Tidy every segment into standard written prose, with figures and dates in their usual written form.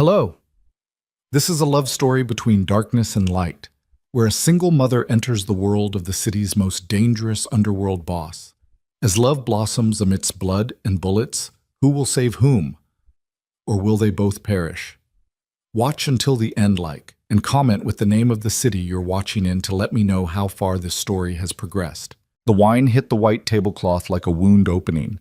Hello. This is a love story between darkness and light, where a single mother enters the world of the city's most dangerous underworld boss. As love blossoms amidst blood and bullets, who will save whom? Or will they both perish? Watch until the end, and comment with the name of the city you're watching in to let me know how far this story has progressed. The wine hit the white tablecloth like a wound opening.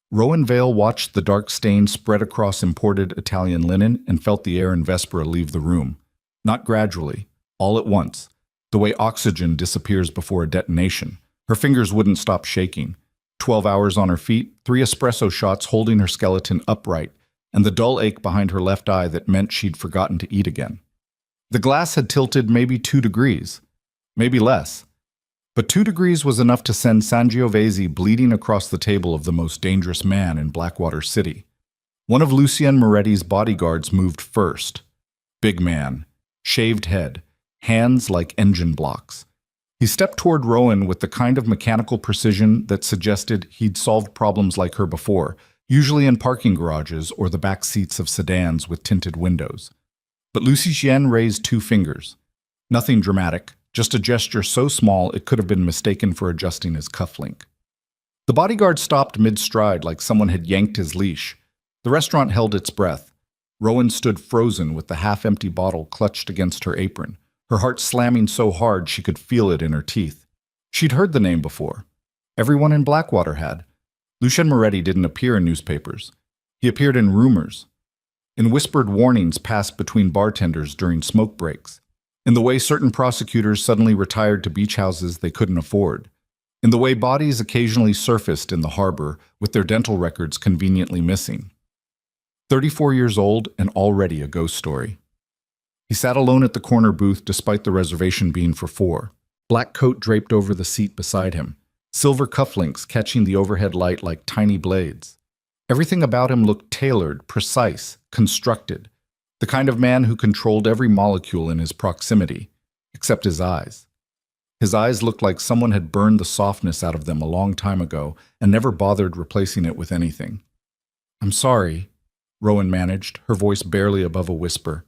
Rowan Vale watched the dark stain spread across imported Italian linen and felt the air in Vespera leave the room. Not gradually, all at once, the way oxygen disappears before a detonation. Her fingers wouldn't stop shaking. 12 hours on her feet, 3 espresso shots holding her skeleton upright, and the dull ache behind her left eye that meant she'd forgotten to eat again. The glass had tilted maybe 2 degrees, maybe less. But 2 degrees was enough to send Sangiovese bleeding across the table of the most dangerous man in Blackwater City. One of Lucien Moretti's bodyguards moved first. Big man, shaved head, hands like engine blocks. He stepped toward Rowan with the kind of mechanical precision that suggested he'd solved problems like her before, usually in parking garages or the back seats of sedans with tinted windows. But Lucien raised 2 fingers. Nothing dramatic. Just a gesture so small it could have been mistaken for adjusting his cufflink. The bodyguard stopped mid-stride like someone had yanked his leash. The restaurant held its breath. Rowan stood frozen with the half-empty bottle clutched against her apron, her heart slamming so hard she could feel it in her teeth. She'd heard the name before. Everyone in Blackwater had. Lucien Moretti didn't appear in newspapers. He appeared in rumors, in whispered warnings passed between bartenders during smoke breaks, in the way certain prosecutors suddenly retired to beach houses they couldn't afford, in the way bodies occasionally surfaced in the harbor with their dental records conveniently missing. 34 years old and already a ghost story. He sat alone at the corner booth despite the reservation being for 4, black coat draped over the seat beside him, silver cufflinks catching the overhead light like tiny blades. Everything about him looked tailored, precise, constructed. The kind of man who controlled every molecule in his proximity, except his eyes. His eyes looked like someone had burned the softness out of them a long time ago and never bothered replacing it with anything. "I'm sorry," Rowan managed, her voice barely above a whisper.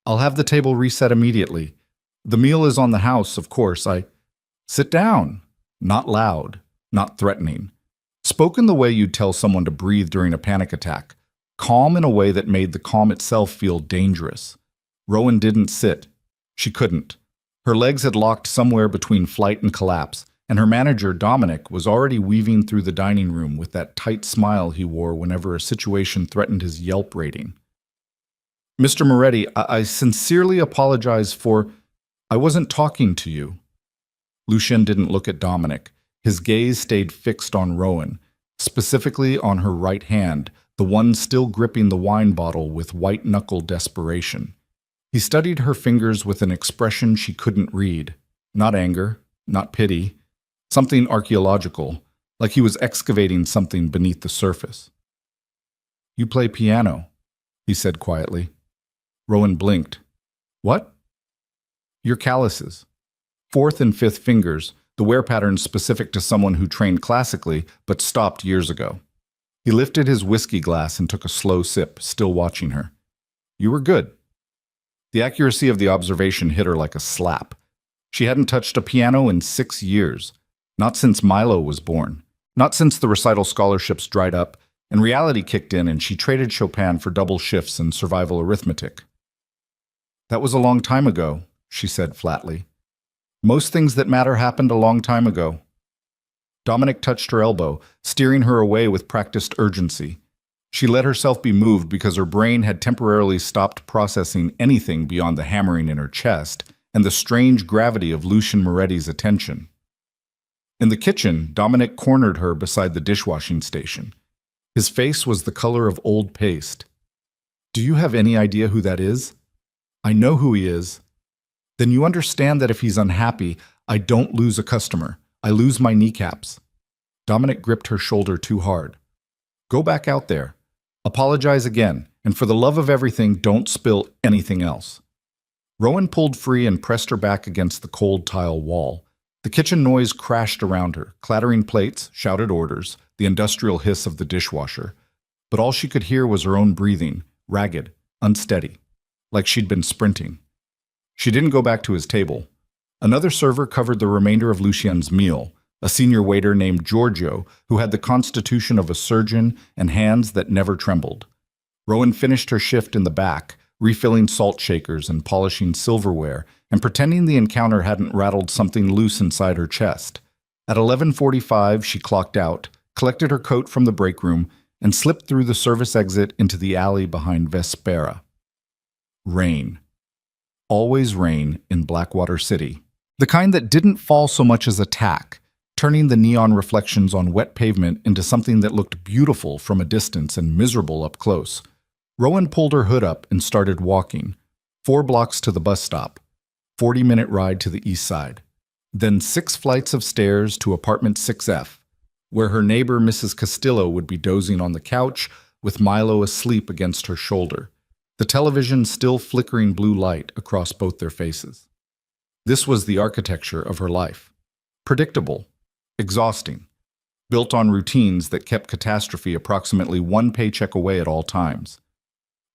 "I'll have the table reset immediately. The meal is on the house, of course. Sit down." Not loud, not threatening. Spoken the way you'd tell someone to breathe during a panic attack. Calm in a way that made the calm itself feel dangerous. Rowan didn't sit. She couldn't. Her legs had locked somewhere between flight and collapse, and her manager, Dominic, was already weaving through the dining room with that tight smile he wore whenever a situation threatened his Yelp rating. "Mr. Moretti, I sincerely apologize for... I wasn't talking to you." Lucien didn't look at Dominic. His gaze stayed fixed on Rowan, specifically on her right hand, the one still gripping the wine bottle with white-knuckle desperation. He studied her fingers with an expression she couldn't read. Not anger, not pity. Something archaeological, like he was excavating something beneath the surface. "You play piano," he said quietly. Rowan blinked. "What?" "Your calluses. 4th and 5th fingers, the wear pattern specific to someone who trained classically but stopped years ago." He lifted his whiskey glass and took a slow sip, still watching her. "You were good." The accuracy of the observation hit her like a slap. She hadn't touched a piano in 6 years. Not since Milo was born. Not since the recital scholarships dried up, and reality kicked in and she traded Chopin for double shifts and survival arithmetic. "That was a long time ago," she said flatly. "Most things that matter happened a long time ago." Dominic touched her elbow, steering her away with practiced urgency. She let herself be moved because her brain had temporarily stopped processing anything beyond the hammering in her chest and the strange gravity of Lucien Moretti's attention. In the kitchen, Dominic cornered her beside the dishwashing station. His face was the color of old paste. "Do you have any idea who that is?" "I know who he is." "Then you understand that if he's unhappy, I don't lose a customer. I lose my kneecaps." Dominic gripped her shoulder too hard. "Go back out there. Apologize again, and for the love of everything, don't spill anything else." Rowan pulled free and pressed her back against the cold tile wall. The kitchen noise crashed around her, clattering plates, shouted orders, the industrial hiss of the dishwasher. But all she could hear was her own breathing, ragged, unsteady, like she'd been sprinting. She didn't go back to his table. Another server covered the remainder of Lucien's meal, a senior waiter named Giorgio who had the constitution of a surgeon and hands that never trembled. Rowan finished her shift in the back, refilling salt shakers and polishing silverware, and pretending the encounter hadn't rattled something loose inside her chest. At 11:45, she clocked out, collected her coat from the break room, and slipped through the service exit into the alley behind Vespera. Rain. Always rain in Blackwater City. The kind that didn't fall so much as a tack, turning the neon reflections on wet pavement into something that looked beautiful from a distance and miserable up close. Rowan pulled her hood up and started walking. 4 blocks to the bus stop. 40-minute ride to the east side. Then 6 flights of stairs to apartment 6F, where her neighbor Mrs. Castillo would be dozing on the couch with Milo asleep against her shoulder, the television still flickering blue light across both their faces. This was the architecture of her life. Predictable, exhausting, built on routines that kept catastrophe approximately 1 paycheck away at all times.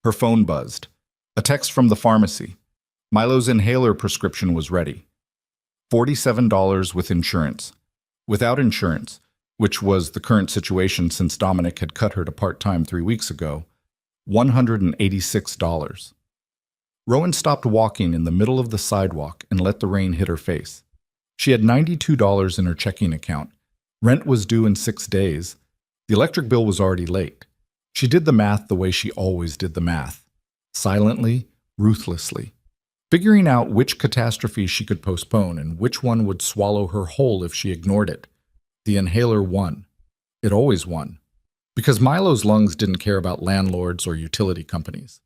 Her phone buzzed. A text from the pharmacy. Milo's inhaler prescription was ready. $47 with insurance. Without insurance, which was the current situation since Dominic had cut her to part-time 3 weeks ago, $186. Rowan stopped walking in the middle of the sidewalk and let the rain hit her face. She had $92 in her checking account. Rent was due in 6 days. The electric bill was already late. She did the math the way she always did the math. Silently, ruthlessly. Figuring out which catastrophe she could postpone and which one would swallow her whole if she ignored it. The inhaler won. It always won. Because Milo's lungs didn't care about landlords or utility companies.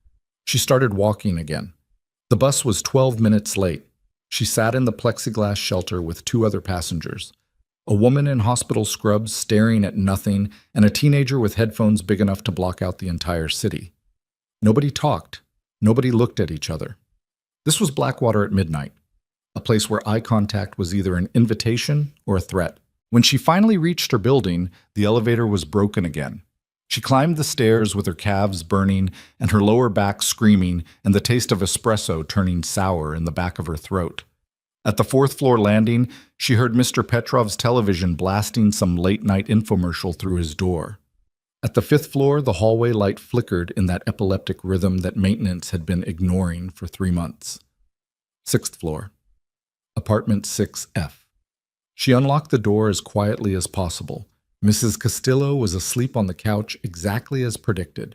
She started walking again. The bus was 12 minutes late. She sat in the plexiglass shelter with 2 other passengers. A woman in hospital scrubs staring at nothing, and a teenager with headphones big enough to block out the entire city. Nobody talked. Nobody looked at each other. This was Blackwater at midnight, a place where eye contact was either an invitation or a threat. When she finally reached her building, the elevator was broken again. She climbed the stairs with her calves burning and her lower back screaming and the taste of espresso turning sour in the back of her throat. At the 4th floor landing, she heard Mr. Petrov's television blasting some late-night infomercial through his door. At the 5th floor, the hallway light flickered in that epileptic rhythm that maintenance had been ignoring for 3 months. 6th floor. Apartment 6F. She unlocked the door as quietly as possible. Mrs. Castillo was asleep on the couch exactly as predicted.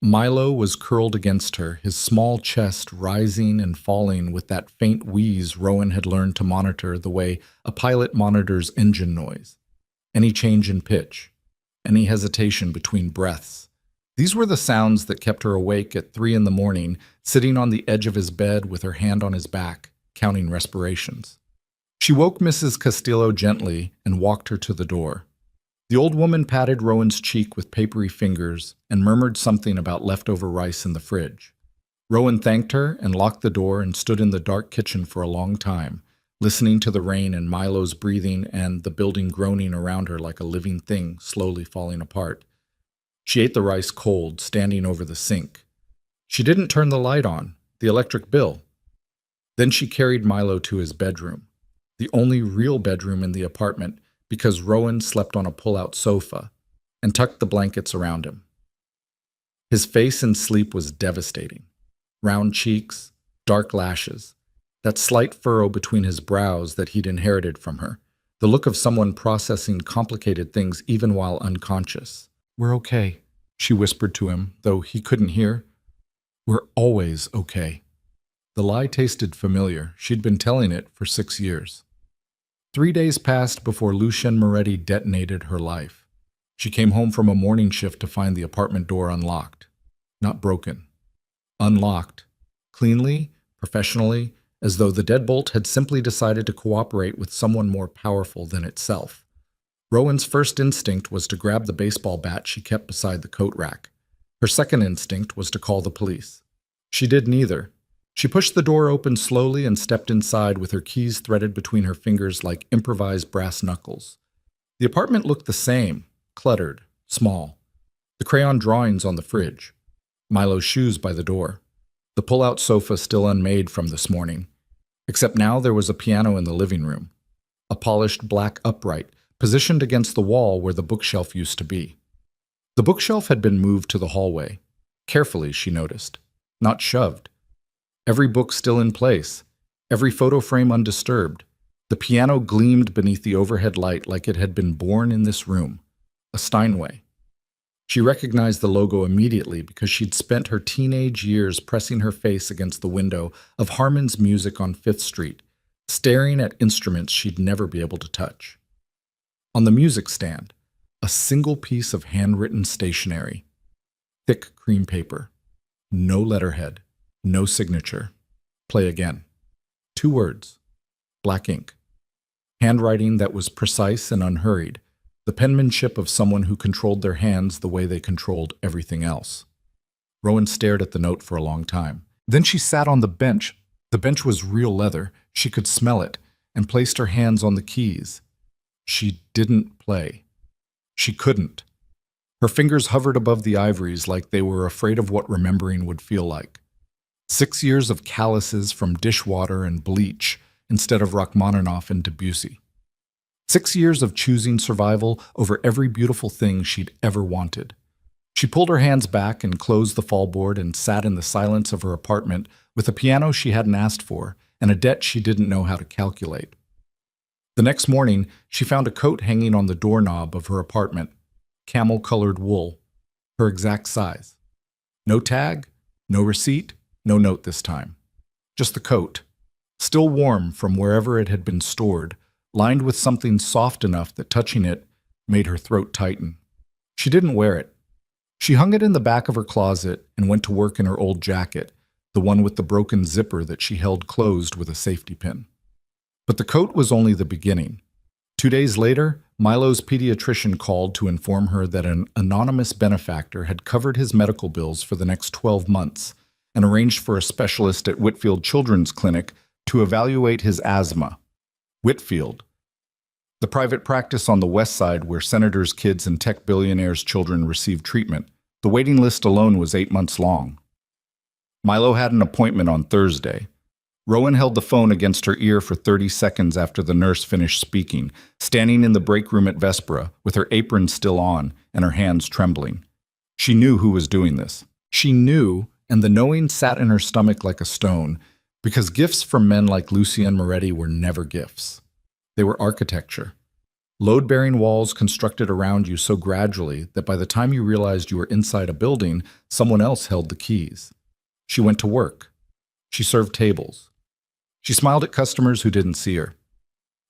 Milo was curled against her, his small chest rising and falling with that faint wheeze Rowan had learned to monitor the way a pilot monitors engine noise. Any change in pitch, any hesitation between breaths. These were the sounds that kept her awake at 3 in the morning, sitting on the edge of his bed with her hand on his back, counting respirations. She woke Mrs. Castillo gently and walked her to the door. The old woman patted Rowan's cheek with papery fingers and murmured something about leftover rice in the fridge. Rowan thanked her and locked the door and stood in the dark kitchen for a long time, listening to the rain and Milo's breathing and the building groaning around her like a living thing slowly falling apart. She ate the rice cold, standing over the sink. She didn't turn the light on, the electric bill. Then she carried Milo to his bedroom, the only real bedroom in the apartment, because Rowan slept on a pull-out sofa, and tucked the blankets around him. His face in sleep was devastating. Round cheeks, dark lashes, that slight furrow between his brows that he'd inherited from her, the look of someone processing complicated things even while unconscious. "We're okay," she whispered to him, though he couldn't hear. "We're always okay." The lie tasted familiar. She'd been telling it for 6 years. 3 days passed before Lucien Moretti detonated her life. She came home from a morning shift to find the apartment door unlocked. Not broken. Unlocked. Cleanly, professionally, as though the deadbolt had simply decided to cooperate with someone more powerful than itself. Rowan's first instinct was to grab the baseball bat she kept beside the coat rack. Her second instinct was to call the police. She did neither. She pushed the door open slowly and stepped inside with her keys threaded between her fingers like improvised brass knuckles. The apartment looked the same, cluttered, small. The crayon drawings on the fridge. Milo's shoes by the door. The pull-out sofa still unmade from this morning. Except now there was a piano in the living room. A polished black upright, positioned against the wall where the bookshelf used to be. The bookshelf had been moved to the hallway. Carefully, she noticed. Not shoved. Every book still in place. Every photo frame undisturbed. The piano gleamed beneath the overhead light like it had been born in this room. A Steinway. She recognized the logo immediately because she'd spent her teenage years pressing her face against the window of Harmon's Music on 5th Street, staring at instruments she'd never be able to touch. On the music stand, a single piece of handwritten stationery. Thick cream paper. No letterhead. No signature. Play again. 2 words. Black ink. Handwriting that was precise and unhurried. The penmanship of someone who controlled their hands the way they controlled everything else. Rowan stared at the note for a long time. Then she sat on the bench. The bench was real leather. She could smell it, and placed her hands on the keys. She didn't play. She couldn't. Her fingers hovered above the ivories like they were afraid of what remembering would feel like. 6 years of calluses from dishwater and bleach instead of Rachmaninoff and Debussy. 6 years of choosing survival over every beautiful thing she'd ever wanted. She pulled her hands back and closed the fallboard and sat in the silence of her apartment with a piano she hadn't asked for and a debt she didn't know how to calculate. The next morning, she found a coat hanging on the doorknob of her apartment, camel-colored wool, her exact size. No tag, no receipt, no note this time. Just the coat, still warm from wherever it had been stored, lined with something soft enough that touching it made her throat tighten. She didn't wear it. She hung it in the back of her closet and went to work in her old jacket, the one with the broken zipper that she held closed with a safety pin. But the coat was only the beginning. 2 days later, Milo's pediatrician called to inform her that an anonymous benefactor had covered his medical bills for the next 12 months and arranged for a specialist at Whitfield Children's Clinic to evaluate his asthma. Whitfield, the private practice on the west side where senators' kids and tech billionaires' children receive treatment. The waiting list alone was 8 months long. Milo had an appointment on Thursday. Rowan held the phone against her ear for 30 seconds after the nurse finished speaking, standing in the break room at Vespera, with her apron still on and her hands trembling. She knew who was doing this. She knew, and the knowing sat in her stomach like a stone, because gifts from men like Lucien Moretti were never gifts. They were architecture. Load-bearing walls constructed around you so gradually that by the time you realized you were inside a building, someone else held the keys. She went to work. She served tables. She smiled at customers who didn't see her.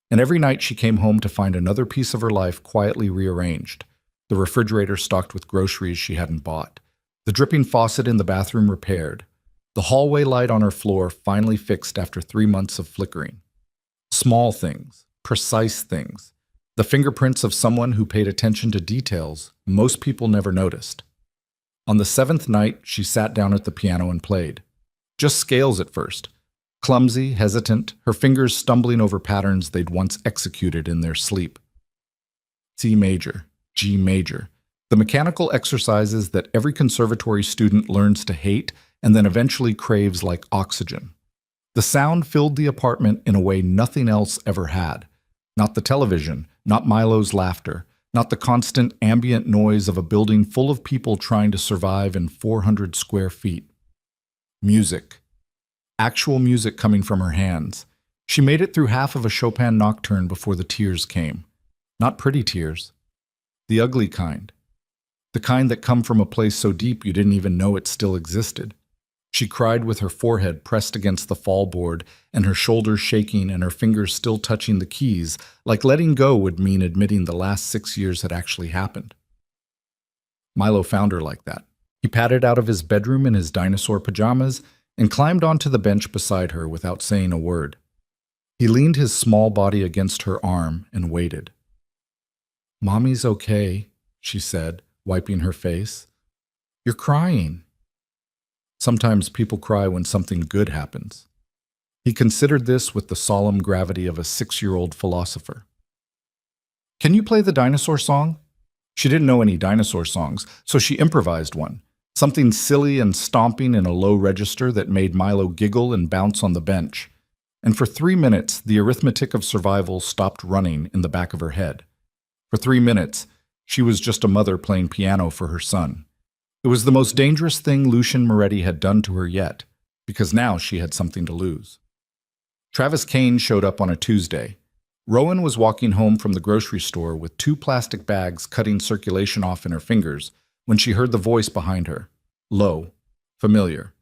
And every night she came home to find another piece of her life quietly rearranged, the refrigerator stocked with groceries she hadn't bought, the dripping faucet in the bathroom repaired, the hallway light on her floor finally fixed after 3 months of flickering. Small things, precise things, the fingerprints of someone who paid attention to details most people never noticed. On the 7th night, she sat down at the piano and played. Just scales at first. Clumsy, hesitant, her fingers stumbling over patterns they'd once executed in their sleep. C major, G major, the mechanical exercises that every conservatory student learns to hate and then eventually craves like oxygen. The sound filled the apartment in a way nothing else ever had. Not the television, not Milo's laughter, not the constant ambient noise of a building full of people trying to survive in 400 square feet. Music. Actual music coming from her hands. She made it through half of a Chopin nocturne before the tears came. Not pretty tears. The ugly kind. The kind that come from a place so deep you didn't even know it still existed. She cried with her forehead pressed against the fallboard and her shoulders shaking and her fingers still touching the keys, like letting go would mean admitting the last 6 years had actually happened. Milo found her like that. He padded out of his bedroom in his dinosaur pajamas and climbed onto the bench beside her without saying a word. He leaned his small body against her arm and waited. "Mommy's okay," she said, wiping her face. "You're crying." Sometimes people cry when something good happens. He considered this with the solemn gravity of a 6-year-old philosopher. "Can you play the dinosaur song?" She didn't know any dinosaur songs, so she improvised one. Something silly and stomping in a low register that made Milo giggle and bounce on the bench. And for 3 minutes, the arithmetic of survival stopped running in the back of her head. For 3 minutes, she was just a mother playing piano for her son. It was the most dangerous thing Lucien Moretti had done to her yet, because now she had something to lose. Travis Kane showed up on a Tuesday. Rowan was walking home from the grocery store with 2 plastic bags cutting circulation off in her fingers when she heard the voice behind her, low, familiar,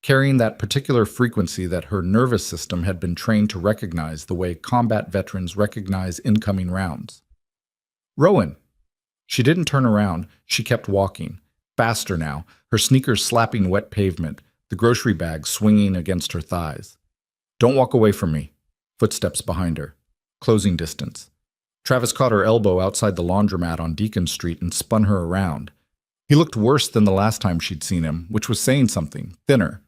carrying that particular frequency that her nervous system had been trained to recognize the way combat veterans recognize incoming rounds. Rowan! She didn't turn around, she kept walking, faster now, her sneakers slapping wet pavement, the grocery bag swinging against her thighs. Don't walk away from me. Footsteps behind her. Closing distance. Travis caught her elbow outside the laundromat on Deacon Street and spun her around. He looked worse than the last time she'd seen him, which was saying something, thinner.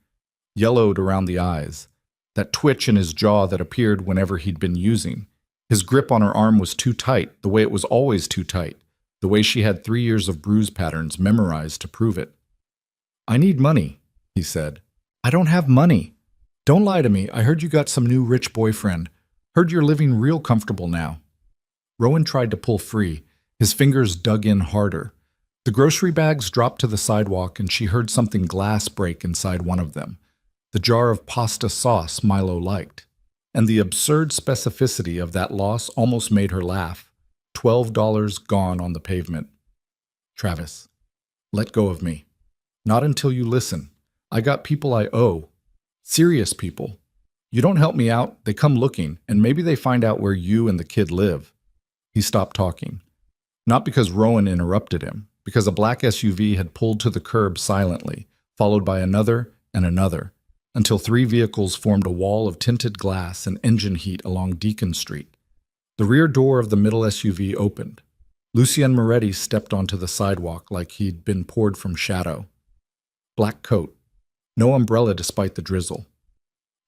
Yellowed around the eyes. That twitch in his jaw that appeared whenever he'd been using. His grip on her arm was too tight, the way it was always too tight, the way she had 3 years of bruise patterns memorized to prove it. I need money, he said. I don't have money. Don't lie to me. I heard you got some new rich boyfriend. Heard you're living real comfortable now. Rowan tried to pull free. His fingers dug in harder. The grocery bags dropped to the sidewalk and she heard something glass break inside one of them. The jar of pasta sauce Milo liked. And the absurd specificity of that loss almost made her laugh. $12 gone on the pavement. Travis, let go of me. Not until you listen. I got people I owe. Serious people. You don't help me out, they come looking, and maybe they find out where you and the kid live. He stopped talking. Not because Rowan interrupted him, because a black SUV had pulled to the curb silently, followed by another and another, until 3 vehicles formed a wall of tinted glass and engine heat along Deacon Street. The rear door of the middle SUV opened. Lucien Moretti stepped onto the sidewalk like he'd been poured from shadow. Black coat. No umbrella despite the drizzle.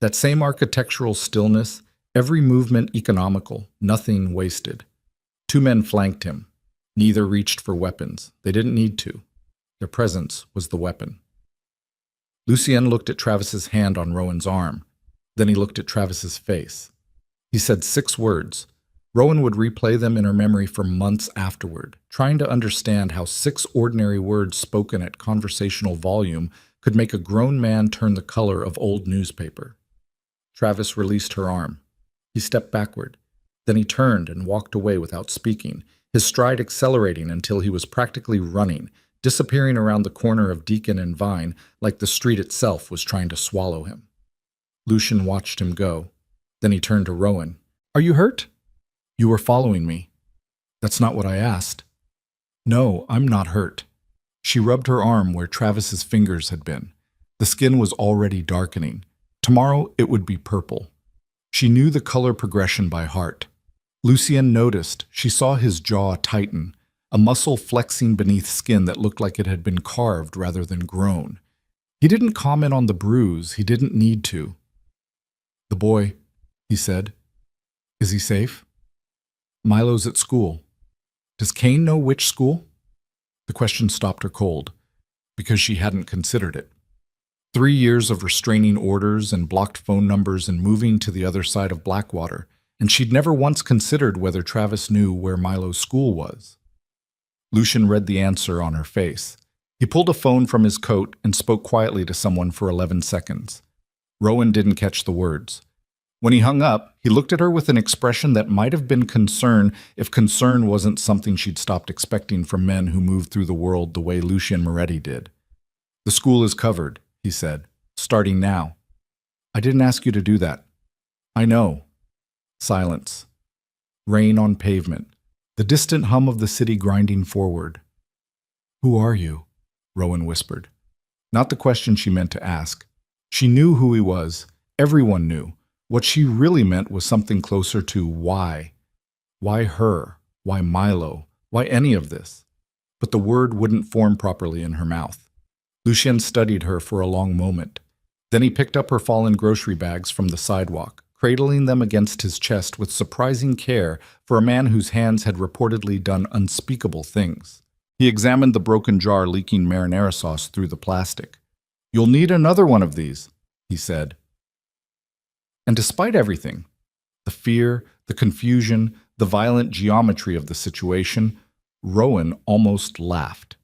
That same architectural stillness, every movement economical, nothing wasted. 2 men flanked him. Neither reached for weapons. They didn't need to. Their presence was the weapon. Lucien looked at Travis's hand on Rowan's arm. Then he looked at Travis's face. He said 6 words. Rowan would replay them in her memory for months afterward, trying to understand how 6 ordinary words spoken at conversational volume could make a grown man turn the color of old newspaper. Travis released her arm. He stepped backward. Then he turned and walked away without speaking, his stride accelerating until he was practically running, disappearing around the corner of Deacon and Vine like the street itself was trying to swallow him. Lucien watched him go. Then he turned to Rowan. Are you hurt? You were following me. That's not what I asked. No, I'm not hurt. She rubbed her arm where Travis's fingers had been. The skin was already darkening. Tomorrow it would be purple. She knew the color progression by heart. Lucien noticed. She saw his jaw tighten, a muscle flexing beneath skin that looked like it had been carved rather than grown. He didn't comment on the bruise. He didn't need to. The boy, he said. Is he safe? Milo's at school. Does Kane know which school? The question stopped her cold, because she hadn't considered it. 3 years of restraining orders and blocked phone numbers and moving to the other side of Blackwater, and she'd never once considered whether Travis knew where Milo's school was. Lucien read the answer on her face. He pulled a phone from his coat and spoke quietly to someone for 11 seconds. Rowan didn't catch the words. When he hung up, he looked at her with an expression that might have been concern if concern wasn't something she'd stopped expecting from men who moved through the world the way Lucien Moretti did. The school is covered, he said, starting now. I didn't ask you to do that. I know. Silence. Rain on pavement. The distant hum of the city grinding forward. Who are you? Rowan whispered. Not the question she meant to ask. She knew who he was. Everyone knew. What she really meant was something closer to why. Why her? Why Milo? Why any of this? But the word wouldn't form properly in her mouth. Lucien studied her for a long moment. Then he picked up her fallen grocery bags from the sidewalk, cradling them against his chest with surprising care for a man whose hands had reportedly done unspeakable things. He examined the broken jar leaking marinara sauce through the plastic. "You'll need another one of these," he said. And despite everything, the fear, the confusion, the violent geometry of the situation, Rowan almost laughed.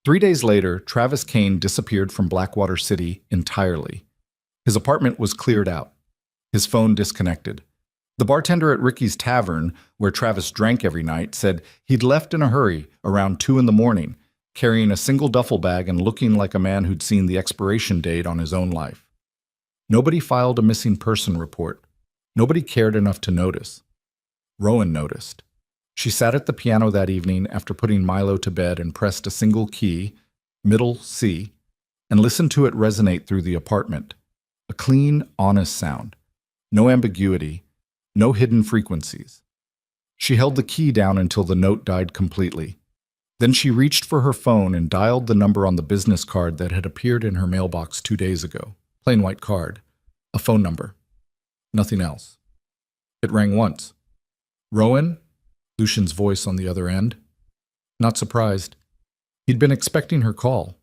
3 days later, Travis Kane disappeared from Blackwater City entirely. His apartment was cleared out. His phone disconnected. The bartender at Ricky's Tavern, where Travis drank every night, said he'd left in a hurry around 2 in the morning, carrying a single duffel bag and looking like a man who'd seen the expiration date on his own life. Nobody filed a missing person report. Nobody cared enough to notice. Rowan noticed. She sat at the piano that evening after putting Milo to bed and pressed a single key, middle C, and listened to it resonate through the apartment. A clean, honest sound. No ambiguity, no hidden frequencies. She held the key down until the note died completely. Then she reached for her phone and dialed the number on the business card that had appeared in her mailbox 2 days ago. Plain white card. A phone number. Nothing else. It rang once. "Rowan?" Lucian's voice on the other end. Not surprised. He'd been expecting her call.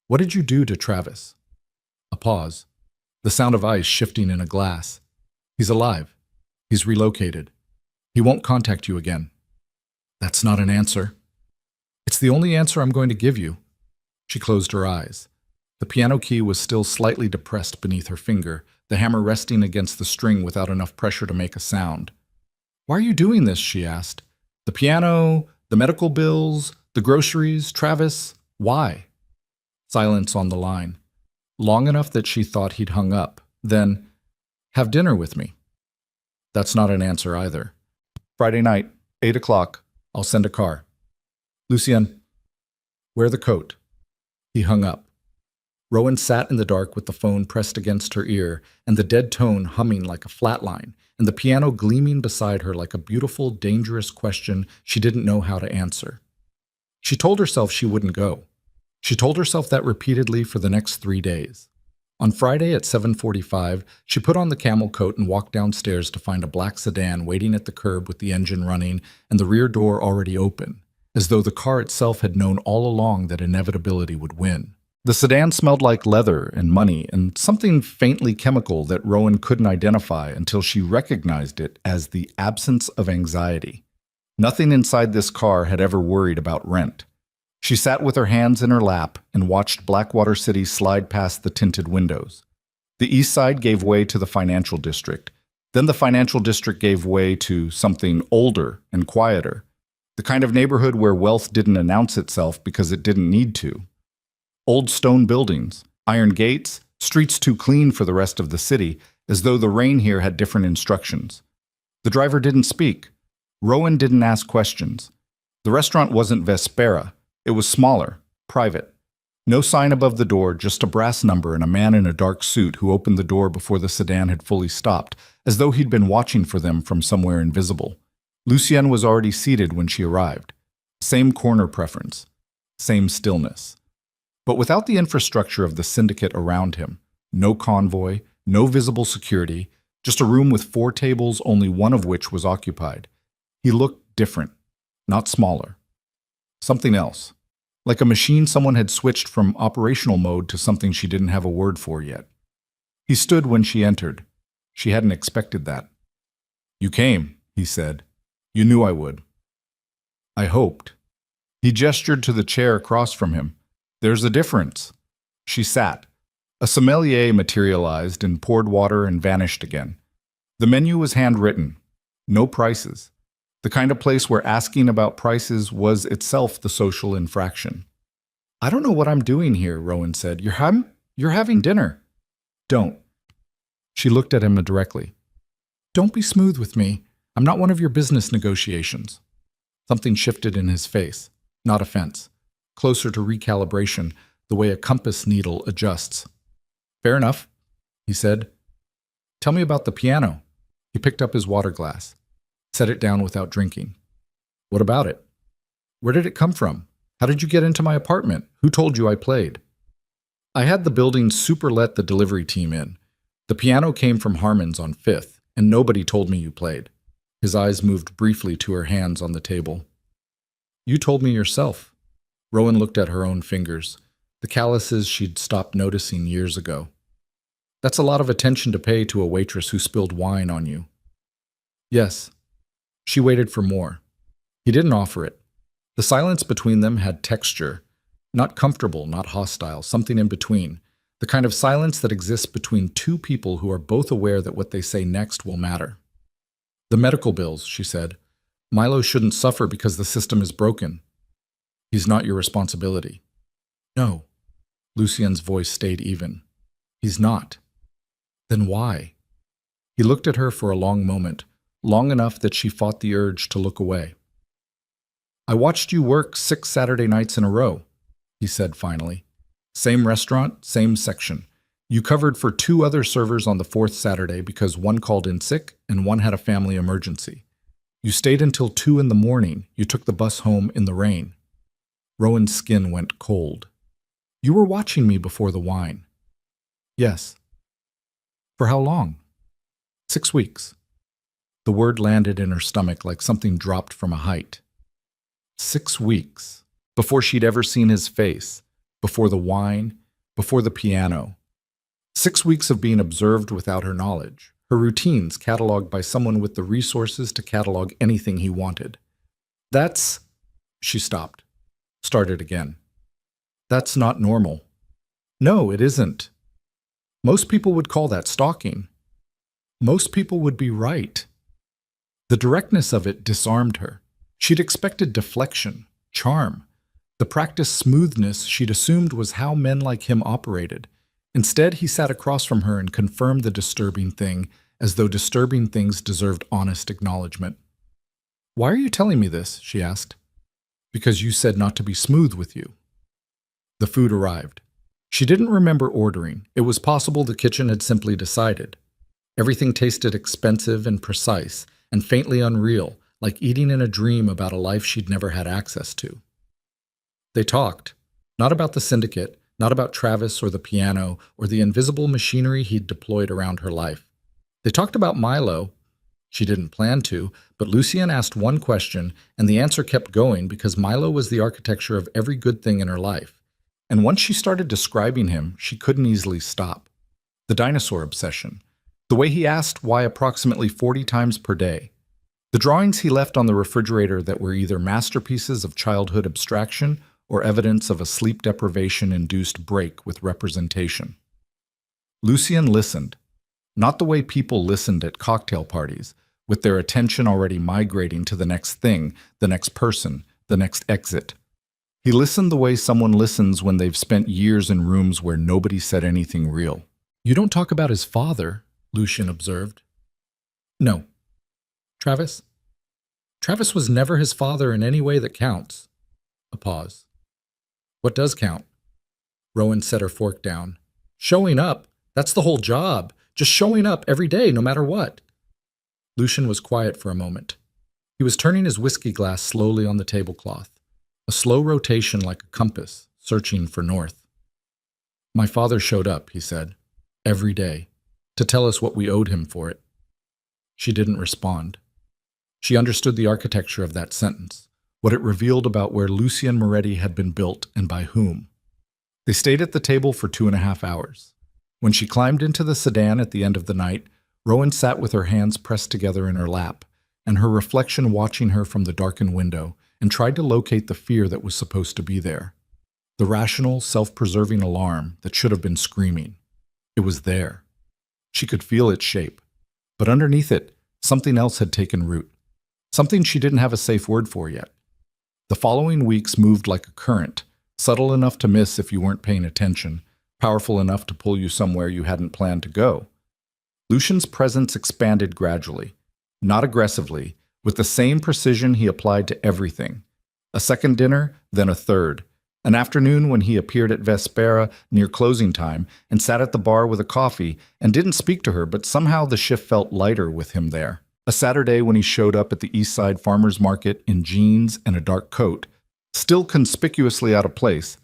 "What did you do to Travis?" A pause. The sound of ice shifting in a glass. "He's alive. He's relocated. He won't contact you again." "That's not an answer." "It's the only answer I'm going to give you." She closed her eyes. The piano key was still slightly depressed beneath her finger, the hammer resting against the string without enough pressure to make a sound. "Why are you doing this?" she asked. "The piano, the medical bills, the groceries, Travis, why?" Silence on the line. Long enough that she thought he'd hung up. Then, "Have dinner with me." That's not an answer either. "Friday night, 8 o'clock. I'll send a car." "Lucien, wear the coat." He hung up. Rowan sat in the dark with the phone pressed against her ear and the dead tone humming like a flatline, and the piano gleaming beside her like a beautiful, dangerous question she didn't know how to answer. She told herself she wouldn't go. She told herself that repeatedly for the next 3 days. On Friday at 7:45, she put on the camel coat and walked downstairs to find a black sedan waiting at the curb with the engine running and the rear door already open, as though the car itself had known all along that inevitability would win. The sedan smelled like leather and money and something faintly chemical that Rowan couldn't identify until she recognized it as the absence of anxiety. Nothing inside this car had ever worried about rent. She sat with her hands in her lap and watched Blackwater City slide past the tinted windows. The east side gave way to the financial district. Then the financial district gave way to something older and quieter, the kind of neighborhood where wealth didn't announce itself because it didn't need to. Old stone buildings, iron gates, streets too clean for the rest of the city, as though the rain here had different instructions. The driver didn't speak. Rowan didn't ask questions. The restaurant wasn't Vespera. It was smaller, private. No sign above the door, just a brass number and a man in a dark suit who opened the door before the sedan had fully stopped, as though he'd been watching for them from somewhere invisible. Lucien was already seated when she arrived. Same corner preference. Same stillness. But without the infrastructure of the syndicate around him, no convoy, no visible security, just a room with 4 tables, only one of which was occupied. He looked different, not smaller. Something else. Like a machine someone had switched from operational mode to something she didn't have a word for yet. He stood when she entered. She hadn't expected that. "You came," he said. "You knew I would." "I hoped." He gestured to the chair across from him. "There's a difference." She sat. A sommelier materialized and poured water and vanished again. The menu was handwritten. No prices. The kind of place where asking about prices was itself the social infraction. "I don't know what I'm doing here," Rowan said. You're having dinner." "Don't." She looked at him directly. "Don't be smooth with me. I'm not one of your business negotiations." Something shifted in his face. Not offense. Closer to recalibration, the way a compass needle adjusts. "Fair enough," he said. "Tell me about the piano." He picked up his water glass, set it down without drinking. "What about it? Where did it come from? How did you get into my apartment? Who told you I played?" "I had the building super let the delivery team in. The piano came from Harmon's on 5th, and nobody told me you played." His eyes moved briefly to her hands on the table. "You told me yourself." Rowan looked at her own fingers, the calluses she'd stopped noticing years ago. That's a lot of attention to pay to a waitress who spilled wine on you. Yes. She waited for more. He didn't offer it. The silence between them had texture. Not comfortable, not hostile, something in between. The kind of silence that exists between two people who are both aware that what they say next will matter. The medical bills, she said. Milo shouldn't suffer because the system is broken. He's not your responsibility. No. Lucien's voice stayed even. He's not. Then why? He looked at her for a long moment, long enough that she fought the urge to look away. I watched you work 6 Saturday nights in a row, he said finally. Same restaurant, same section. You covered for 2 other servers on the 4th Saturday because one called in sick and one had a family emergency. You stayed until 2 in the morning. You took the bus home in the rain. Rowan's skin went cold. You were watching me before the wine. Yes. For how long? 6 weeks. The word landed in her stomach like something dropped from a height. 6 weeks. Before she'd ever seen his face. Before the wine. Before the piano. 6 weeks of being observed without her knowledge. Her routines cataloged by someone with the resources to catalog anything he wanted. That's... She stopped. Started again. That's not normal. No, it isn't. Most people would call that stalking. Most people would be right. The directness of it disarmed her. She'd expected deflection, charm. The practiced smoothness she'd assumed was how men like him operated. Instead, he sat across from her and confirmed the disturbing thing, as though disturbing things deserved honest acknowledgement. Why are you telling me this? She asked. Because you said not to be smooth with you. The food arrived. She didn't remember ordering. It was possible the kitchen had simply decided. Everything tasted expensive and precise, and faintly unreal, like eating in a dream about a life she'd never had access to. They talked, not about the syndicate, not about Travis or the piano or the invisible machinery he'd deployed around her life. They talked about Milo. She didn't plan to, but Lucien asked one question, and the answer kept going because Milo was the architecture of every good thing in her life. And once she started describing him, she couldn't easily stop. The dinosaur obsession. The way he asked why approximately 40 times per day. The drawings he left on the refrigerator that were either masterpieces of childhood abstraction or evidence of a sleep deprivation-induced break with representation. Lucien listened. Not the way people listened at cocktail parties, with their attention already migrating to the next thing, the next person, the next exit. He listened the way someone listens when they've spent years in rooms where nobody said anything real. You don't talk about his father, Lucien observed. No. Travis? Travis was never his father in any way that counts. A pause. What does count? Rowan set her fork down. Showing up. That's the whole job. Just showing up every day, no matter what. Lucien was quiet for a moment. He was turning his whiskey glass slowly on the tablecloth. A slow rotation like a compass, searching for north. My father showed up, he said, every day, to tell us what we owed him for it. She didn't respond. She understood the architecture of that sentence, what it revealed about where Lucien Moretti had been built and by whom. They stayed at the table for 2.5 hours. When she climbed into the sedan at the end of the night, Rowan sat with her hands pressed together in her lap, and her reflection watching her from the darkened window, and tried to locate the fear that was supposed to be there. The rational, self-preserving alarm that should have been screaming. It was there. She could feel its shape. But underneath it, something else had taken root. Something she didn't have a safe word for yet. The following weeks moved like a current, subtle enough to miss if you weren't paying attention, powerful enough to pull you somewhere you hadn't planned to go. Lucien's presence expanded gradually, not aggressively, with the same precision he applied to everything. A second dinner, then a third. An afternoon when he appeared at Vespera near closing time and sat at the bar with a coffee and didn't speak to her, but somehow the shift felt lighter with him there. A Saturday when he showed up at the East Side Farmers Market in jeans and a dark coat, still conspicuously out of place,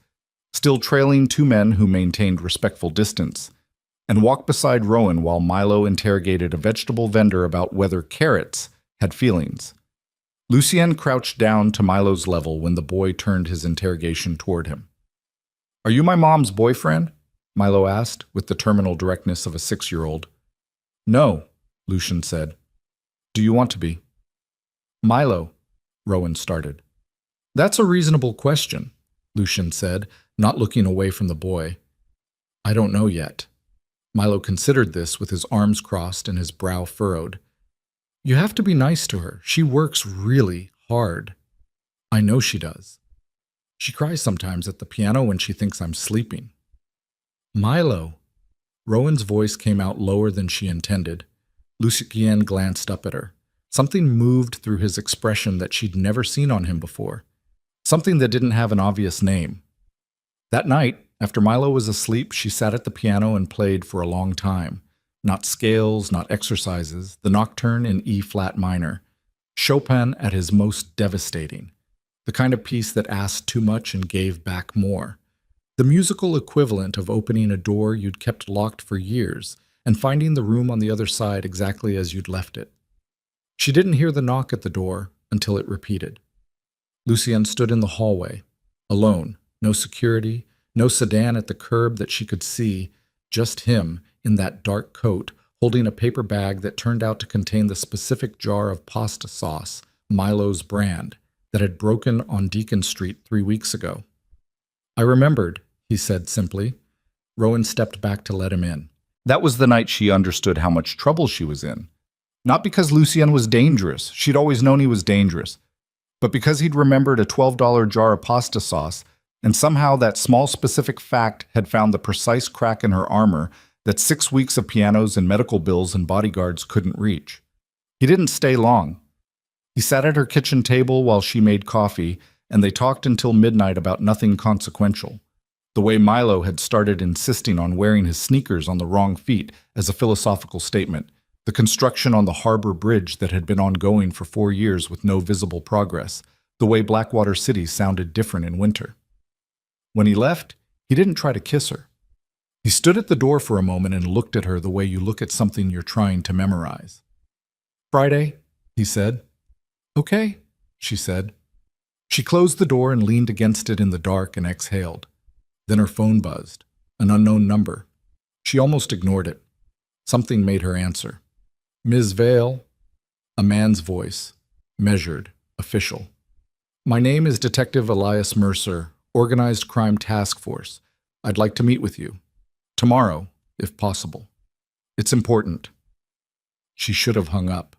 still trailing 2 men who maintained respectful distance, and walked beside Rowan while Milo interrogated a vegetable vendor about whether carrots had feelings. Lucien crouched down to Milo's level when the boy turned his interrogation toward him. "Are you my mom's boyfriend?" Milo asked, with the terminal directness of a 6-year-old. "No," Lucien said. "Do you want to be?" "Milo," Rowan started. "That's a reasonable question," Lucien said, not looking away from the boy. "I don't know yet." Milo considered this with his arms crossed and his brow furrowed. "You have to be nice to her. She works really hard." "I know she does. She cries sometimes at the piano when she thinks I'm sleeping." "Milo." Rowan's voice came out lower than she intended. Lucien glanced up at her. Something moved through his expression that she'd never seen on him before. Something that didn't have an obvious name. That night, after Milo was asleep, she sat at the piano and played for a long time. Not scales, not exercises, the nocturne in E-flat minor. Chopin at his most devastating. The kind of piece that asked too much and gave back more. The musical equivalent of opening a door you'd kept locked for years and finding the room on the other side exactly as you'd left it. She didn't hear the knock at the door until it repeated. Lucien stood in the hallway, alone, no security, no sedan at the curb that she could see, just him in that dark coat, holding a paper bag that turned out to contain the specific jar of pasta sauce, Milo's brand, that had broken on Deacon Street 3 weeks ago. "I remembered," he said simply. Rowan stepped back to let him in. That was the night she understood how much trouble she was in. Not because Lucien was dangerous, she'd always known he was dangerous, but because he'd remembered a $12 jar of pasta sauce, and somehow that small specific fact had found the precise crack in her armor that 6 weeks of pianos and medical bills and bodyguards couldn't reach. He didn't stay long. He sat at her kitchen table while she made coffee, and they talked until midnight about nothing consequential. The way Milo had started insisting on wearing his sneakers on the wrong feet as a philosophical statement, the construction on the harbor bridge that had been ongoing for 4 years with no visible progress, the way Blackwater City sounded different in winter. When he left, he didn't try to kiss her. He stood at the door for a moment and looked at her the way you look at something you're trying to memorize. "Friday," he said. "Okay," she said. She closed the door and leaned against it in the dark and exhaled. Then her phone buzzed, an unknown number. She almost ignored it. Something made her answer. "Ms. Vale." A man's voice, measured, official. "My name is Detective Elias Mercer, Organized Crime Task Force. I'd like to meet with you. Tomorrow, if possible. It's important." She should have hung up.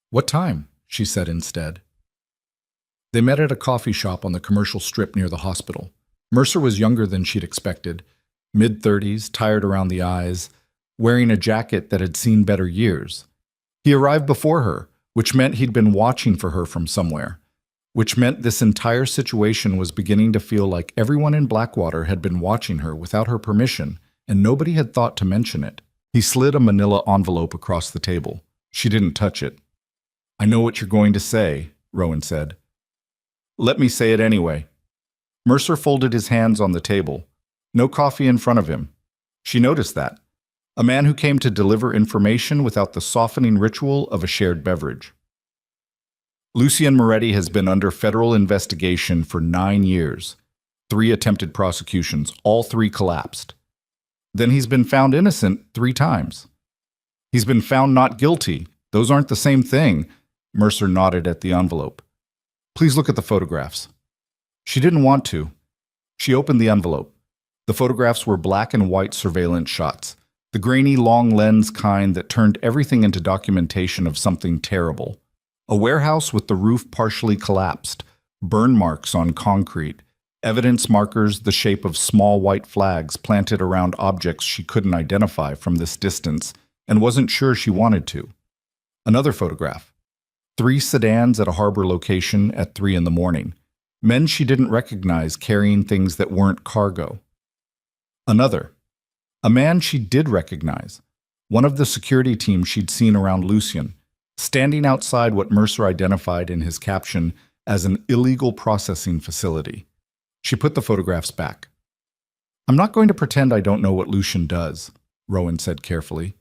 "What time?" she said instead. They met at a coffee shop on the commercial strip near the hospital. Mercer was younger than she'd expected, mid-30s, tired around the eyes, wearing a jacket that had seen better years. He arrived before her, which meant he'd been watching for her from somewhere, which meant this entire situation was beginning to feel like everyone in Blackwater had been watching her without her permission, and nobody had thought to mention it. He slid a manila envelope across the table. She didn't touch it. "I know what you're going to say," Rowan said. "Let me say it anyway." Mercer folded his hands on the table. No coffee in front of him. She noticed that. A man who came to deliver information without the softening ritual of a shared beverage. Lucien Moretti has been under federal investigation for 9 years. 3 attempted prosecutions, all 3 collapsed. Then he's been found innocent 3 times. He's been found not guilty. Those aren't the same thing. Mercer nodded at the envelope. "Please look at the photographs." She didn't want to. She opened the envelope. The photographs were black and white surveillance shots, the grainy long lens kind that turned everything into documentation of something terrible. A warehouse with the roof partially collapsed, burn marks on concrete, evidence markers the shape of small white flags planted around objects she couldn't identify from this distance and wasn't sure she wanted to. Another photograph. 3 sedans at a harbor location at 3 in the morning. Men she didn't recognize carrying things that weren't cargo. Another. A man she did recognize. One of the security team she'd seen around Lucien, standing outside what Mercer identified in his caption as an illegal processing facility. She put the photographs back. "I'm not going to pretend I don't know what Lucien does," Rowan said carefully.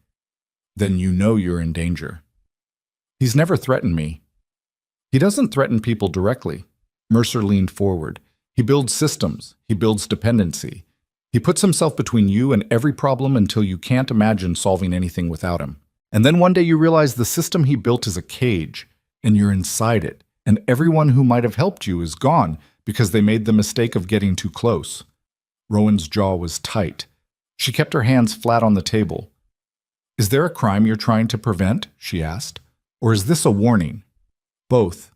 "Then you know you're in danger." "He's never threatened me." He doesn't threaten people directly. Mercer leaned forward. He builds systems. He builds dependency. He puts himself between you and every problem until you can't imagine solving anything without him. And then one day you realize the system he built is a cage, and you're inside it, and everyone who might have helped you is gone because they made the mistake of getting too close. Rowan's jaw was tight. She kept her hands flat on the table. Is there a crime you're trying to prevent? She asked. Or is this a warning? Both.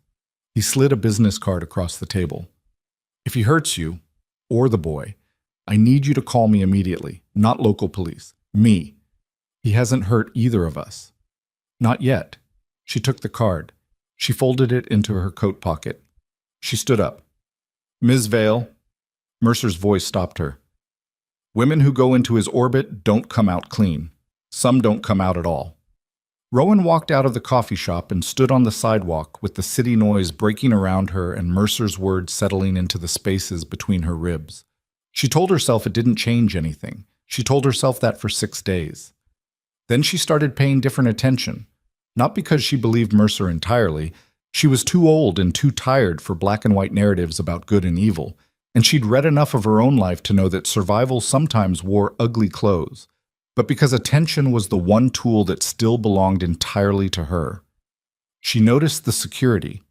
He slid a business card across the table. If he hurts you, or the boy, I need you to call me immediately, not local police. Me. He hasn't hurt either of us. Not yet. She took the card. She folded it into her coat pocket. She stood up. Ms. Vale. Mercer's voice stopped her. Women who go into his orbit don't come out clean. Some don't come out at all. Rowan walked out of the coffee shop and stood on the sidewalk with the city noise breaking around her and Mercer's words settling into the spaces between her ribs. She told herself it didn't change anything. She told herself that for 6 days. Then she started paying different attention. Not because she believed Mercer entirely. She was too old and too tired for black and white narratives about good and evil, and she'd read enough of her own life to know that survival sometimes wore ugly clothes, but because attention was the one tool that still belonged entirely to her. She noticed the security,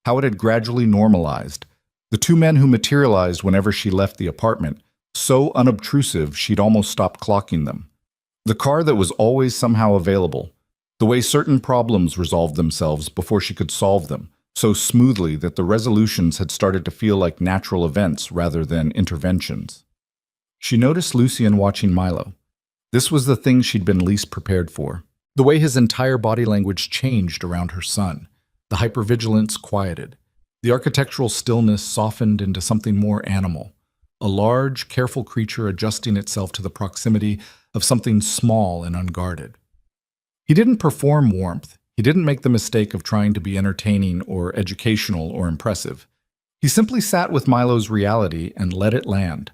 how it had gradually normalized, the two men who materialized whenever she left the apartment, so unobtrusive she'd almost stopped clocking them. The car that was always somehow available, the way certain problems resolved themselves before she could solve them, so smoothly that the resolutions had started to feel like natural events rather than interventions. She noticed Lucien watching Milo. This was the thing she'd been least prepared for. The way his entire body language changed around her son. The hypervigilance quieted. The architectural stillness softened into something more animal. A large, careful creature adjusting itself to the proximity of something small and unguarded. He didn't perform warmth. He didn't make the mistake of trying to be entertaining or educational or impressive. He simply sat with Milo's reality and let it land.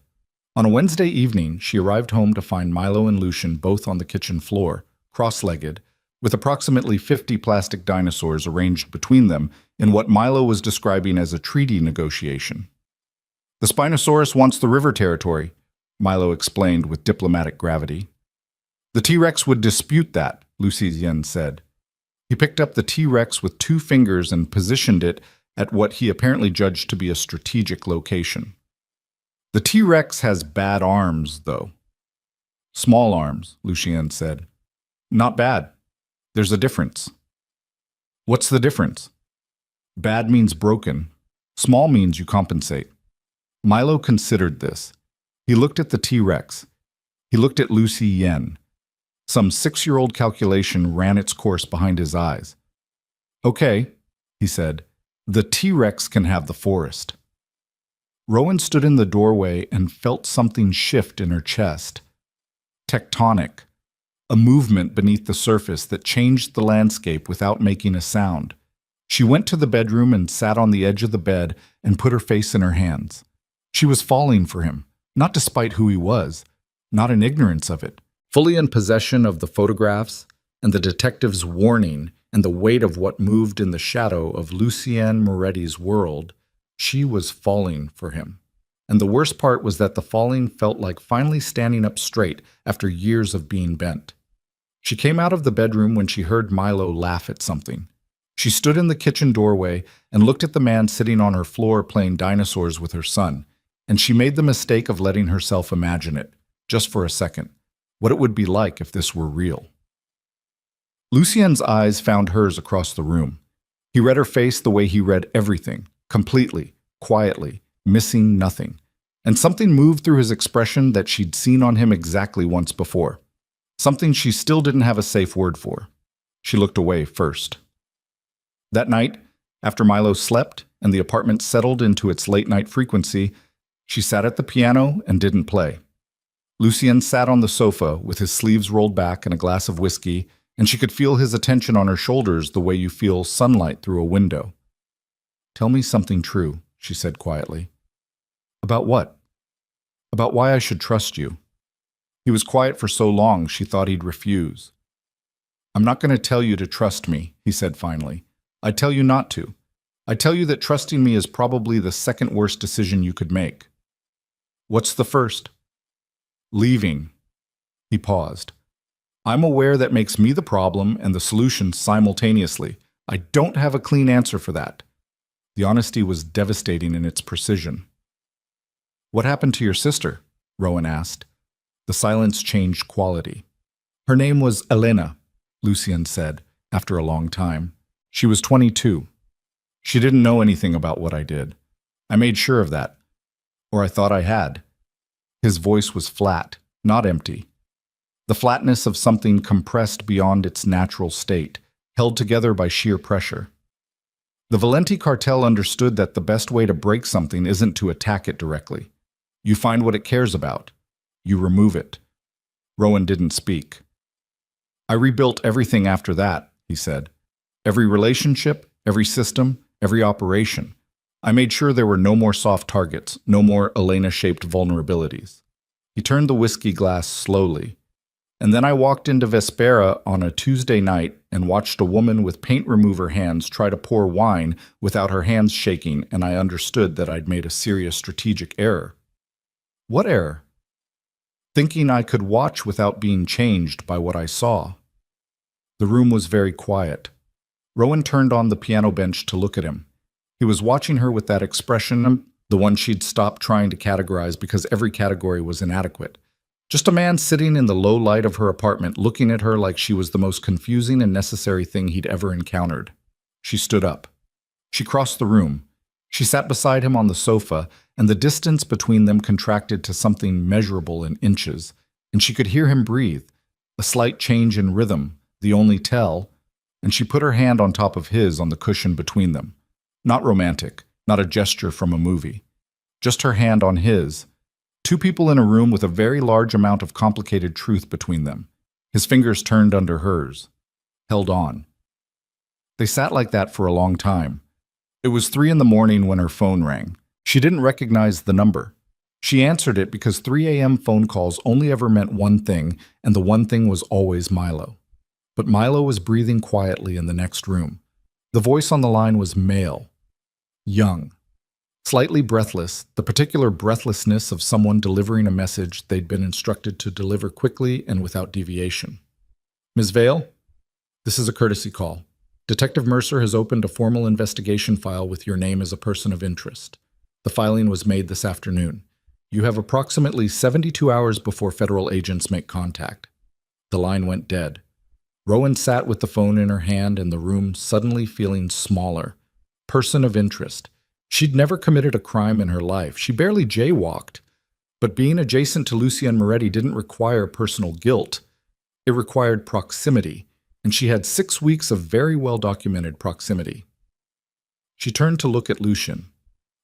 On a Wednesday evening, she arrived home to find Milo and Lucien both on the kitchen floor, cross-legged, with approximately 50 plastic dinosaurs arranged between them in what Milo was describing as a treaty negotiation. The Spinosaurus wants the river territory, Milo explained with diplomatic gravity. The T-Rex would dispute that, Lucien said. He picked up the T-Rex with 2 fingers and positioned it at what he apparently judged to be a strategic location. The T-Rex has bad arms, though. Small arms, Lucien said. Not bad. There's a difference. What's the difference? Bad means broken. Small means you compensate. Milo considered this. He looked at the T-Rex. He looked at Lucien. Some 6-year-old calculation ran its course behind his eyes. Okay, he said, the T-Rex can have the forest. Rowan stood in the doorway and felt something shift in her chest. Tectonic. A movement beneath the surface that changed the landscape without making a sound. She went to the bedroom and sat on the edge of the bed and put her face in her hands. She was falling for him, not despite who he was, not in ignorance of it, fully in possession of the photographs and the detective's warning and the weight of what moved in the shadow of Lucien Moretti's world. She was falling for him. And the worst part was that the falling felt like finally standing up straight after years of being bent. She came out of the bedroom when she heard Milo laugh at something. She stood in the kitchen doorway and looked at the man sitting on her floor playing dinosaurs with her son, and she made the mistake of letting herself imagine it, just for a second, what it would be like if this were real. Lucien's eyes found hers across the room. He read her face the way he read everything, completely, quietly, missing nothing. And something moved through his expression that she'd seen on him exactly once before. Something she still didn't have a safe word for. She looked away first. That night, after Milo slept and the apartment settled into its late-night frequency, she sat at the piano and didn't play. Lucien sat on the sofa with his sleeves rolled back and a glass of whiskey, and she could feel his attention on her shoulders the way you feel sunlight through a window. "Tell me something true," she said quietly. "About what?" "About why I should trust you." He was quiet for so long she thought he'd refuse. "I'm not going to tell you to trust me," he said finally. "I tell you not to. I tell you that trusting me is probably the second worst decision you could make. What's the first? Leaving. He paused. I'm aware that makes me the problem and the solution simultaneously. I don't have a clean answer for that. The honesty was devastating in its precision. What happened to your sister? Rowan asked. The silence changed quality. Her name was Elena, Lucian said, after a long time. She was 22. She didn't know anything about what I did. I made sure of that. Or I thought I had. His voice was flat, not empty. The flatness of something compressed beyond its natural state, held together by sheer pressure. The Valenti cartel understood that the best way to break something isn't to attack it directly. You find what it cares about. You remove it. Rowan didn't speak. I rebuilt everything after that, he said. Every relationship, every system, every operation. I made sure there were no more soft targets, no more Elena-shaped vulnerabilities. He turned the whiskey glass slowly. And then I walked into Vespera on a Tuesday night and watched a woman with paint remover hands try to pour wine without her hands shaking, and I understood that I'd made a serious strategic error. What error? Thinking I could watch without being changed by what I saw. The room was very quiet. Rowan turned on the piano bench to look at him. He was watching her with that expression, the one she'd stopped trying to categorize because every category was inadequate. Just a man sitting in the low light of her apartment looking at her like she was the most confusing and necessary thing he'd ever encountered. She stood up. She crossed the room. She sat beside him on the sofa, and the distance between them contracted to something measurable in inches, and she could hear him breathe, a slight change in rhythm, the only tell, and she put her hand on top of his on the cushion between them. Not romantic, not a gesture from a movie. Just her hand on his. Two people in a room with a very large amount of complicated truth between them. His fingers turned under hers. Held on. They sat like that for a long time. It was 3 a.m. when her phone rang. She didn't recognize the number. She answered it because 3 a.m. phone calls only ever meant one thing, and the one thing was always Milo. But Milo was breathing quietly in the next room. The voice on the line was male. Young. Slightly breathless, the particular breathlessness of someone delivering a message they'd been instructed to deliver quickly and without deviation. Ms. Vale, this is a courtesy call. Detective Mercer has opened a formal investigation file with your name as a person of interest. The filing was made this afternoon. You have approximately 72 hours before federal agents make contact. The line went dead. Rowan sat with the phone in her hand in the room, suddenly feeling smaller. Person of interest. She'd never committed a crime in her life. She barely jaywalked. But being adjacent to Lucian Moretti didn't require personal guilt. It required proximity, and she had 6 weeks of very well-documented proximity. She turned to look at Lucian.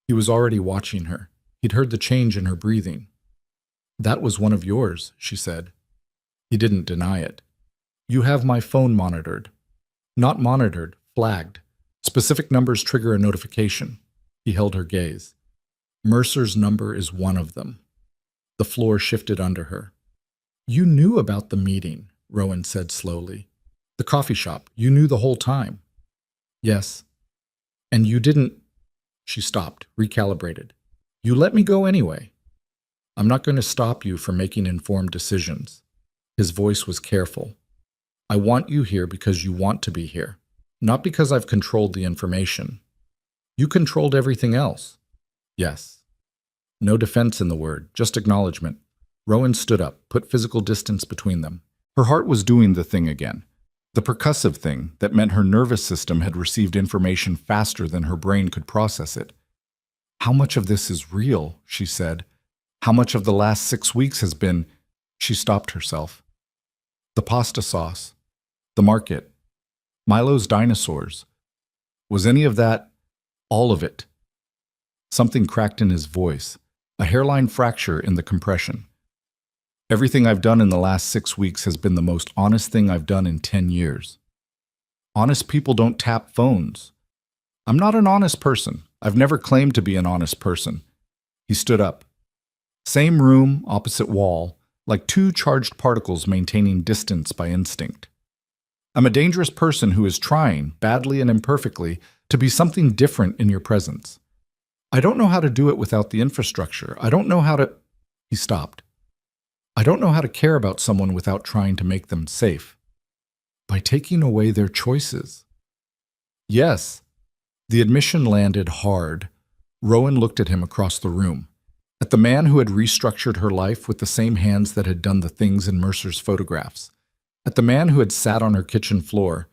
He was already watching her. He'd heard the change in her breathing. That was one of yours, she said. He didn't deny it. You have my phone monitored. Not monitored, flagged. Specific numbers trigger a notification. He held her gaze. Mercer's number is one of them. The floor shifted under her. You knew about the meeting, Rowan said slowly. The coffee shop, you knew the whole time. Yes. And you didn't... She stopped, recalibrated. You let me go anyway. I'm not going to stop you from making informed decisions. His voice was careful. I want you here because you want to be here, not because I've controlled the information. You controlled everything else. Yes. No defense in the word, just acknowledgement. Rowan stood up, put physical distance between them. Her heart was doing the thing again. The percussive thing that meant her nervous system had received information faster than her brain could process it. How much of this is real, she said. How much of the last 6 weeks has been... She stopped herself. The pasta sauce. The market. Milo's dinosaurs. Was any of that... all of it? Something cracked in his voice. A hairline fracture in the compression. Everything I've done in the last 6 weeks has been the most honest thing I've done in 10 years. Honest people don't tap phones. I'm not an honest person. I've never claimed to be an honest person. He stood up. Same room, opposite wall, like 2 charged particles maintaining distance by instinct. I'm a dangerous person who is trying, badly and imperfectly, to be something different in your presence. I don't know how to do it without the infrastructure. I don't know how to... He stopped. I don't know how to care about someone without trying to make them safe. By taking away their choices. Yes. The admission landed hard. Rowan looked at him across the room. At the man who had restructured her life with the same hands that had done the things in Mercer's photographs. At the man who had sat on her kitchen floor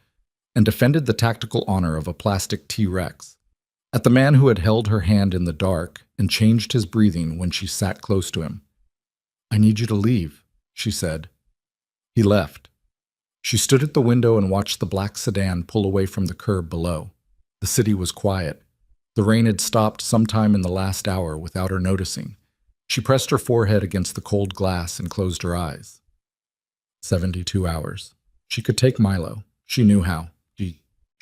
and defended the tactical honor of a plastic T-Rex. At the man who had held her hand in the dark and changed his breathing when she sat close to him. I need you to leave, she said. He left. She stood at the window and watched the black sedan pull away from the curb below. The city was quiet. The rain had stopped sometime in the last hour without her noticing. She pressed her forehead against the cold glass and closed her eyes. 72 hours. She could take Milo. She knew how.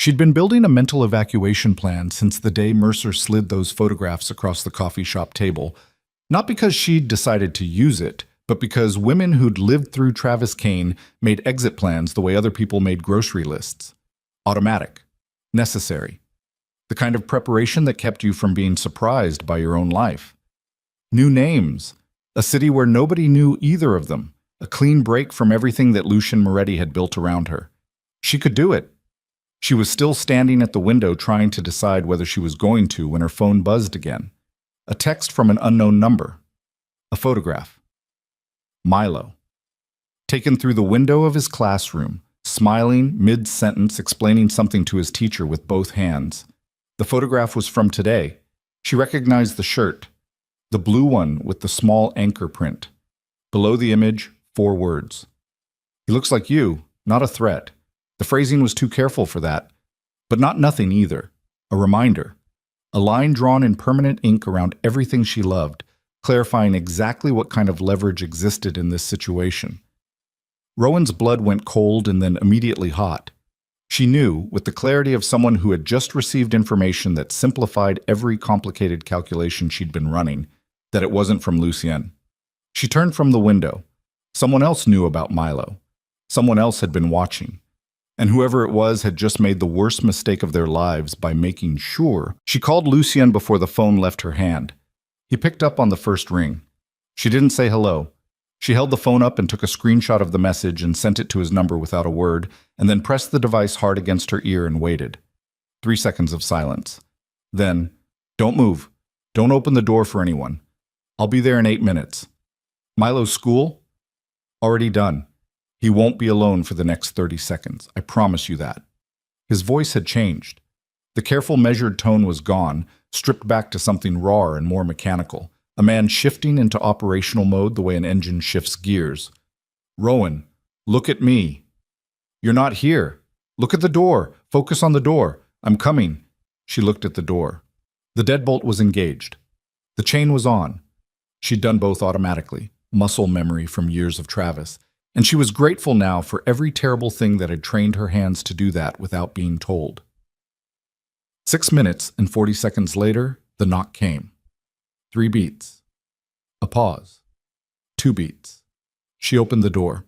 She'd been building a mental evacuation plan since the day Mercer slid those photographs across the coffee shop table, not because she'd decided to use it, but because women who'd lived through Travis Kane made exit plans the way other people made grocery lists. Automatic. Necessary. The kind of preparation that kept you from being surprised by your own life. New names. A city where nobody knew either of them. A clean break from everything that Lucien Moretti had built around her. She could do it. She was still standing at the window trying to decide whether she was going to when her phone buzzed again. A text from an unknown number. A photograph. Milo. Taken through the window of his classroom, smiling, mid-sentence explaining something to his teacher with both hands. The photograph was from today. She recognized the shirt. The blue one with the small anchor print. Below the image, 4 words. He looks like you, not a threat. The phrasing was too careful for that, but not nothing either. A reminder. A line drawn in permanent ink around everything she loved, clarifying exactly what kind of leverage existed in this situation. Rowan's blood went cold and then immediately hot. She knew, with the clarity of someone who had just received information that simplified every complicated calculation she'd been running, that it wasn't from Lucien. She turned from the window. Someone else knew about Milo. Someone else had been watching. And whoever it was had just made the worst mistake of their lives by making sure. She called Lucien before the phone left her hand. He picked up on the first ring. She didn't say hello. She held the phone up and took a screenshot of the message and sent it to his number without a word, and then pressed the device hard against her ear and waited. 3 seconds of silence. Then, don't move. Don't open the door for anyone. I'll be there in 8 minutes. Milo's school? Already done. He won't be alone for the next 30 seconds. I promise you that. His voice had changed. The careful, measured tone was gone, stripped back to something raw and more mechanical. A man shifting into operational mode the way an engine shifts gears. Rowan, look at me. You're not here. Look at the door. Focus on the door. I'm coming. She looked at the door. The deadbolt was engaged. The chain was on. She'd done both automatically, muscle memory from years of Travis. And she was grateful now for every terrible thing that had trained her hands to do that without being told. 6 minutes and 40 seconds later, the knock came. 3 beats. A pause. 2 beats. She opened the door.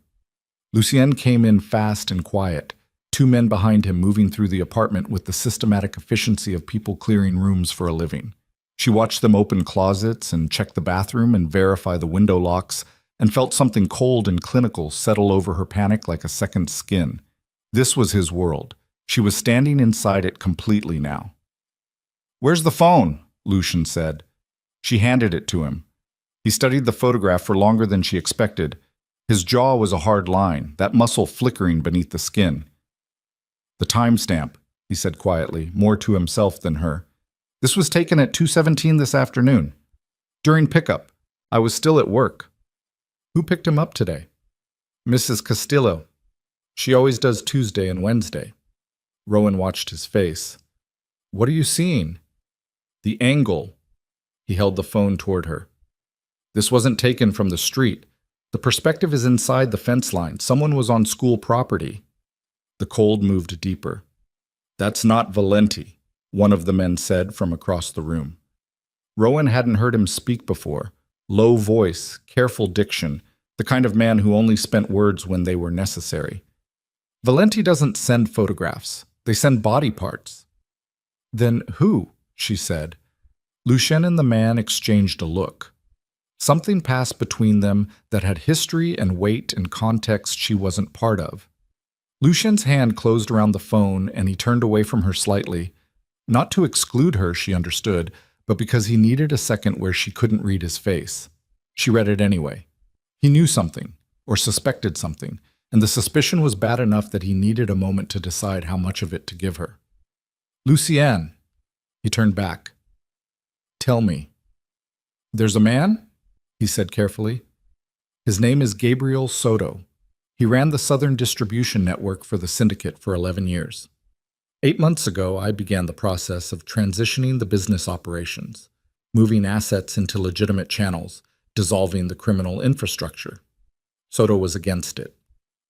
Lucien came in fast and quiet, 2 men behind him moving through the apartment with the systematic efficiency of people clearing rooms for a living. She watched them open closets and check the bathroom and verify the window locks, and felt something cold and clinical settle over her panic like a second skin. This was his world. She was standing inside it completely now. "Where's the phone?" Lucien said. She handed it to him. He studied the photograph for longer than she expected. His jaw was a hard line, that muscle flickering beneath the skin. "The timestamp," he said quietly, more to himself than her. "This was taken at 2:17 this afternoon. During pickup. I was still at work." "Who picked him up today?" "Mrs. Castillo. She always does Tuesday and Wednesday." Rowan watched his face. "What are you seeing?" "The angle." He held the phone toward her. "This wasn't taken from the street. The perspective is inside the fence line. Someone was on school property." The cold moved deeper. "That's not Valenti," one of the men said from across the room. Rowan hadn't heard him speak before. Low voice, careful diction, the kind of man who only spent words when they were necessary. "Valenti doesn't send photographs. They send body parts." Then who? She said. Lucien and the man exchanged a look. Something passed between them that had history and weight and context she wasn't part of. Lucien's hand closed around the phone and he turned away from her slightly, not to exclude her, she understood, but because he needed a second where she couldn't read his face. She read it anyway. He knew something, or suspected something, and the suspicion was bad enough that he needed a moment to decide how much of it to give her. Lucien, he turned back. Tell me. There's a man? He said carefully. His name is Gabriel Soto. He ran the Southern Distribution Network for the syndicate for 11 years. 8 months ago, I began the process of transitioning the business operations, moving assets into legitimate channels, dissolving the criminal infrastructure. Soto was against it.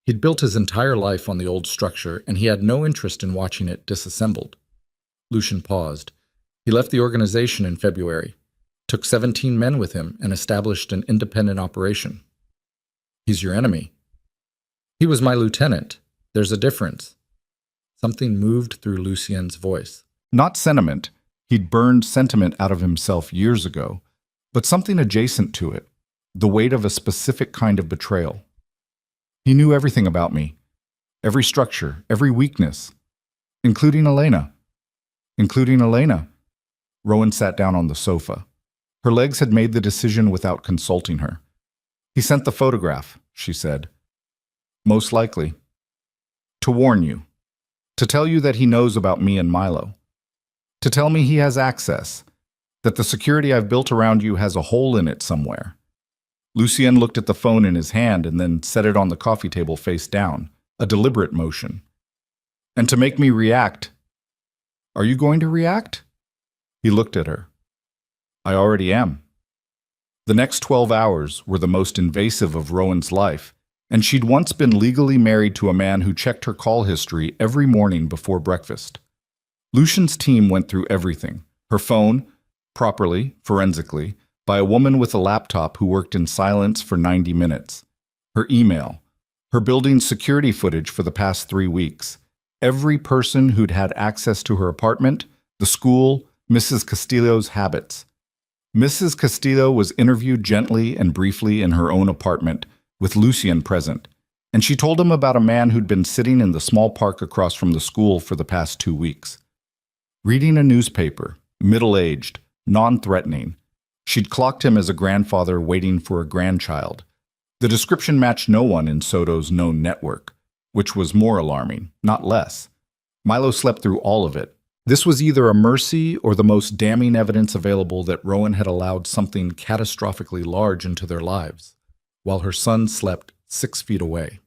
He'd built his entire life on the old structure, and he had no interest in watching it disassembled. Lucien paused. He left the organization in February, took 17 men with him, and established an independent operation. He's your enemy. He was my lieutenant. There's a difference. Something moved through Lucien's voice. Not sentiment. He'd burned sentiment out of himself years ago, but something adjacent to it, the weight of a specific kind of betrayal. He knew everything about me, every structure, every weakness, including Elena. Including Elena. Rowan sat down on the sofa. Her legs had made the decision without consulting her. He sent the photograph, she said. Most likely. To warn you. To tell you that he knows about me and Milo. To tell me he has access. That the security I've built around you has a hole in it somewhere. Lucien looked at the phone in his hand and then set it on the coffee table face down, a deliberate motion. And to make me react. Are you going to react? He looked at her. I already am. The next 12 hours were the most invasive of Rowan's life, and she'd once been legally married to a man who checked her call history every morning before breakfast. Lucien's team went through everything. Her phone, properly, forensically, by a woman with a laptop who worked in silence for 90 minutes. Her email, her building's security footage for the past 3 weeks. Every person who'd had access to her apartment, the school, Mrs. Castillo's habits. Mrs. Castillo was interviewed gently and briefly in her own apartment, with Lucien present, and she told him about a man who'd been sitting in the small park across from the school for the past 2 weeks. Reading a newspaper, middle-aged, non-threatening. She'd clocked him as a grandfather waiting for a grandchild. The description matched no one in Soto's known network, which was more alarming, not less. Milo slept through all of it. This was either a mercy or the most damning evidence available that Rowan had allowed something catastrophically large into their lives, while her son slept 6 feet away.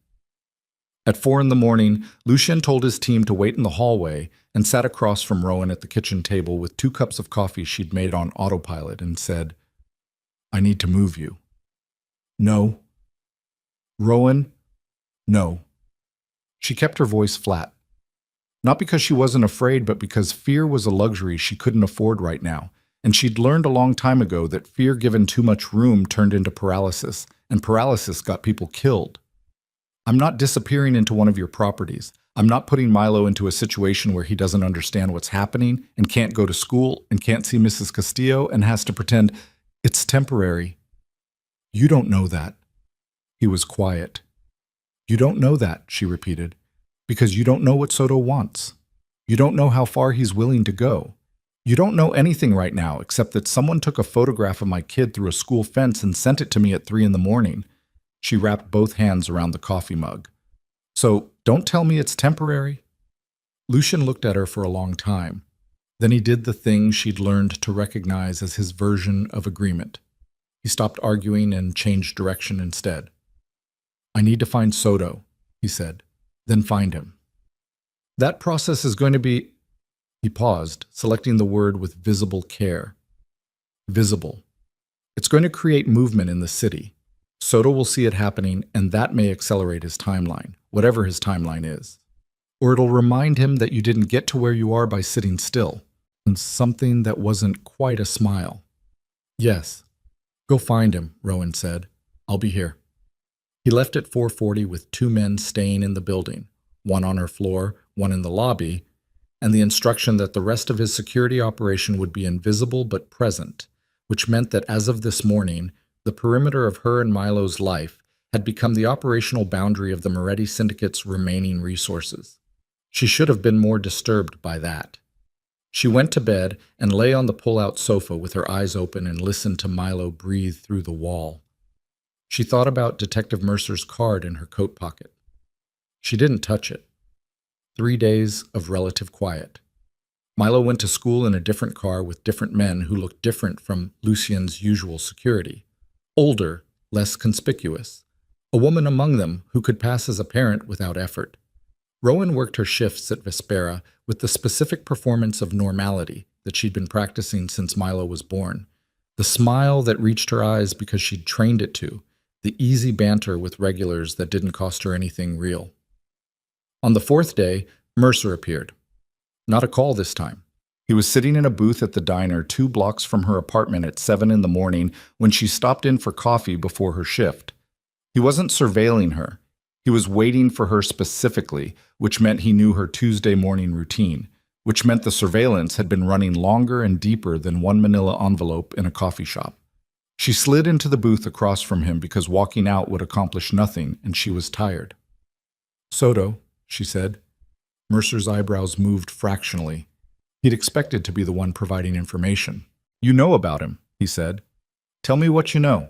At 4 a.m, Lucien told his team to wait in the hallway and sat across from Rowan at the kitchen table with 2 cups of coffee she'd made on autopilot and said, I need to move you. No. Rowan, no. She kept her voice flat. Not because she wasn't afraid, but because fear was a luxury she couldn't afford right now, and she'd learned a long time ago that fear given too much room turned into paralysis, and paralysis got people killed. I'm not disappearing into one of your properties. I'm not putting Milo into a situation where he doesn't understand what's happening and can't go to school and can't see Mrs. Castillo and has to pretend it's temporary. You don't know that. He was quiet. You don't know that, she repeated, because you don't know what Soto wants. You don't know how far he's willing to go. You don't know anything right now except that someone took a photograph of my kid through a school fence and sent it to me at 3 a.m. She wrapped both hands around the coffee mug. So, don't tell me it's temporary. Lucien looked at her for a long time. Then he did the thing she'd learned to recognize as his version of agreement. He stopped arguing and changed direction instead. I need to find Soto, he said. Then find him. That process is going to be... He paused, selecting the word with visible care. Visible. It's going to create movement in the city. Soto will see it happening, and that may accelerate his timeline, whatever his timeline is. Or it'll remind him that you didn't get to where you are by sitting still, and something that wasn't quite a smile. Yes. Go find him, Rowan said. I'll be here. He left at 4:40 with 2 men staying in the building, one on her floor, one in the lobby, and the instruction that the rest of his security operation would be invisible but present, which meant that as of this morning, the perimeter of her and Milo's life had become the operational boundary of the Moretti Syndicate's remaining resources. She should have been more disturbed by that. She went to bed and lay on the pull-out sofa with her eyes open and listened to Milo breathe through the wall. She thought about Detective Mercer's card in her coat pocket. She didn't touch it. 3 days of relative quiet. Milo went to school in a different car with different men who looked different from Lucien's usual security. Older, less conspicuous. A woman among them who could pass as a parent without effort. Rowan worked her shifts at Vespera with the specific performance of normality that she'd been practicing since Milo was born. The smile that reached her eyes because she'd trained it to. The easy banter with regulars that didn't cost her anything real. On the 4th day, Mercer appeared. Not a call this time. He was sitting in a booth at the diner 2 blocks from her apartment at 7 in the morning when she stopped in for coffee before her shift. He wasn't surveilling her. He was waiting for her specifically, which meant he knew her Tuesday morning routine, which meant the surveillance had been running longer and deeper than one manila envelope in a coffee shop. She slid into the booth across from him because walking out would accomplish nothing, and she was tired. "Soto," she said. Mercer's eyebrows moved fractionally. He'd expected to be the one providing information. "You know about him," he said. "Tell me what you know."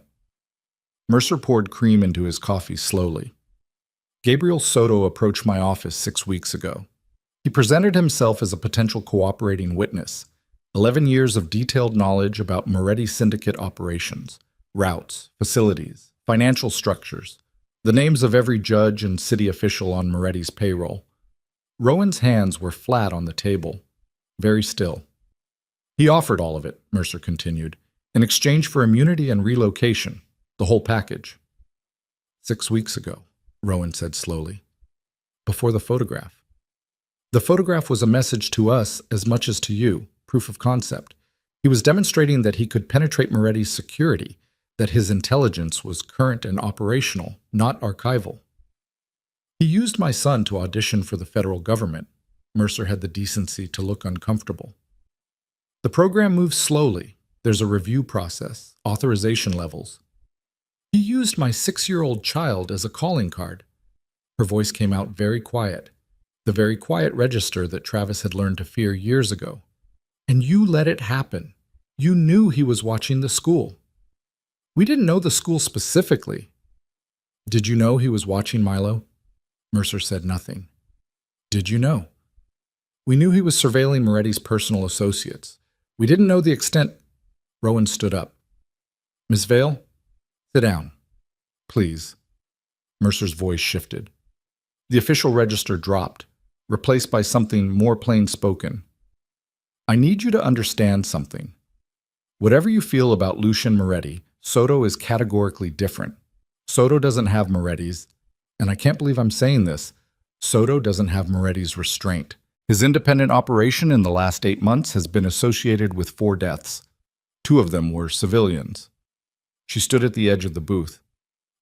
Mercer poured cream into his coffee slowly. "Gabriel Soto approached my office 6 weeks ago. He presented himself as a potential cooperating witness. 11 years of detailed knowledge about Moretti Syndicate operations, routes, facilities, financial structures, the names of every judge and city official on Moretti's payroll." Rowan's hands were flat on the table, very still. "He offered all of it," Mercer continued, "in exchange for immunity and relocation, the whole package." 6 weeks ago, Rowan said slowly. "Before the photograph." "The photograph was a message to us as much as to you, proof of concept. He was demonstrating that he could penetrate Moretti's security, that his intelligence was current and operational, not archival. He used my son to audition for the federal government." Mercer had the decency to look uncomfortable. "The program moves slowly. There's a review process, authorization levels. He used my 6-year-old child as a calling card." Her voice came out very quiet, the very quiet register that Travis had learned to fear years ago. "And you let it happen. You knew he was watching the school." "We didn't know the school specifically." "Did you know he was watching Milo?" Mercer said nothing. "Did you know?" "We knew he was surveilling Moretti's personal associates. We didn't know the extent." Rowan stood up. "Miss Vale, sit down. Please." Mercer's voice shifted. The official register dropped, replaced by something more plain-spoken. "I need you to understand something. Whatever you feel about Lucien Moretti, Soto is categorically different. Soto doesn't have Moretti's, and I can't believe I'm saying this, Soto doesn't have Moretti's restraint. His independent operation in the last 8 months has been associated with 4 deaths. 2 of them were civilians." She stood at the edge of the booth.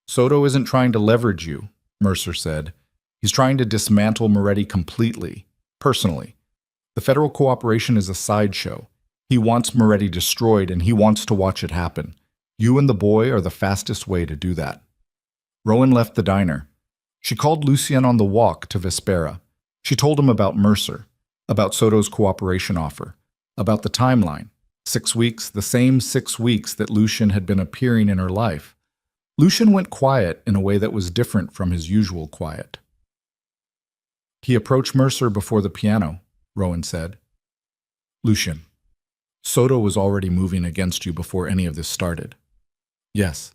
"Soto isn't trying to leverage you," Mercer said. "He's trying to dismantle Moretti completely, personally. The federal cooperation is a sideshow. He wants Moretti destroyed, and he wants to watch it happen. You and the boy are the fastest way to do that." Rowan left the diner. She called Lucien on the walk to Vespera. She told him about Mercer, about Soto's cooperation offer, about the timeline. 6 weeks, the same 6 weeks that Lucien had been appearing in her life. Lucien went quiet in a way that was different from his usual quiet. "He approached Mercer before the piano," Rowan said. "Lucien, Soto was already moving against you before any of this started." "Yes."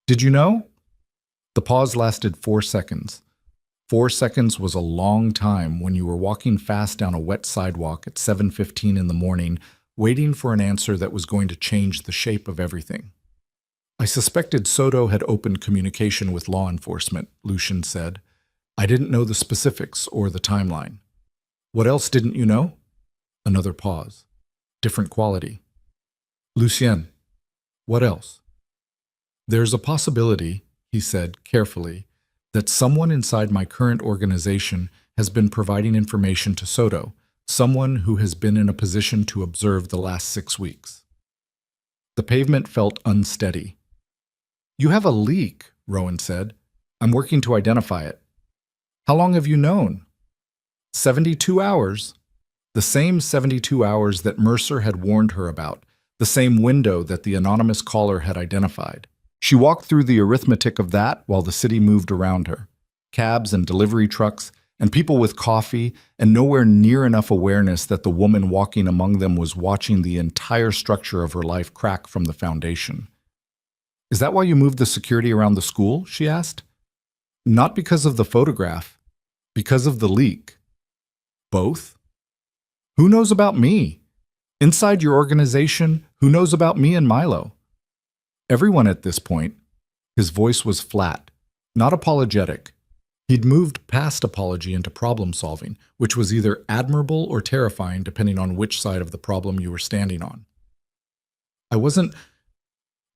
"Did you know?" The pause lasted 4 seconds. 4 seconds was a long time when you were walking fast down a wet sidewalk at 7:15 in the morning, waiting for an answer that was going to change the shape of everything. "I suspected Soto had opened communication with law enforcement," Lucien said. "I didn't know the specifics or the timeline." "What else didn't you know?" Another pause. Different quality. "Lucien, what else?" "There's a possibility," he said carefully, "that someone inside my current organization has been providing information to Soto, someone who has been in a position to observe the last 6 weeks. The pavement felt unsteady. "You have a leak," Rowan said. "I'm working to identify it." "How long have you known?" 72 hours. The same 72 hours that Mercer had warned her about, the same window that the anonymous caller had identified. She walked through the arithmetic of that while the city moved around her. Cabs and delivery trucks, and people with coffee, and nowhere near enough awareness that the woman walking among them was watching the entire structure of her life crack from the foundation. "Is that why you moved the security around the school?" she asked. "Not because of the photograph, because of the leak." "Both? Who knows about me? Inside your organization, who knows about me and Milo?" "Everyone at this point." His voice was flat, not apologetic. He'd moved past apology into problem solving, which was either admirable or terrifying depending on which side of the problem you were standing on. "I wasn't—"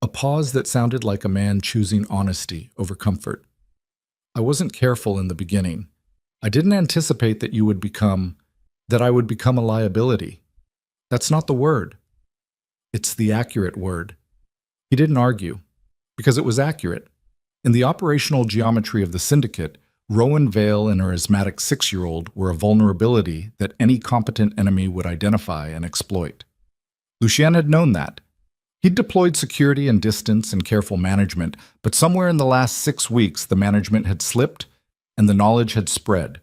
A pause that sounded like a man choosing honesty over comfort. "I wasn't careful in the beginning. I didn't anticipate that I would become a liability. That's not the word. It's the accurate word." He didn't argue, because it was accurate. In the operational geometry of the syndicate, Rowan Vale and her asthmatic 6-year-old were a vulnerability that any competent enemy would identify and exploit. Lucien had known that. He'd deployed security and distance and careful management, but somewhere in the last 6 weeks the management had slipped and the knowledge had spread.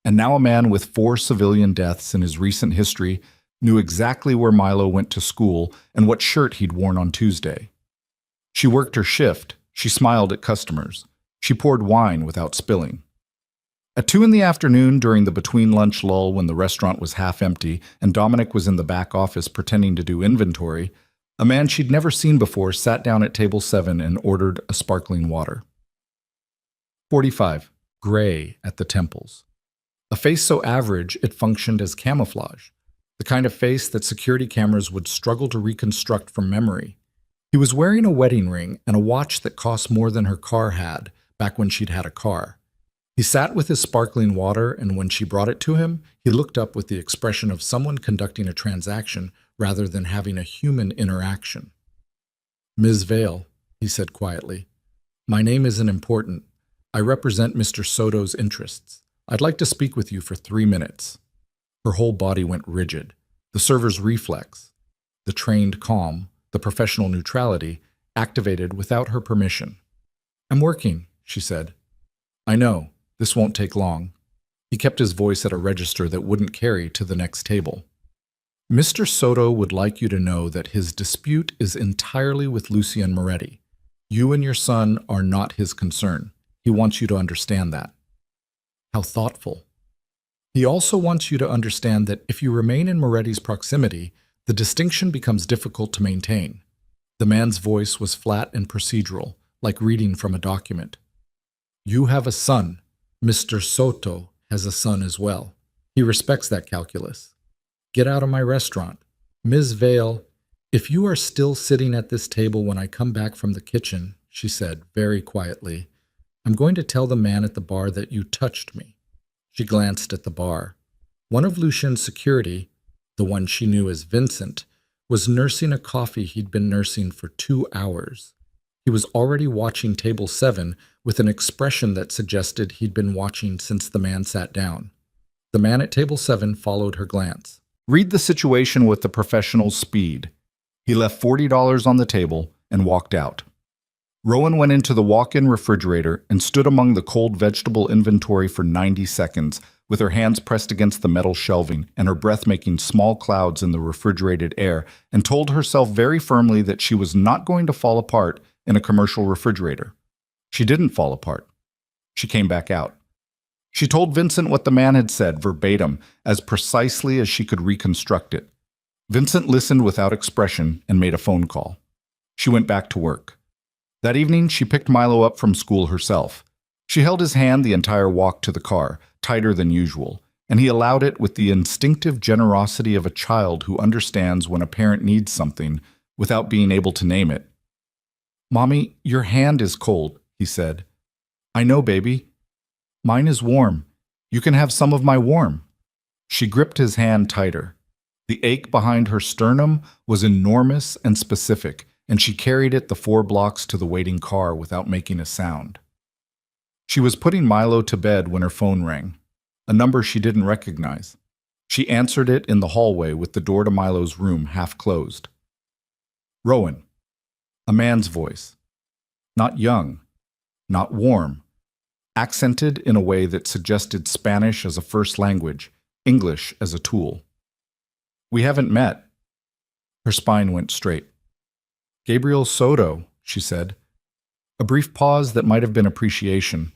And now a man with 4 civilian deaths in his recent history knew exactly where Milo went to school and what shirt he'd worn on Tuesday. She worked her shift. She smiled at customers. She poured wine without spilling. At 2 in the afternoon, during the between-lunch lull when the restaurant was half empty and Dominic was in the back office pretending to do inventory, a man she'd never seen before sat down at table 7 and ordered a sparkling water. 45. Gray at the temples. A face so average it functioned as camouflage, the kind of face that security cameras would struggle to reconstruct from memory. He was wearing a wedding ring and a watch that cost more than her car had, back when she'd had a car. He sat with his sparkling water, and when she brought it to him, he looked up with the expression of someone conducting a transaction rather than having a human interaction. "Ms. Vale," he said quietly, "my name isn't important. I represent Mr. Soto's interests. I'd like to speak with you for 3 minutes." Her whole body went rigid. The server's reflex, the trained calm, the professional neutrality, activated without her permission. "I'm working," she said. "I know. This won't take long." He kept his voice at a register that wouldn't carry to the next table. "Mr. Soto would like you to know that his dispute is entirely with Lucien Moretti. You and your son are not his concern. He wants you to understand that." How thoughtful. He also wants you to understand that if you remain in Moretti's proximity, the distinction becomes difficult to maintain. The man's voice was flat and procedural, like reading from a document. "You have a son. Mr. Soto has a son as well. He respects that calculus. Get out of my restaurant. Ms. Vale, if you are still sitting at this table when I come back from the kitchen," she said very quietly, "I'm going to tell the man at the bar that you touched me." She glanced at the bar. One of Lucien's security, the one she knew as Vincent, was nursing a coffee he'd been nursing for 2 hours. He was already watching table 7 with an expression that suggested he'd been watching since the man sat down. The man at table 7 followed her glance. "Read the situation with the professional speed." He left $40 on the table and walked out. Rowan went into the walk-in refrigerator and stood among the cold vegetable inventory for 90 seconds, with her hands pressed against the metal shelving and her breath making small clouds in the refrigerated air, and told herself very firmly that she was not going to fall apart in a commercial refrigerator. She didn't fall apart. She came back out. She told Vincent what the man had said verbatim, as precisely as she could reconstruct it. Vincent listened without expression and made a phone call. She went back to work. That evening, she picked Milo up from school herself. She held his hand the entire walk to the car, tighter than usual, and he allowed it with the instinctive generosity of a child who understands when a parent needs something without being able to name it. "Mommy, your hand is cold," he said. "I know, baby. Mine is warm. You can have some of my warm." She gripped his hand tighter. The ache behind her sternum was enormous and specific, and she carried it the 4 blocks to the waiting car without making a sound. She was putting Milo to bed when her phone rang, a number she didn't recognize. She answered it in the hallway with the door to Milo's room half closed. Rowan. A man's voice. Not young, not warm, accented in a way that suggested Spanish as a first language, English as a tool. We haven't met. Her spine went straight. Gabriel Soto, she said. A brief pause that might have been appreciation.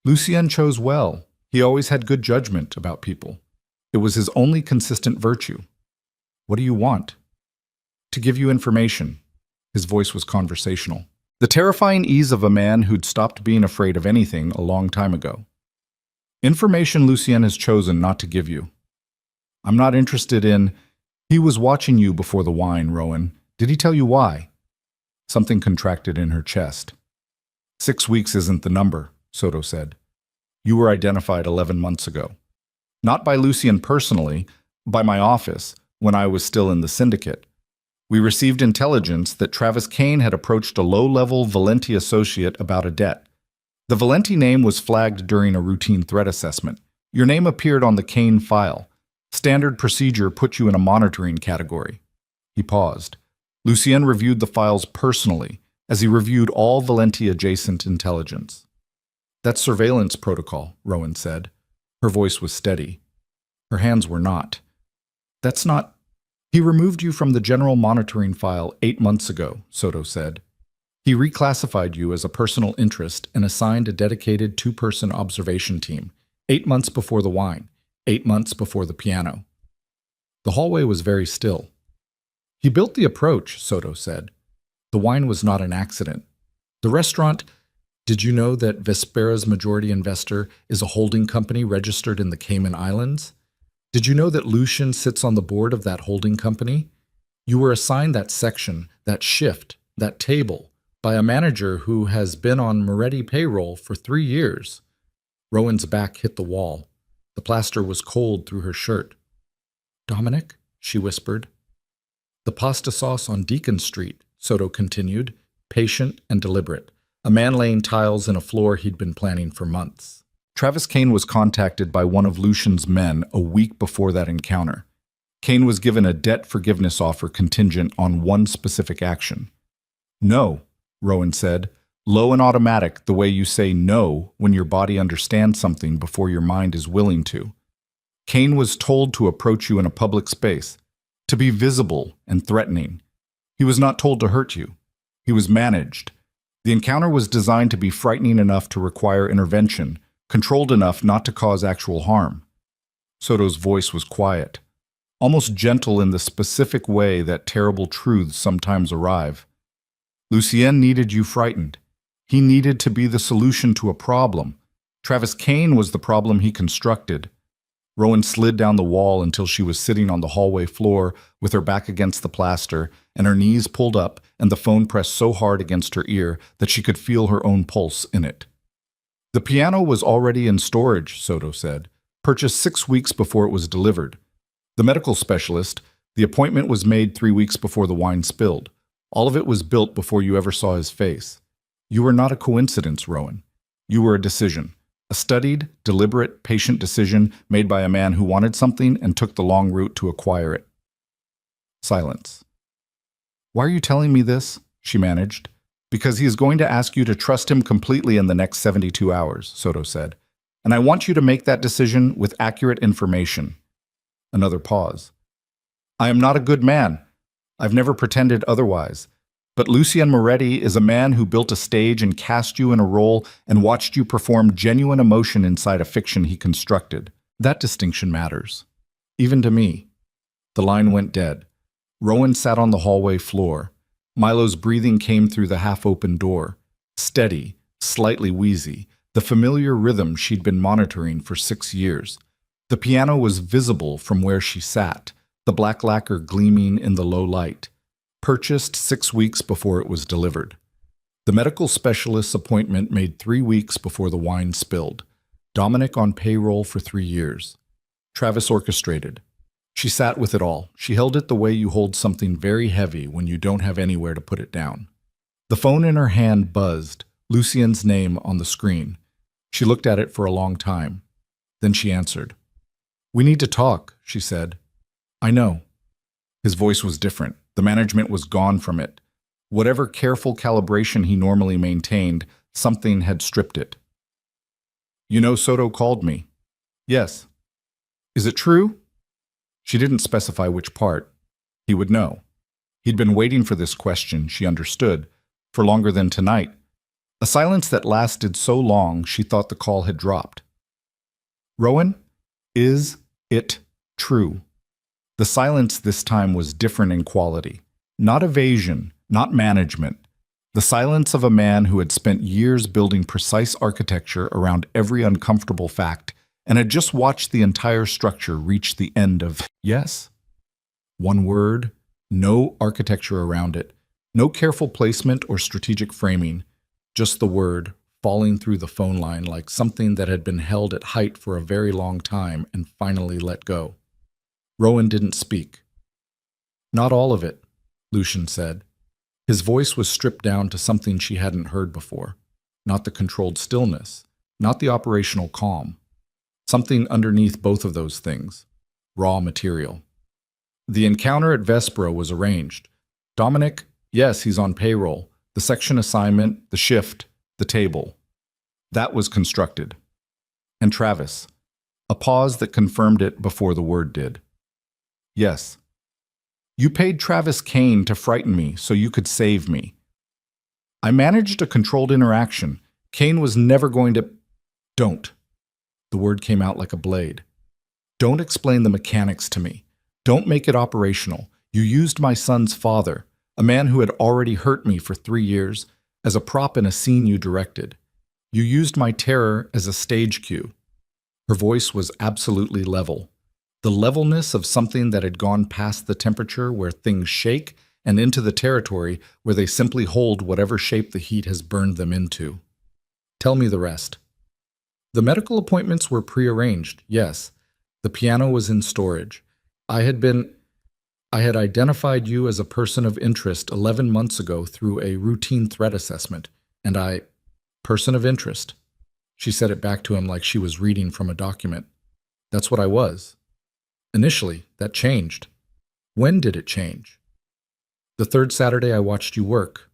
Lucien chose well. He always had good judgment about people. It was his only consistent virtue. What do you want? To give you information. His voice was conversational. The terrifying ease of a man who'd stopped being afraid of anything a long time ago. Information Lucien has chosen not to give you. I'm not interested in... He was watching you before the wine, Rowan. Did he tell you why? Something contracted in her chest. 6 weeks isn't the number, Soto said. You were identified 11 months ago. Not by Lucien personally, by my office, when I was still in the syndicate. We received intelligence that Travis Kane had approached a low-level Valenti associate about a debt. The Valenti name was flagged during a routine threat assessment. Your name appeared on the Kane file. Standard procedure put you in a monitoring category. He paused. Lucien reviewed the files personally, as he reviewed all Valenti-adjacent intelligence. That's surveillance protocol, Rowan said. Her voice was steady. Her hands were not. That's not... He removed you from the general monitoring file 8 months ago, Soto said. He reclassified you as a personal interest and assigned a dedicated 2-person observation team, 8 months before the wine, 8 months before the piano. The hallway was very still. He built the approach, Soto said. The wine was not an accident. The restaurant... Did you know that Vespera's majority investor is a holding company registered in the Cayman Islands? Did you know that Lucien sits on the board of that holding company? You were assigned that section, that shift, that table, by a manager who has been on Moretti payroll for 3 years. Rowan's back hit the wall. The plaster was cold through her shirt. Dominic, she whispered. The pasta sauce on Deacon Street, Soto continued, patient and deliberate. A man laying tiles in a floor he'd been planning for months. Travis Kane was contacted by one of Lucien's men a week before that encounter. Kane was given a debt forgiveness offer contingent on one specific action. No, Rowan said, low and automatic, the way you say no when your body understands something before your mind is willing to. Kane was told to approach you in a public space, to be visible and threatening. He was not told to hurt you. He was managed. The encounter was designed to be frightening enough to require intervention, controlled enough not to cause actual harm. Soto's voice was quiet, almost gentle in the specific way that terrible truths sometimes arrive. Lucien needed you frightened. He needed to be the solution to a problem. Travis Kane was the problem he constructed. Rowan slid down the wall until she was sitting on the hallway floor with her back against the plaster and her knees pulled up and the phone pressed so hard against her ear that she could feel her own pulse in it. The piano was already in storage, Soto said, purchased 6 weeks before it was delivered. The medical specialist, the appointment was made 3 weeks before the wine spilled. All of it was built before you ever saw his face. You were not a coincidence, Rowan. You were a decision. A studied, deliberate, patient decision made by a man who wanted something and took the long route to acquire it. Silence. Why are you telling me this? She managed. Because he is going to ask you to trust him completely in the next 72 hours, Soto said. And I want you to make that decision with accurate information. Another pause. I am not a good man. I've never pretended otherwise. But Lucien Moretti is a man who built a stage and cast you in a role and watched you perform genuine emotion inside a fiction he constructed. That distinction matters. Even to me. The line went dead. Rowan sat on the hallway floor. Milo's breathing came through the half-open door. Steady, slightly wheezy, the familiar rhythm she'd been monitoring for 6 years. The piano was visible from where she sat, the black lacquer gleaming in the low light. Purchased 6 weeks before it was delivered. The medical specialist's appointment made 3 weeks before the wine spilled. Dominic on payroll for 3 years. Travis orchestrated. She sat with it all. She held it the way you hold something very heavy when you don't have anywhere to put it down. The phone in her hand buzzed, Lucien's name on the screen. She looked at it for a long time. Then she answered. "We need to talk," she said. "I know." His voice was different. The management was gone from it. Whatever careful calibration he normally maintained, something had stripped it. "You know Soto called me." "Yes." "Is it true?" She didn't specify which part. He would know. He'd been waiting for this question, she understood, for longer than tonight. A silence that lasted so long she thought the call had dropped. "Rowan, is it true?" The silence this time was different in quality. Not evasion, not management. The silence of a man who had spent years building precise architecture around every uncomfortable fact and had just watched the entire structure reach the end of yes. One word, no architecture around it, no careful placement or strategic framing, just the word falling through the phone line like something that had been held at height for a very long time and finally let go. Rowan didn't speak. "Not all of it," Lucien said. His voice was stripped down to something she hadn't heard before. Not the controlled stillness, not the operational calm. Something underneath both of those things. Raw material. The encounter at Vespero was arranged. Dominic, yes, he's on payroll. The section assignment, the shift, the table. That was constructed. And Travis. A pause that confirmed it before the word did. "Yes." "You paid Travis Kane to frighten me so you could save me." "I managed a controlled interaction. Kane was never going to—" "Don't." The word came out like a blade. "Don't explain the mechanics to me. Don't make it operational. You used my son's father, a man who had already hurt me for 3 years, as a prop in a scene you directed. You used my terror as a stage cue." Her voice was absolutely level. The levelness of something that had gone past the temperature where things shake and into the territory where they simply hold whatever shape the heat has burned them into. "Tell me the rest." "The medical appointments were prearranged, yes. The piano was in storage. I had identified you as a person of interest 11 months ago through a routine threat assessment, and person of interest." She said it back to him like she was reading from a document. "That's what I was. Initially, that changed." "When did it change?" "The third Saturday I watched you work."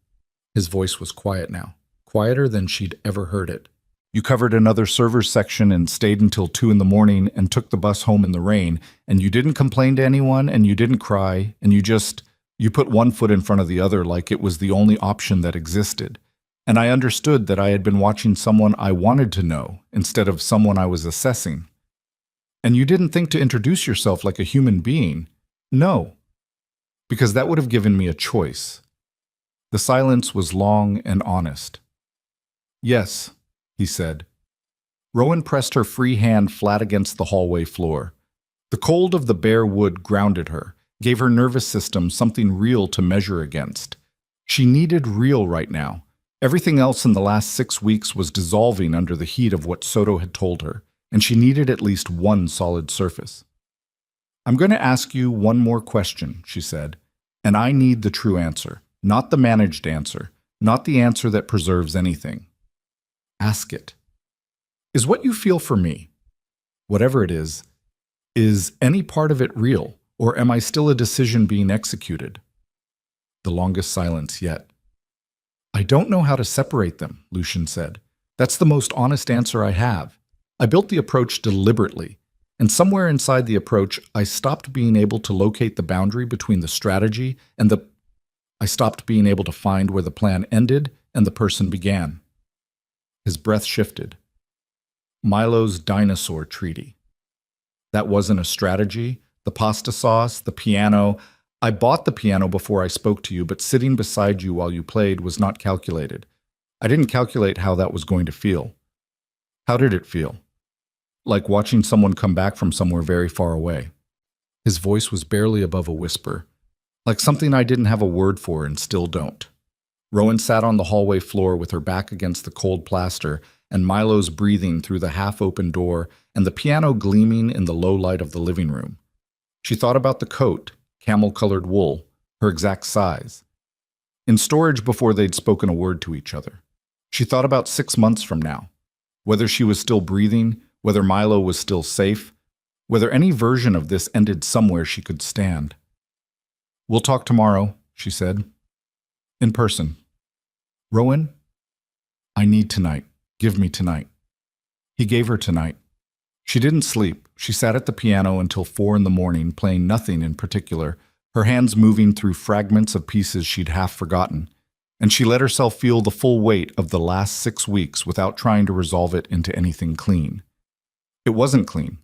His voice was quiet now, quieter than she'd ever heard it. "You covered another server's section and stayed until 2 in the morning and took the bus home in the rain, and you didn't complain to anyone and you didn't cry, and you put one foot in front of the other like it was the only option that existed. And I understood that I had been watching someone I wanted to know instead of someone I was assessing. And you didn't think to introduce yourself like a human being. No. Because that would have given me a choice." The silence was long and honest. "Yes," he said. Rowan pressed her free hand flat against the hallway floor. The cold of the bare wood grounded her, gave her nervous system something real to measure against. She needed real right now. Everything else in the last 6 weeks was dissolving under the heat of what Soto had told her, and she needed at least one solid surface. "I'm going to ask you one more question," she said, "and I need the true answer, not the managed answer, not the answer that preserves anything. Ask it. Is what you feel for me, whatever it is any part of it real, or am I still a decision being executed?" The longest silence yet. "I don't know how to separate them," Lucien said. "That's the most honest answer I have. I built the approach deliberately, and somewhere inside the approach, I stopped being able to locate the boundary between the strategy and I stopped being able to find where the plan ended and the person began." His breath shifted. Milo's dinosaur treaty. That wasn't a strategy. The pasta sauce, the piano. I bought the piano before I spoke to you, but sitting beside you while you played was not calculated. I didn't calculate how that was going to feel. How did it feel? Like watching someone come back from somewhere very far away. His voice was barely above a whisper. Like something I didn't have a word for and still don't. Rowan sat on the hallway floor with her back against the cold plaster, and Milo's breathing through the half-open door and the piano gleaming in the low light of the living room. She thought about the coat, camel-colored wool, her exact size. In storage before they'd spoken a word to each other. She thought about 6 months from now. Whether she was still breathing, whether Milo was still safe, whether any version of this ended somewhere she could stand. "We'll talk tomorrow," she said. "In person." "Rowan, I need tonight. Give me tonight." He gave her tonight. She didn't sleep. She sat at the piano until 4 in the morning, playing nothing in particular, her hands moving through fragments of pieces she'd half forgotten. And she let herself feel the full weight of the last 6 weeks without trying to resolve it into anything clean. It wasn't clean.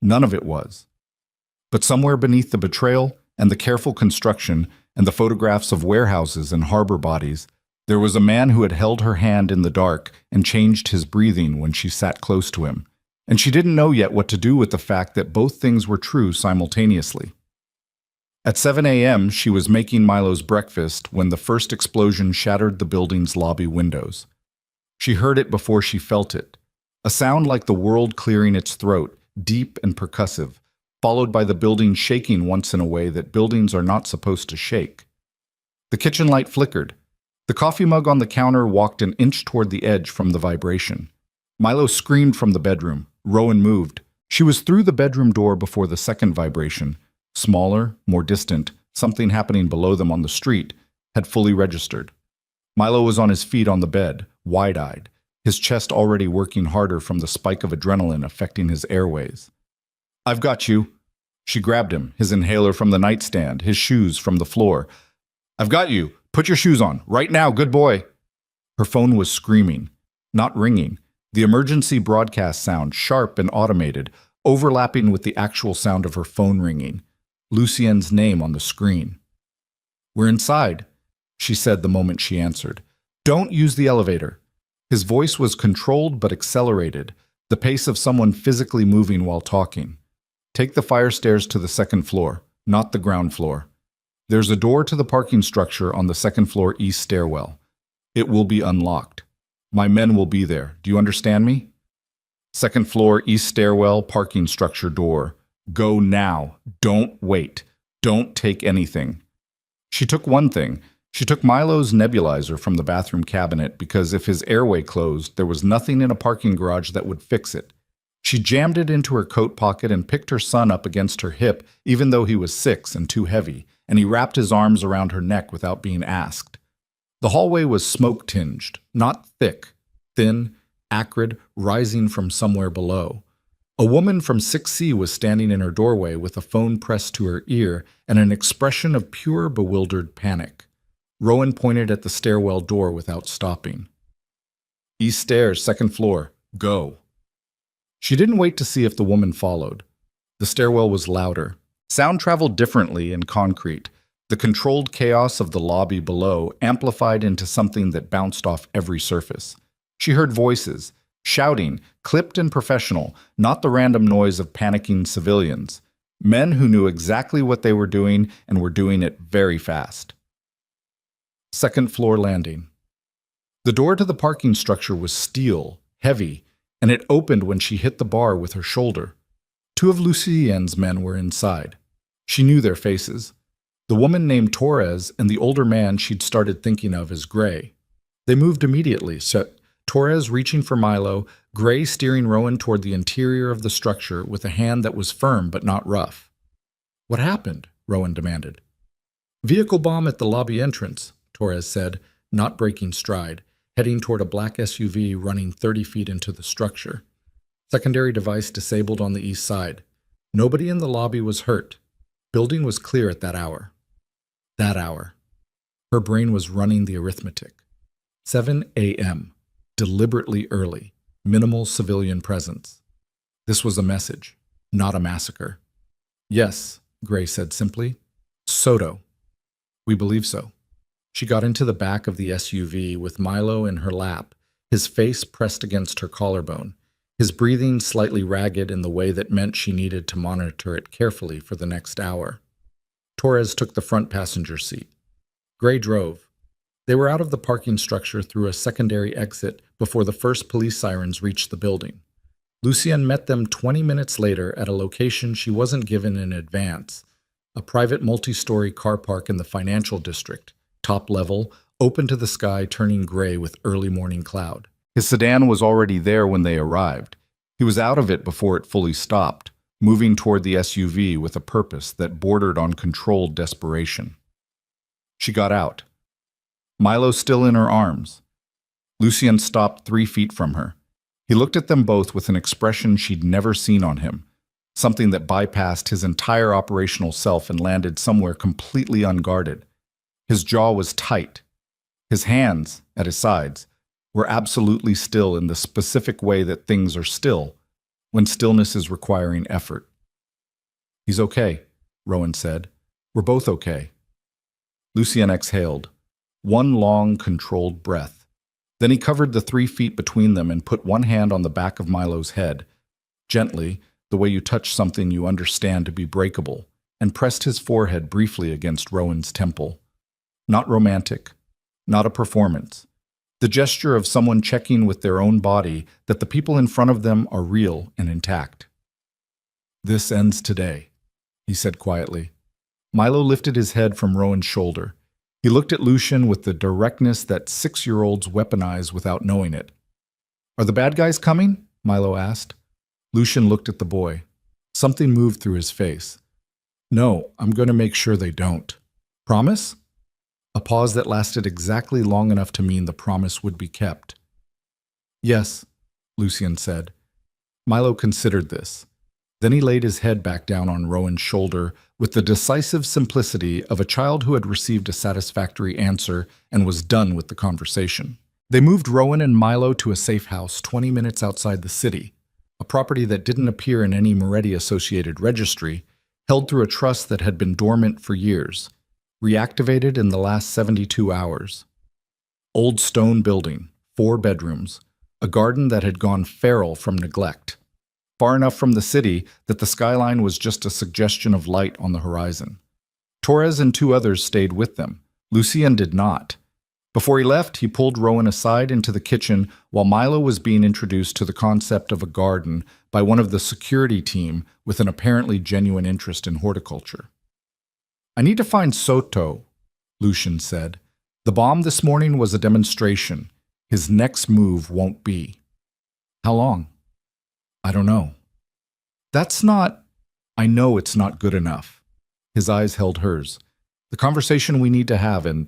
None of it was. But somewhere beneath the betrayal and the careful construction and the photographs of warehouses and harbor bodies, there was a man who had held her hand in the dark and changed his breathing when she sat close to him. And she didn't know yet what to do with the fact that both things were true simultaneously. At 7 a.m., she was making Milo's breakfast when the first explosion shattered the building's lobby windows. She heard it before she felt it, a sound like the world clearing its throat, deep and percussive, followed by the building shaking once in a way that buildings are not supposed to shake. The kitchen light flickered. The coffee mug on the counter walked an inch toward the edge from the vibration. Milo screamed from the bedroom. Rowan moved. She was through the bedroom door before the second vibration. Smaller, more distant, something happening below them on the street, had fully registered. Milo was on his feet on the bed, wide-eyed, his chest already working harder from the spike of adrenaline affecting his airways. "I've got you." She grabbed him, his inhaler from the nightstand, his shoes from the floor. "I've got you. Put your shoes on. Right now, good boy." Her phone was screaming, not ringing. The emergency broadcast sound, sharp and automated, overlapping with the actual sound of her phone ringing. Lucien's name on the screen. "We're inside," she said the moment she answered. "Don't use the elevator." His voice was controlled but accelerated, the pace of someone physically moving while talking. "Take the fire stairs to the second floor, not the ground floor. There's a door to the parking structure on the second floor east stairwell. It will be unlocked. My men will be there. Do you understand me? Second floor east stairwell parking structure door. Go now. Don't wait. Don't take anything." She took one thing. She took Milo's nebulizer from the bathroom cabinet because if his airway closed, there was nothing in a parking garage that would fix it. She jammed it into her coat pocket and picked her son up against her hip, even though he was 6 and too heavy, and he wrapped his arms around her neck without being asked. The hallway was smoke-tinged, not thick, thin, acrid, rising from somewhere below. A woman from 6C was standing in her doorway with a phone pressed to her ear and an expression of pure, bewildered panic. Rowan pointed at the stairwell door without stopping. "East stairs, second floor. Go." She didn't wait to see if the woman followed. The stairwell was louder. Sound traveled differently in concrete. The controlled chaos of the lobby below amplified into something that bounced off every surface. She heard voices, shouting, clipped and professional, not the random noise of panicking civilians. Men who knew exactly what they were doing and were doing it very fast. Second floor landing. The door to the parking structure was steel, heavy, and it opened when she hit the bar with her shoulder. 2 of Lucien's men were inside. She knew their faces. The woman named Torres and the older man she'd started thinking of as Gray. They moved immediately, Torres reaching for Milo, Gray steering Rowan toward the interior of the structure with a hand that was firm but not rough. "What happened?" Rowan demanded. "Vehicle bomb at the lobby entrance," Torres said, not breaking stride, heading toward a black SUV running 30 feet into the structure. Secondary device disabled on the east side. Nobody in the lobby was hurt. Building was clear at that hour. That hour. Her brain was running the arithmetic. 7 a.m. Deliberately early. Minimal civilian presence. This was a message, not a massacre. "Yes," Gray said simply. "Soto. We believe so." She got into the back of the SUV with Milo in her lap, his face pressed against her collarbone, his breathing slightly ragged in the way that meant she needed to monitor it carefully for the next hour. Torres took the front passenger seat. Gray drove. They were out of the parking structure through a secondary exit before the first police sirens reached the building. Lucien met them 20 minutes later at a location she wasn't given in advance, a private multi-story car park in the financial district, top level, open to the sky turning gray with early morning cloud. His sedan was already there when they arrived. He was out of it before it fully stopped, moving toward the SUV with a purpose that bordered on controlled desperation. She got out. Milo still in her arms. Lucien stopped 3 feet from her. He looked at them both with an expression she'd never seen on him, something that bypassed his entire operational self and landed somewhere completely unguarded. His jaw was tight. His hands, at his sides, were absolutely still in the specific way that things are still, when stillness is requiring effort. "He's okay," Rowan said. "We're both okay." Lucien exhaled, one long, controlled breath. Then he covered the 3 feet between them and put one hand on the back of Milo's head, gently, the way you touch something you understand to be breakable, and pressed his forehead briefly against Rowan's temple. Not romantic, not a performance. The gesture of someone checking with their own body that the people in front of them are real and intact. "This ends today," he said quietly. Milo lifted his head from Rowan's shoulder. He looked at Lucien with the directness that 6-year-olds weaponize without knowing it. "Are the bad guys coming?" Milo asked. Lucien looked at the boy. Something moved through his face. "No, I'm going to make sure they don't." "Promise?" A pause that lasted exactly long enough to mean the promise would be kept. "Yes," Lucien said. Milo considered this. Then he laid his head back down on Rowan's shoulder with the decisive simplicity of a child who had received a satisfactory answer and was done with the conversation. They moved Rowan and Milo to a safe house 20 minutes outside the city, a property that didn't appear in any Moretti-associated registry, held through a trust that had been dormant for years, reactivated in the last 72 hours. Old stone building, 4 bedrooms, a garden that had gone feral from neglect. Far enough from the city that the skyline was just a suggestion of light on the horizon. Torres and 2 others stayed with them. Lucien did not. Before he left, he pulled Rowan aside into the kitchen while Milo was being introduced to the concept of a garden by one of the security team with an apparently genuine interest in horticulture. "I need to find Soto," Lucien said. "The bomb this morning was a demonstration. His next move won't be." "How long?" "I don't know." "That's not—" "I know it's not good enough." His eyes held hers. "The conversation we need to have, and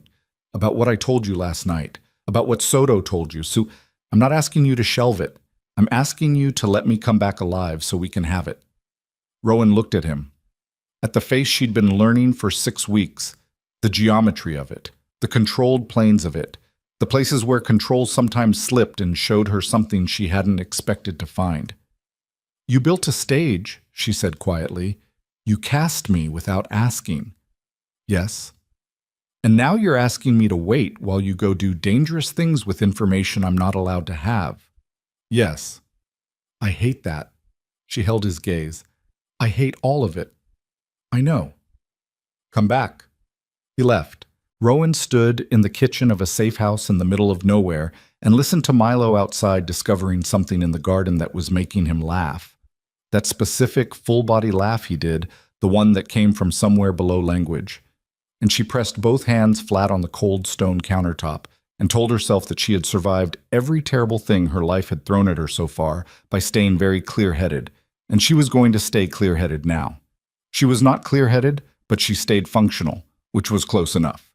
about what I told you last night, about what Soto told you, so I'm not asking you to shelve it. I'm asking you to let me come back alive so we can have it." Rowan looked at him. At the face she'd been learning for 6 weeks, the geometry of it, the controlled planes of it, the places where control sometimes slipped and showed her something she hadn't expected to find. "You built a stage," she said quietly. "You cast me without asking." "Yes." "And now you're asking me to wait while you go do dangerous things with information I'm not allowed to have." "Yes." "I hate that." She held his gaze. "I hate all of it." "I know." "Come back." He left. Rowan stood in the kitchen of a safe house in the middle of nowhere and listened to Milo outside discovering something in the garden that was making him laugh. That specific full-body laugh he did, the one that came from somewhere below language. And she pressed both hands flat on the cold stone countertop and told herself that she had survived every terrible thing her life had thrown at her so far by staying very clear-headed, and she was going to stay clear-headed now. She was not clear-headed, but she stayed functional, which was close enough.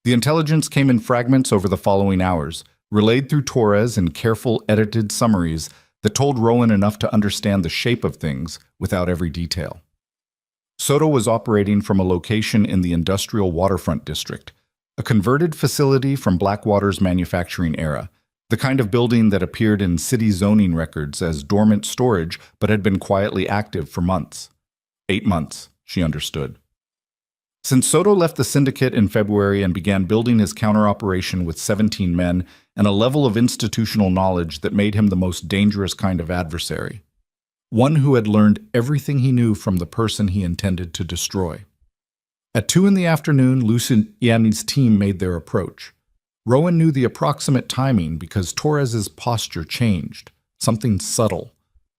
The intelligence came in fragments over the following hours, relayed through Torres in careful, edited summaries that told Rowan enough to understand the shape of things without every detail. Soto was operating from a location in the industrial waterfront district, a converted facility from Blackwater's manufacturing era, the kind of building that appeared in city zoning records as dormant storage but had been quietly active for months. 8 months, she understood. Since Soto left the syndicate in February and began building his counter-operation with 17 men and a level of institutional knowledge that made him the most dangerous kind of adversary. One who had learned everything he knew from the person he intended to destroy. At 2 in the afternoon, Luciani's team made their approach. Rowan knew the approximate timing because Torres's posture changed, something subtle,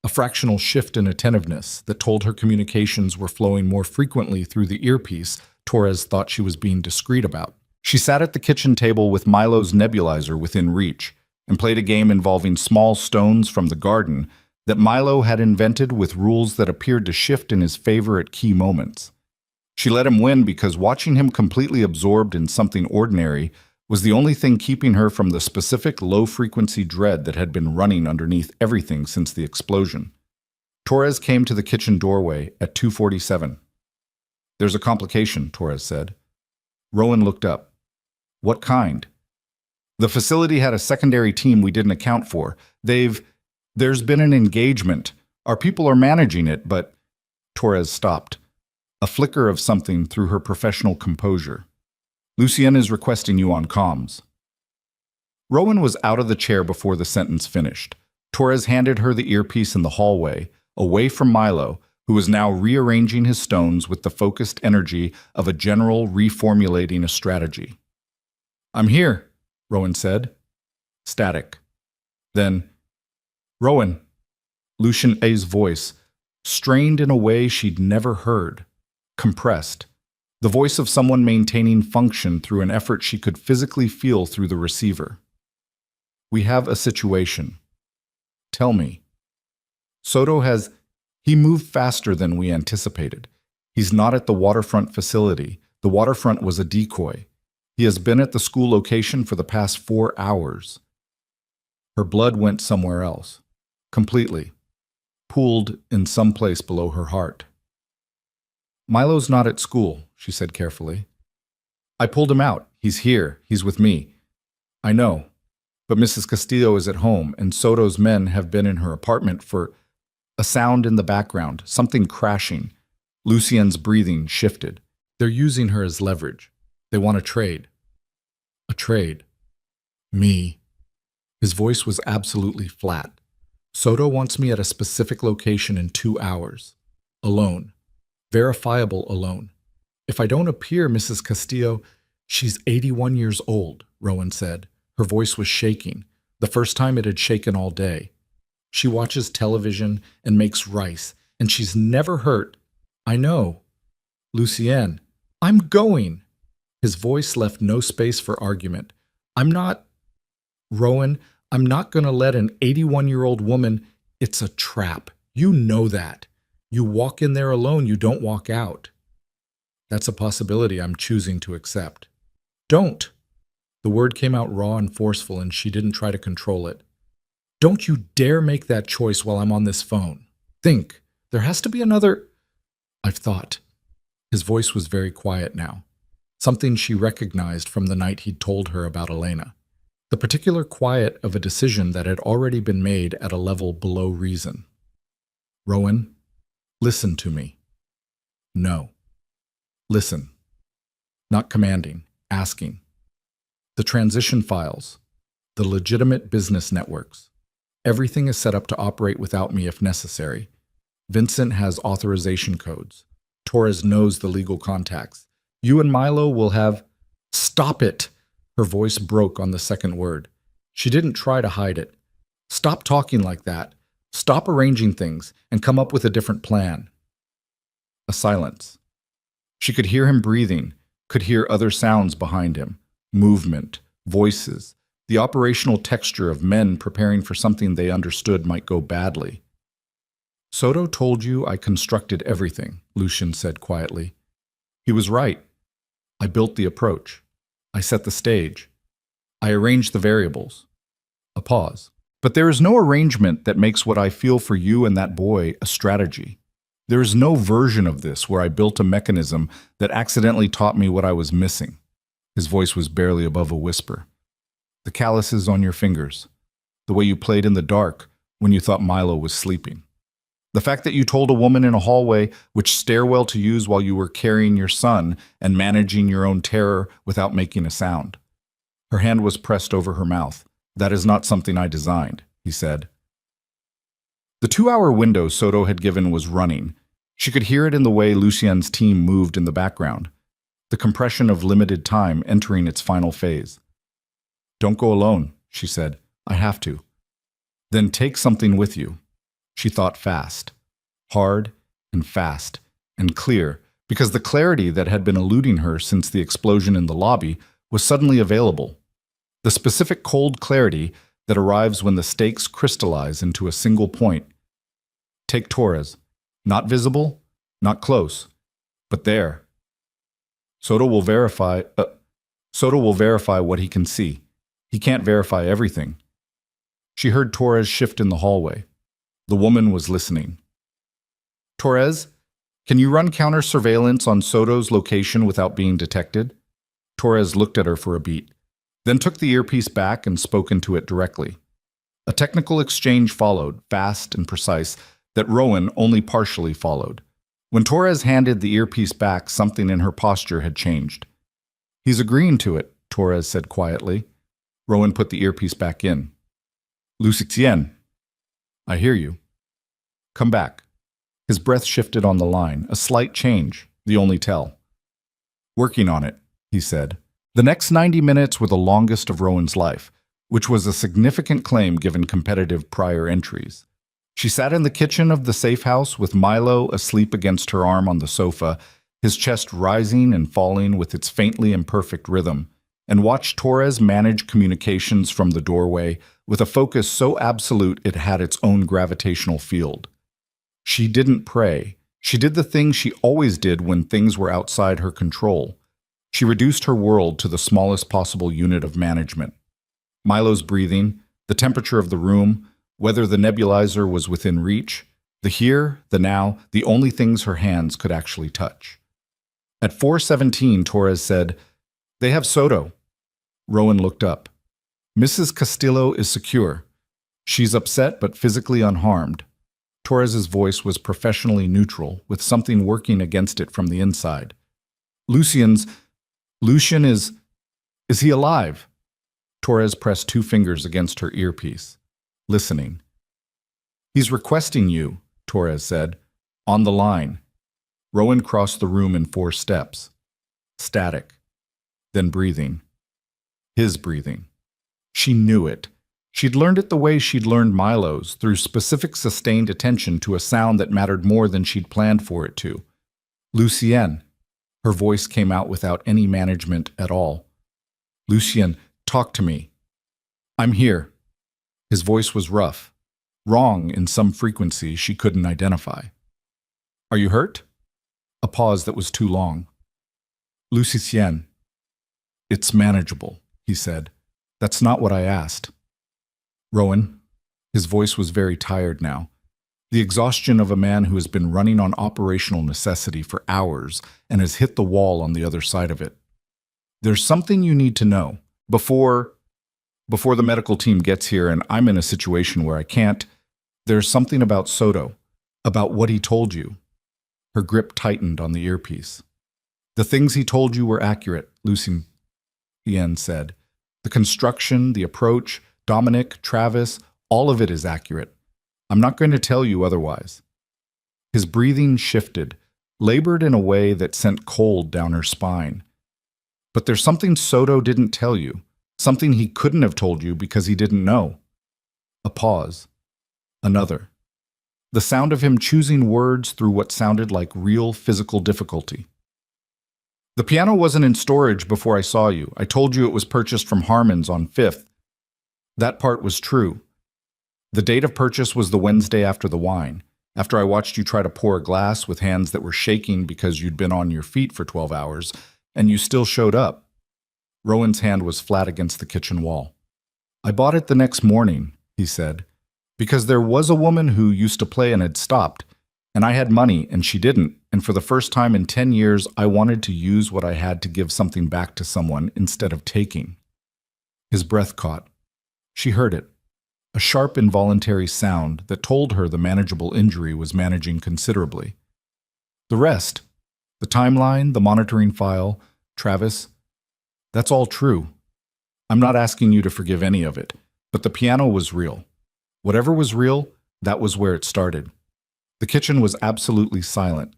a fractional shift in attentiveness that told her communications were flowing more frequently through the earpiece Torres thought she was being discreet about. She sat at the kitchen table with Milo's nebulizer within reach and played a game involving small stones from the garden that Milo had invented with rules that appeared to shift in his favor at key moments. She let him win because watching him completely absorbed in something ordinary was the only thing keeping her from the specific low-frequency dread that had been running underneath everything since the explosion. Torres came to the kitchen doorway at 2:47. "There's a complication," Torres said. Rowan looked up. "What kind?" "The facility had a secondary team we didn't account for. There's been an engagement. Our people are managing it, but—" Torres stopped, a flicker of something through her professional composure. "Lucien is requesting you on comms." Rowan was out of the chair before the sentence finished. Torres handed her the earpiece in the hallway, away from Milo, who was now rearranging his stones with the focused energy of a general reformulating a strategy. "I'm here," Rowan said. Static. Then, "Rowan," Lucien A's voice, strained in a way she'd never heard, compressed, the voice of someone maintaining function through an effort she could physically feel through the receiver. "We have a situation. Tell me." He moved faster than we anticipated. He's not at the waterfront facility. The waterfront was a decoy. He has been at the school location for the past 4 hours. Her blood went somewhere else. Completely. Pooled in some place below her heart. "Milo's not at school," she said carefully. "I pulled him out. He's here. He's with me." "I know. But Mrs. Castillo is at home, and Soto's men have been in her apartment for—" A sound in the background, something crashing. Lucien's breathing shifted. "They're using her as leverage. They want a trade." "A trade." "Me." His voice was absolutely flat. "Soto wants me at a specific location in 2 hours. Alone. Verifiable alone. If I don't appear, Mrs. Castillo—" "She's 81 years old," Rowan said. Her voice was shaking, the first time it had shaken all day. "She watches television and makes rice, and she's never hurt—" "I know." "Lucien, I'm going." His voice left no space for argument. Rowan, I'm not going to let an 81-year-old woman—" "It's a trap. You know that. You walk in there alone, you don't walk out." "That's a possibility I'm choosing to accept." "Don't." The word came out raw and forceful, and she didn't try to control it. "Don't you dare make that choice while I'm on this phone. Think. There has to be another—" "I've thought." His voice was very quiet now. Something she recognized from the night he'd told her about Elena. The particular quiet of a decision that had already been made at a level below reason. "Rowan, listen to me." "No." "Listen." Not commanding, asking. "The transition files. The legitimate business networks. Everything is set up to operate without me if necessary. Vincent has authorization codes. Torres knows the legal contacts. You and Milo will have—" "Stop it!" Her voice broke on the second word. She didn't try to hide it. "Stop talking like that. Stop arranging things and come up with a different plan." A silence. She could hear him breathing, could hear other sounds behind him. Movement, voices. The operational texture of men preparing for something they understood might go badly. "Soto told you I constructed everything," Lucien said quietly. "He was right. I built the approach. I set the stage. I arranged the variables." A pause. "But there is no arrangement that makes what I feel for you and that boy a strategy. There is no version of this where I built a mechanism that accidentally taught me what I was missing." His voice was barely above a whisper. "The calluses on your fingers. The way you played in the dark when you thought Milo was sleeping. The fact that you told a woman in a hallway which stairwell to use while you were carrying your son and managing your own terror without making a sound." Her hand was pressed over her mouth. "That is not something I designed," he said. The 2-hour window Soto had given was running. She could hear it in the way Lucien's team moved in the background. The compression of limited time entering its final phase. Don't go alone, she said. I have to. Then take something with you. She thought fast, hard and fast and clear, because the clarity that had been eluding her since the explosion in the lobby was suddenly available. The specific cold clarity that arrives when the stakes crystallize into a single point. Take Torres. Not visible, not close, but there. Soto will verify what he can see. He can't verify everything. She heard Torres shift in the hallway. The woman was listening. Torres, can you run counter-surveillance on Soto's location without being detected? Torres looked at her for a beat, then took the earpiece back and spoke into it directly. A technical exchange followed, fast and precise, that Rowan only partially followed. When Torres handed the earpiece back, something in her posture had changed. He's agreeing to it, Torres said quietly. Rowan put the earpiece back in. Lucien, I hear you. Come back. His breath shifted on the line, a slight change, the only tell. Working on it, he said. The next 90 minutes were the longest of Rowan's life, which was a significant claim given competitive prior entries. She sat in the kitchen of the safe house with Milo asleep against her arm on the sofa, his chest rising and falling with its faintly imperfect rhythm, and watched Torres manage communications from the doorway with a focus so absolute it had its own gravitational field. She didn't pray. She did the thing she always did when things were outside her control. She reduced her world to the smallest possible unit of management. Milo's breathing, the temperature of the room, whether the nebulizer was within reach, the here, the now, the only things her hands could actually touch. At 4:17, Torres said, "They have Soto." Rowan looked up. "Mrs. Castillo is secure. She's upset but physically unharmed." Torres's voice was professionally neutral, with something working against it from the inside. Lucian is he alive?" Torres pressed 2 fingers against her earpiece, listening. "He's requesting you," Torres said. "On the line." Rowan crossed the room in 4 steps. Static. Then breathing. His breathing. She knew it. She'd learned it the way she'd learned Milo's, through specific sustained attention to a sound that mattered more than she'd planned for it to. Lucien. Her voice came out without any management at all. "Lucien, talk to me." "I'm here." His voice was rough, wrong in some frequency she couldn't identify. "Are you hurt?" A pause that was too long. "Lucien." "It's manageable," he said. "That's not what I asked." "Rowan." His voice was very tired now. The exhaustion of a man who has been running on operational necessity for hours and has hit the wall on the other side of it. "There's something you need to know. Before the medical team gets here and I'm in a situation where I can't, there's something about Soto, about what he told you." Her grip tightened on the earpiece. "The things he told you were accurate," Lucien said. "The construction, the approach, Dominic, Travis, all of it is accurate. I'm not going to tell you otherwise." His breathing shifted, labored in a way that sent cold down her spine. "But there's something Soto didn't tell you, something he couldn't have told you because he didn't know." A pause. Another. The sound of him choosing words through what sounded like real physical difficulty. "The piano wasn't in storage before I saw you. I told you it was purchased from Harmon's on 5th. That part was true. The date of purchase was the Wednesday after the wine, after I watched you try to pour a glass with hands that were shaking because you'd been on your feet for 12 hours, and you still showed up." Rowan's hand was flat against the kitchen wall. "I bought it the next morning," he said, "because there was a woman who used to play and had stopped, and I had money and she didn't, and for the first time in 10 years I wanted to use what I had to give something back to someone instead of taking." His breath caught. She heard it. A sharp involuntary sound that told her the manageable injury was managing considerably. The rest, the timeline, the monitoring file, Travis, that's all true. I'm not asking you to forgive any of it, but the piano was real. Whatever was real, that was where it started. The kitchen was absolutely silent.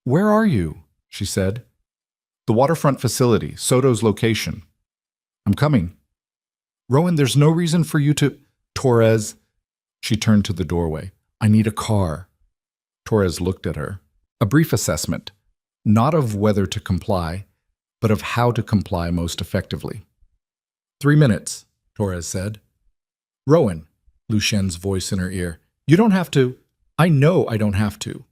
"Where are you?" she said. "The waterfront facility, Soto's location." "I'm coming." Rowan, there's no reason for you to... Torres, she turned to the doorway. I need a car. Torres looked at her. A brief assessment, not of whether to comply, but of how to comply most effectively. 3 minutes, Torres said. Rowan, Lucien's voice in her ear, you don't have to. I know I don't have to.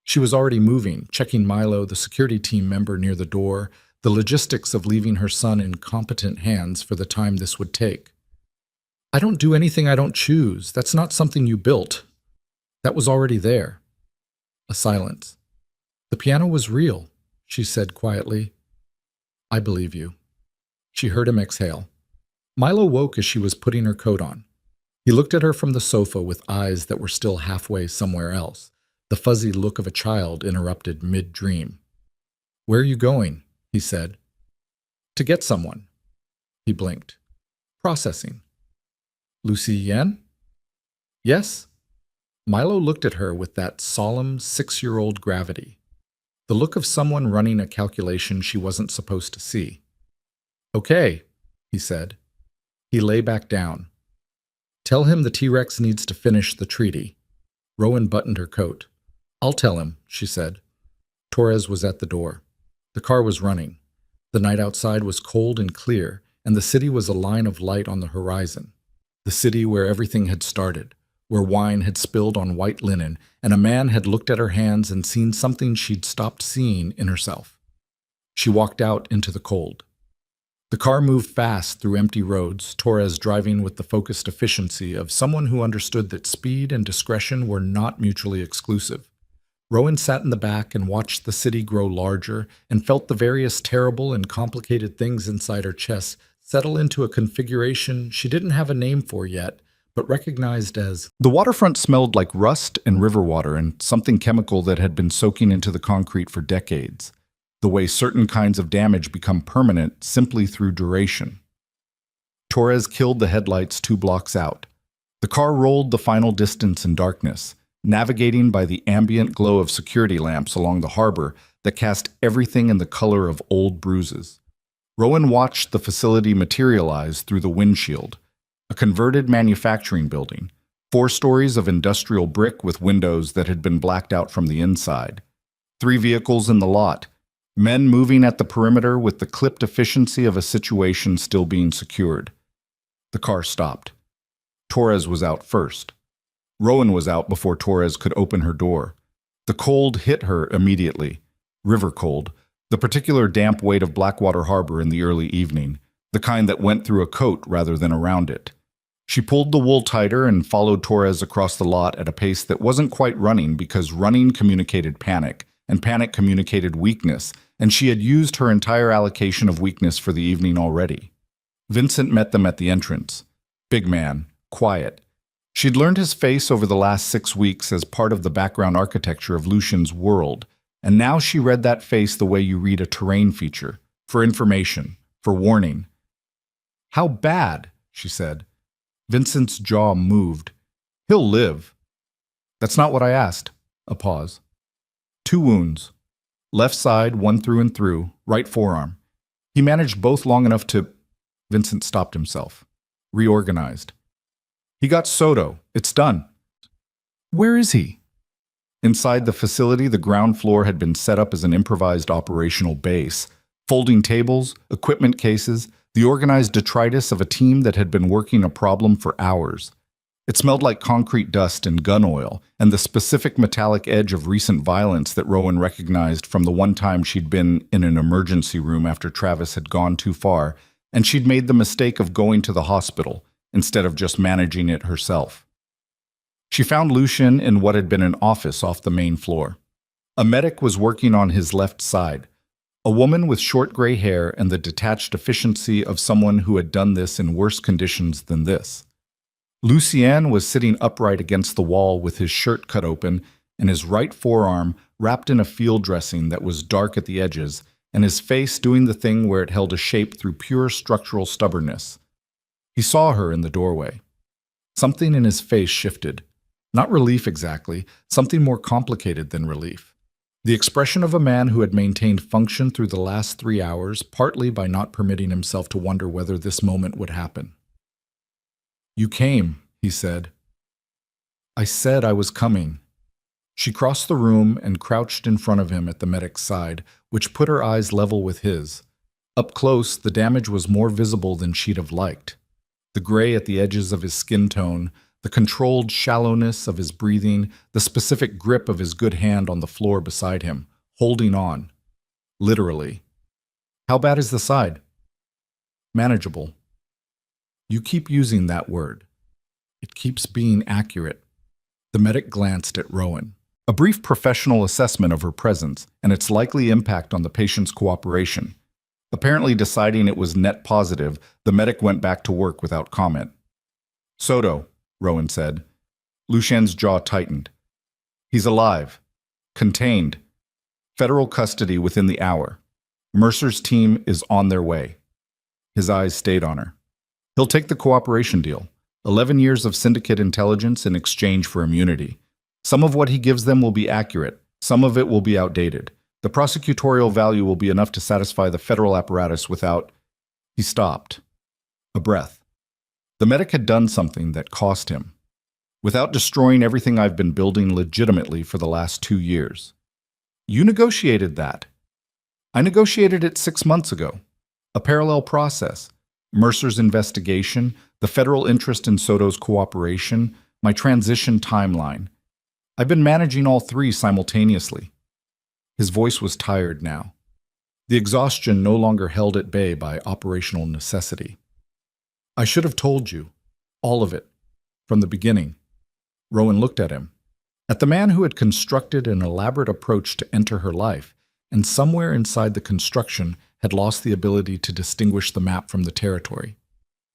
She was already moving, checking Milo, the security team member near the door, the logistics of leaving her son in competent hands for the time this would take. I don't do anything I don't choose. That's not something you built. That was already there. A silence. The piano was real, she said quietly. I believe you. She heard him exhale. Milo woke as she was putting her coat on. He looked at her from the sofa with eyes that were still halfway somewhere else, the fuzzy look of a child interrupted mid-dream. Where are you going? He said. To get someone. He blinked. Processing. Lucien? Yes? Milo looked at her with that solemn 6-year-old gravity, the look of someone running a calculation she wasn't supposed to see. Okay, he said. He lay back down. Tell him the T-Rex needs to finish the treaty. Rowan buttoned her coat. I'll tell him, she said. Torres was at the door. The car was running. The night outside was cold and clear, and the city was a line of light on the horizon. The city where everything had started, where wine had spilled on white linen, and a man had looked at her hands and seen something she'd stopped seeing in herself. She walked out into the cold. The car moved fast through empty roads, Torres driving with the focused efficiency of someone who understood that speed and discretion were not mutually exclusive. Rowan sat in the back and watched the city grow larger and felt the various terrible and complicated things inside her chest settle into a configuration she didn't have a name for yet, but recognized as... The waterfront smelled like rust and river water and something chemical that had been soaking into the concrete for decades. The way certain kinds of damage become permanent simply through duration. Torres killed the headlights 2 blocks out. The car rolled the final distance in darkness, navigating by the ambient glow of security lamps along the harbor that cast everything in the color of old bruises. Rowan watched the facility materialize through the windshield, a converted manufacturing building, 4 stories of industrial brick with windows that had been blacked out from the inside. 3 vehicles in the lot, men moving at the perimeter with the clipped efficiency of a situation still being secured. The car stopped. Torres was out first. Rowan was out before Torres could open her door. The cold hit her immediately. River cold, the particular damp weight of Blackwater Harbor in the early evening, the kind that went through a coat rather than around it. She pulled the wool tighter and followed Torres across the lot at a pace that wasn't quite running because running communicated panic, and panic communicated weakness, and she had used her entire allocation of weakness for the evening already. Vincent met them at the entrance. Big man, quiet. She'd learned his face over the last 6 weeks as part of the background architecture of Lucien's world, and now she read that face the way you read a terrain feature, for information, for warning. How bad? She said. Vincent's jaw moved. He'll live. That's not what I asked. A pause. 2 wounds. Left side, 1 through and through, right forearm. He managed both long enough to... Vincent stopped himself. Reorganized. He got Soto. It's done. Where is he? Inside the facility, the ground floor had been set up as an improvised operational base. Folding tables, equipment cases, the organized detritus of a team that had been working a problem for hours. It smelled like concrete dust and gun oil, and the specific metallic edge of recent violence that Rowan recognized from the one time she'd been in an emergency room after Travis had gone too far, and she'd made the mistake of going to the hospital instead of just managing it herself. She found Lucien in what had been an office off the main floor. A medic was working on his left side, a woman with short gray hair and the detached efficiency of someone who had done this in worse conditions than this. Lucien was sitting upright against the wall with his shirt cut open and his right forearm wrapped in a field dressing that was dark at the edges, and his face doing the thing where it held a shape through pure structural stubbornness. He saw her in the doorway. Something in his face shifted. Not relief exactly, something more complicated than relief. The expression of a man who had maintained function through the last 3 hours, partly by not permitting himself to wonder whether this moment would happen. You came, he said. I said I was coming. She crossed the room and crouched in front of him at the medic's side, which put her eyes level with his. Up close, the damage was more visible than she'd have liked. The gray at the edges of his skin tone, the controlled shallowness of his breathing, the specific grip of his good hand on the floor beside him, holding on. Literally. How bad is the side? Manageable. You keep using that word. It keeps being accurate. The medic glanced at Rowan. A brief professional assessment of her presence and its likely impact on the patient's cooperation. Apparently deciding it was net positive, the medic went back to work without comment. Soto, Rowan said. Lucien's jaw tightened. He's alive. Contained. Federal custody within the hour. Mercer's team is on their way. His eyes stayed on her. He'll take the cooperation deal. 11 years of syndicate intelligence in exchange for immunity. Some of what he gives them will be accurate. Some of it will be outdated. The prosecutorial value will be enough to satisfy the federal apparatus without... He stopped. A breath. The medic had done something that cost him. Without destroying everything I've been building legitimately for the last 2 years. You negotiated that. I negotiated it 6 months ago. A parallel process. Mercer's investigation, the federal interest in Soto's cooperation, my transition timeline. I've been managing all three simultaneously. His voice was tired now. The exhaustion no longer held at bay by operational necessity. I should have told you. All of it. From the beginning. Rowan looked at him. At the man who had constructed an elaborate approach to enter her life, and somewhere inside the construction had lost the ability to distinguish the map from the territory.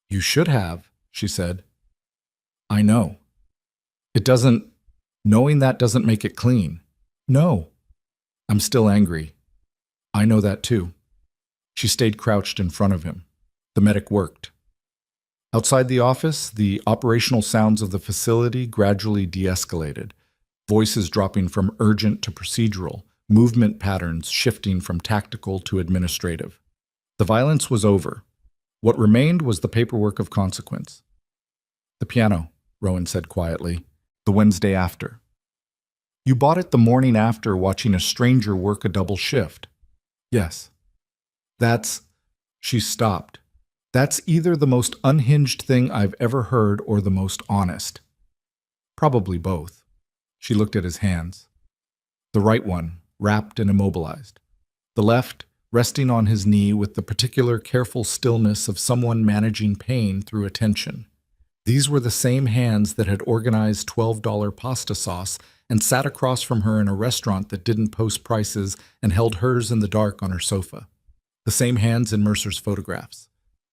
You should have, she said. I know. Knowing that doesn't make it clean. No. I'm still angry. I know that too. She stayed crouched in front of him. The medic worked. Outside the office, the operational sounds of the facility gradually de-escalated, voices dropping from urgent to procedural, movement patterns shifting from tactical to administrative. The violence was over. What remained was the paperwork of consequence. The piano, Rowan said quietly, the Wednesday after. You bought it the morning after watching a stranger work a double shift. Yes. She stopped. That's either the most unhinged thing I've ever heard or the most honest. Probably both. She looked at his hands. The right one, wrapped and immobilized. The left, resting on his knee with the particular careful stillness of someone managing pain through attention. These were the same hands that had organized $12 pasta sauce and sat across from her in a restaurant that didn't post prices and held hers in the dark on her sofa. The same hands in Mercer's photographs.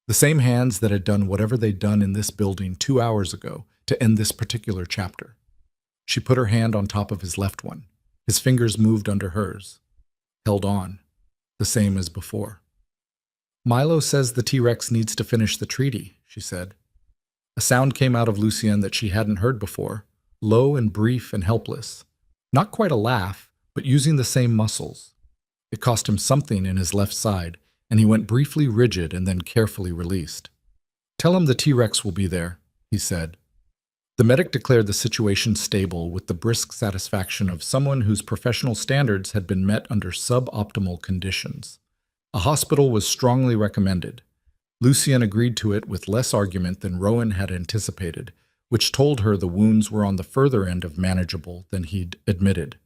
The same hands that had done whatever they'd done in this building 2 hours ago to end this particular chapter. She put her hand on top of his left one. His fingers moved under hers. Held on. The same as before. Milo says the T-Rex needs to finish the treaty, she said. A sound came out of Lucien that she hadn't heard before, low and brief and helpless. Not quite a laugh, but using the same muscles. It cost him something in his left side, and he went briefly rigid and then carefully released. Tell him the T-Rex will be there, he said. The medic declared the situation stable with the brisk satisfaction of someone whose professional standards had been met under suboptimal conditions. A hospital was strongly recommended. Lucien agreed to it with less argument than Rowan had anticipated, which told her the wounds were on the further end of manageable than he'd admitted.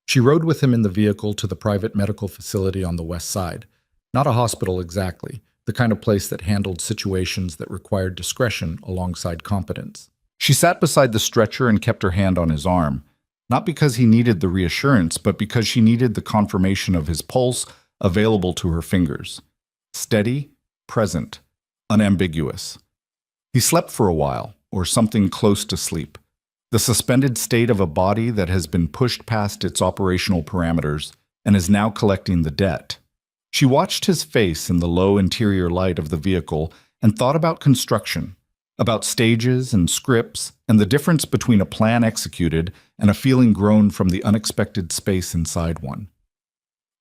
She rode with him in the vehicle to the private medical facility on the west side. Not a hospital exactly, the kind of place that handled situations that required discretion alongside competence. She sat beside the stretcher and kept her hand on his arm, not because he needed the reassurance, but because she needed the confirmation of his pulse available to her fingers. Steady, present, unambiguous. He slept for a while, or something close to sleep. The suspended state of a body that has been pushed past its operational parameters and is now collecting the debt. She watched his face in the low interior light of the vehicle and thought about construction, about stages and scripts, and the difference between a plan executed and a feeling grown from the unexpected space inside one.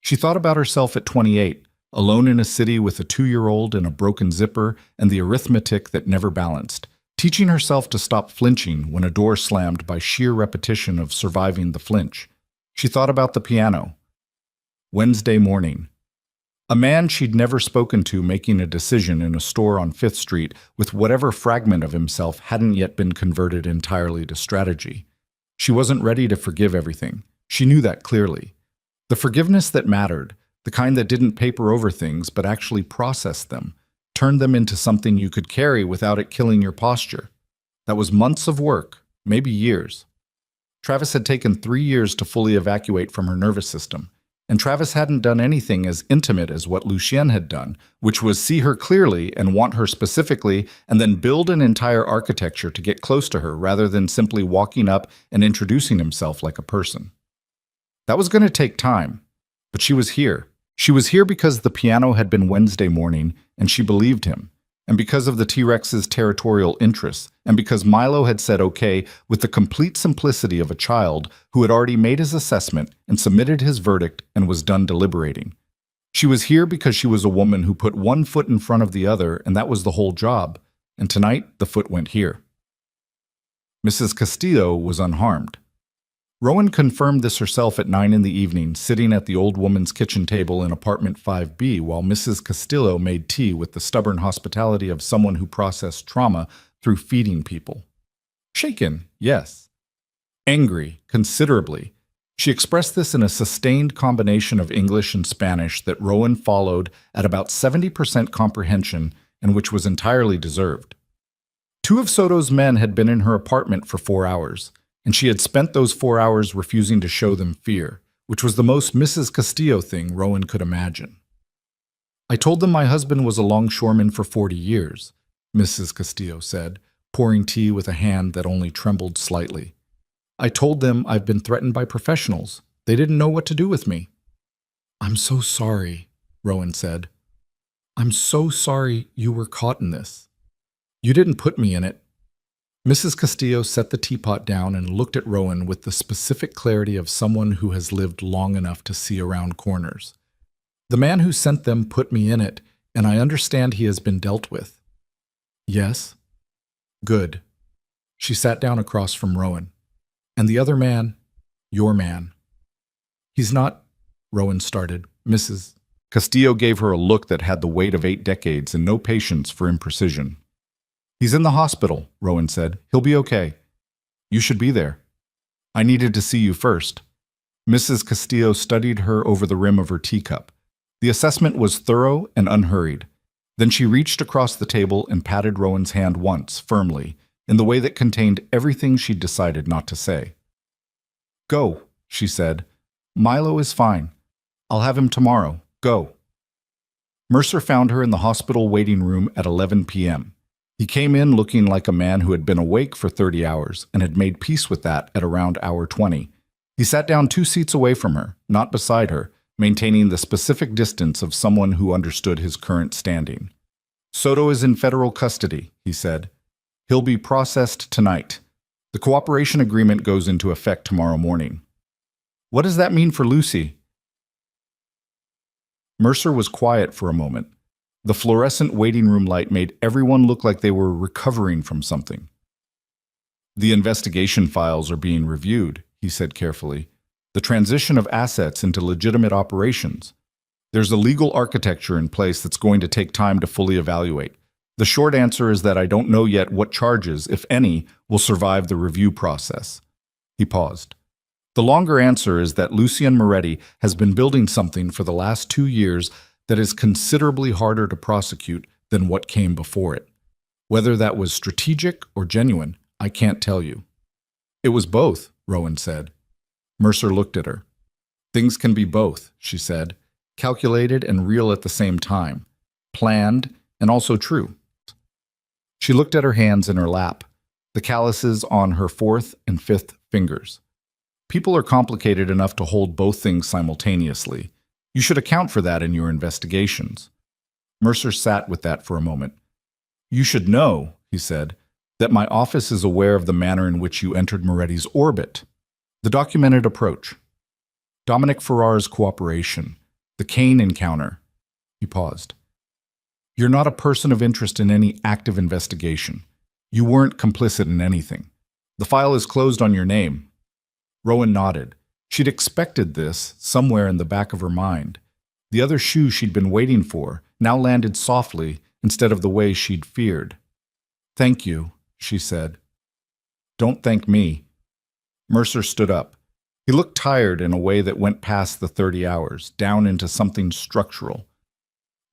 She thought about herself at 28, alone in a city with a 2-year-old and a broken zipper and the arithmetic that never balanced, teaching herself to stop flinching when a door slammed by sheer repetition of surviving the flinch. She thought about the piano. Wednesday morning. A man she'd never spoken to making a decision in a store on Fifth Street with whatever fragment of himself hadn't yet been converted entirely to strategy. She wasn't ready to forgive everything. She knew that clearly. The forgiveness that mattered, the kind that didn't paper over things but actually processed them, turned them into something you could carry without it killing your posture. That was months of work, maybe years. Travis had taken 3 years to fully evacuate from her nervous system. And Travis hadn't done anything as intimate as what Lucien had done, which was see her clearly and want her specifically, and then build an entire architecture to get close to her rather than simply walking up and introducing himself like a person. That was going to take time, but she was here. She was here because the piano had been Wednesday morning, and she believed him, and because of the T-Rex's territorial interests, and because Milo had said okay with the complete simplicity of a child who had already made his assessment and submitted his verdict and was done deliberating. She was here because she was a woman who put one foot in front of the other, and that was the whole job, and tonight the foot went here. Mrs. Castillo was unharmed. Rowan confirmed this herself at 9 in the evening, sitting at the old woman's kitchen table in apartment 5B while Mrs. Castillo made tea with the stubborn hospitality of someone who processed trauma through feeding people. Shaken, yes. Angry, considerably. She expressed this in a sustained combination of English and Spanish that Rowan followed at about 70% comprehension and which was entirely deserved. 2 of Soto's men had been in her apartment for 4 hours. And she had spent those 4 hours refusing to show them fear, which was the most Mrs. Castillo thing Rowan could imagine. I told them my husband was a longshoreman for 40 years, Mrs. Castillo said, pouring tea with a hand that only trembled slightly. I told them I've been threatened by professionals. They didn't know what to do with me. I'm so sorry, Rowan said. I'm so sorry you were caught in this. You didn't put me in it. Mrs. Castillo set the teapot down and looked at Rowan with the specific clarity of someone who has lived long enough to see around corners. The man who sent them put me in it, and I understand he has been dealt with. Yes? Good. She sat down across from Rowan. And the other man? Your man. He's not, Rowan started. Mrs. Castillo gave her a look that had the weight of 8 decades and no patience for imprecision. He's in the hospital, Rowan said. He'll be okay. You should be there. I needed to see you first. Mrs. Castillo studied her over the rim of her teacup. The assessment was thorough and unhurried. Then she reached across the table and patted Rowan's hand once, firmly, in the way that contained everything she'd decided not to say. Go, she said. Milo is fine. I'll have him tomorrow. Go. Mercer found her in the hospital waiting room at 11 p.m. He came in looking like a man who had been awake for 30 hours and had made peace with that at around hour 20. He sat down 2 seats away from her, not beside her, maintaining the specific distance of someone who understood his current standing. Soto is in federal custody, he said. He'll be processed tonight. The cooperation agreement goes into effect tomorrow morning. What does that mean for Lucy? Mercer was quiet for a moment. The fluorescent waiting room light made everyone look like they were recovering from something. The investigation files are being reviewed, he said carefully. The transition of assets into legitimate operations. There's a legal architecture in place that's going to take time to fully evaluate. The short answer is that I don't know yet what charges, if any, will survive the review process. He paused. The longer answer is that Lucien Moretti has been building something for the last 2 years that is considerably harder to prosecute than what came before it. Whether that was strategic or genuine, I can't tell you. It was both, Rowan said. Mercer looked at her. Things can be both, she said, calculated and real at the same time, planned and also true. She looked at her hands in her lap, the calluses on her 4th and 5th fingers. People are complicated enough to hold both things simultaneously. You should account for that in your investigations. Mercer sat with that for a moment. You should know, he said, that my office is aware of the manner in which you entered Moretti's orbit. The documented approach. Dominic Ferrar's cooperation. The Kane encounter. He paused. You're not a person of interest in any active investigation. You weren't complicit in anything. The file is closed on your name." Rowan nodded. She'd expected this somewhere in the back of her mind. The other shoe she'd been waiting for now landed softly instead of the way she'd feared. "Thank you," she said. "Don't thank me." Mercer stood up. He looked tired in a way that went past the 30 hours, down into something structural.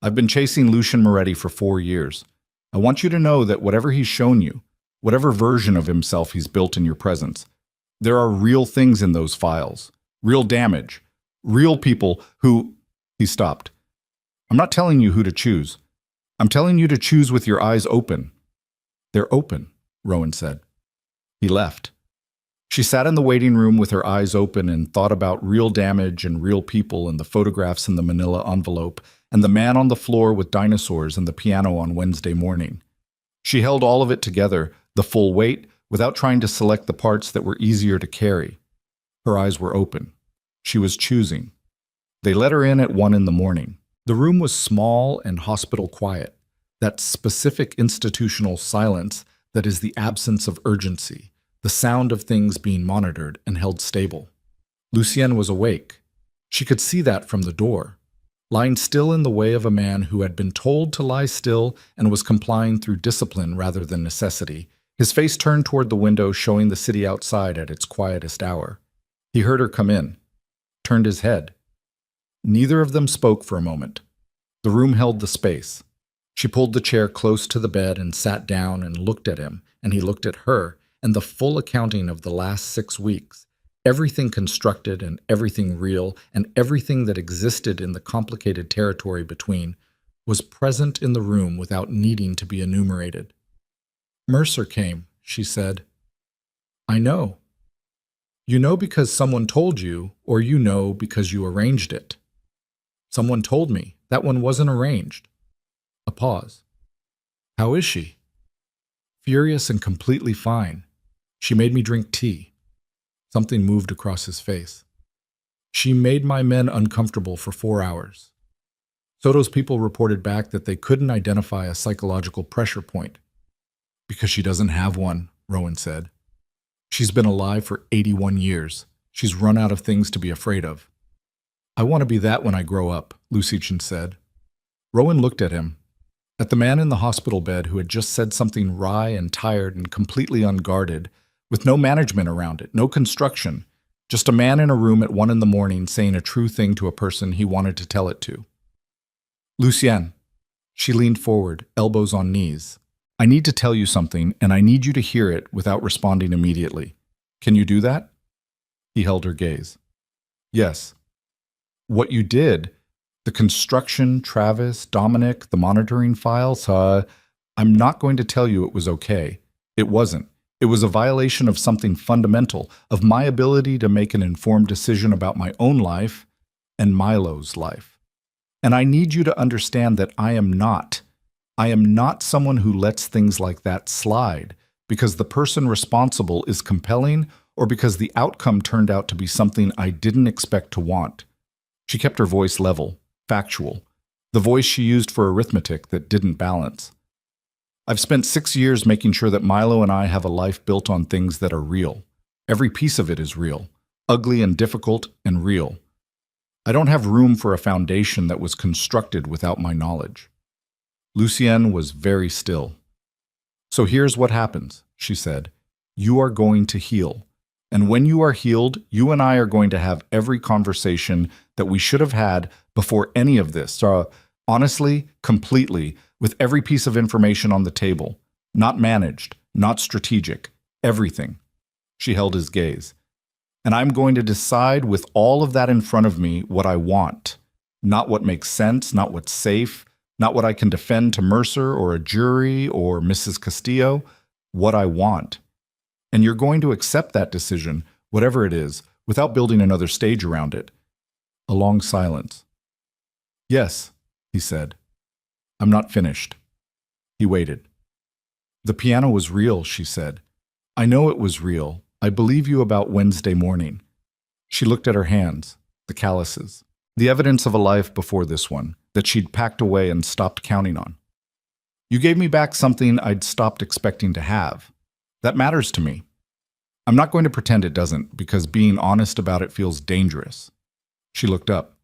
"I've been chasing Lucian Moretti for 4 years. I want you to know that whatever he's shown you, whatever version of himself he's built in your presence, there are real things in those files, real damage, real people who—" He stopped. "I'm not telling you who to choose. I'm telling you to choose with your eyes open." "They're open," Rowan said. He left. She sat in the waiting room with her eyes open and thought about real damage and real people and the photographs in the manila envelope and the man on the floor with dinosaurs and the piano on Wednesday morning. She held all of it together, the full weight, without trying to select the parts that were easier to carry. Her eyes were open. She was choosing. They let her in at 1 in the morning. The room was small and hospital quiet, that specific institutional silence that is the absence of urgency, the sound of things being monitored and held stable. Lucienne was awake. She could see that from the door, lying still in the way of a man who had been told to lie still and was complying through discipline rather than necessity, his face turned toward the window showing the city outside at its quietest hour. He heard her come in, turned his head. Neither of them spoke for a moment. The room held the space. She pulled the chair close to the bed and sat down and looked at him, and he looked at her, and the full accounting of the last 6 weeks, everything constructed and everything real and everything that existed in the complicated territory between, was present in the room without needing to be enumerated. "Mercer came," she said. "I know. You know because someone told you, or you know because you arranged it." "Someone told me. That one wasn't arranged." A pause. "How is she?" "Furious and completely fine. She made me drink tea." Something moved across his face. "She made my men uncomfortable for 4 hours." Soto's people reported back that they couldn't identify a psychological pressure point. "Because she doesn't have one," Rowan said. "She's been alive for 81 years. She's run out of things to be afraid of." "I want to be that when I grow up," Lucichin said. Rowan looked at him, at the man in the hospital bed who had just said something wry and tired and completely unguarded, with no management around it, no construction, just a man in a room at 1 in the morning saying a true thing to a person he wanted to tell it to. "Lucienne." She leaned forward, elbows on knees. "I need to tell you something, and I need you to hear it without responding immediately. Can you do that?" He held her gaze. "Yes." "What you did, the construction, Travis, Dominic, the monitoring files, I'm not going to tell you it was okay. It wasn't. It was a violation of something fundamental, of my ability to make an informed decision about my own life and Milo's life. And I need you to understand that I am not someone who lets things like that slide because the person responsible is compelling or because the outcome turned out to be something I didn't expect to want." She kept her voice level, factual, the voice she used for arithmetic that didn't balance. "I've spent 6 years making sure that Milo and I have a life built on things that are real. Every piece of it is real, ugly and difficult and real. I don't have room for a foundation that was constructed without my knowledge." Lucienne was very still. "So here's what happens," she said. "You are going to heal. And when you are healed, you and I are going to have every conversation that we should have had before any of this. Honestly, completely, with every piece of information on the table. Not managed, not strategic, everything." She held his gaze. "And I'm going to decide with all of that in front of me what I want. Not what makes sense, not what's safe, not what I can defend to Mercer or a jury or Mrs. Castillo. What I want. And you're going to accept that decision, whatever it is, without building another stage around it." A long silence. "Yes," he said. "I'm not finished." He waited. "The piano was real," she said. "I know it was real. I believe you about Wednesday morning." She looked at her hands, the calluses, the evidence of a life before this one, that she'd packed away and stopped counting on. You gave me back something I'd stopped expecting to have. That matters to me. I'm not going to pretend it doesn't, because being honest about it feels dangerous. She looked up.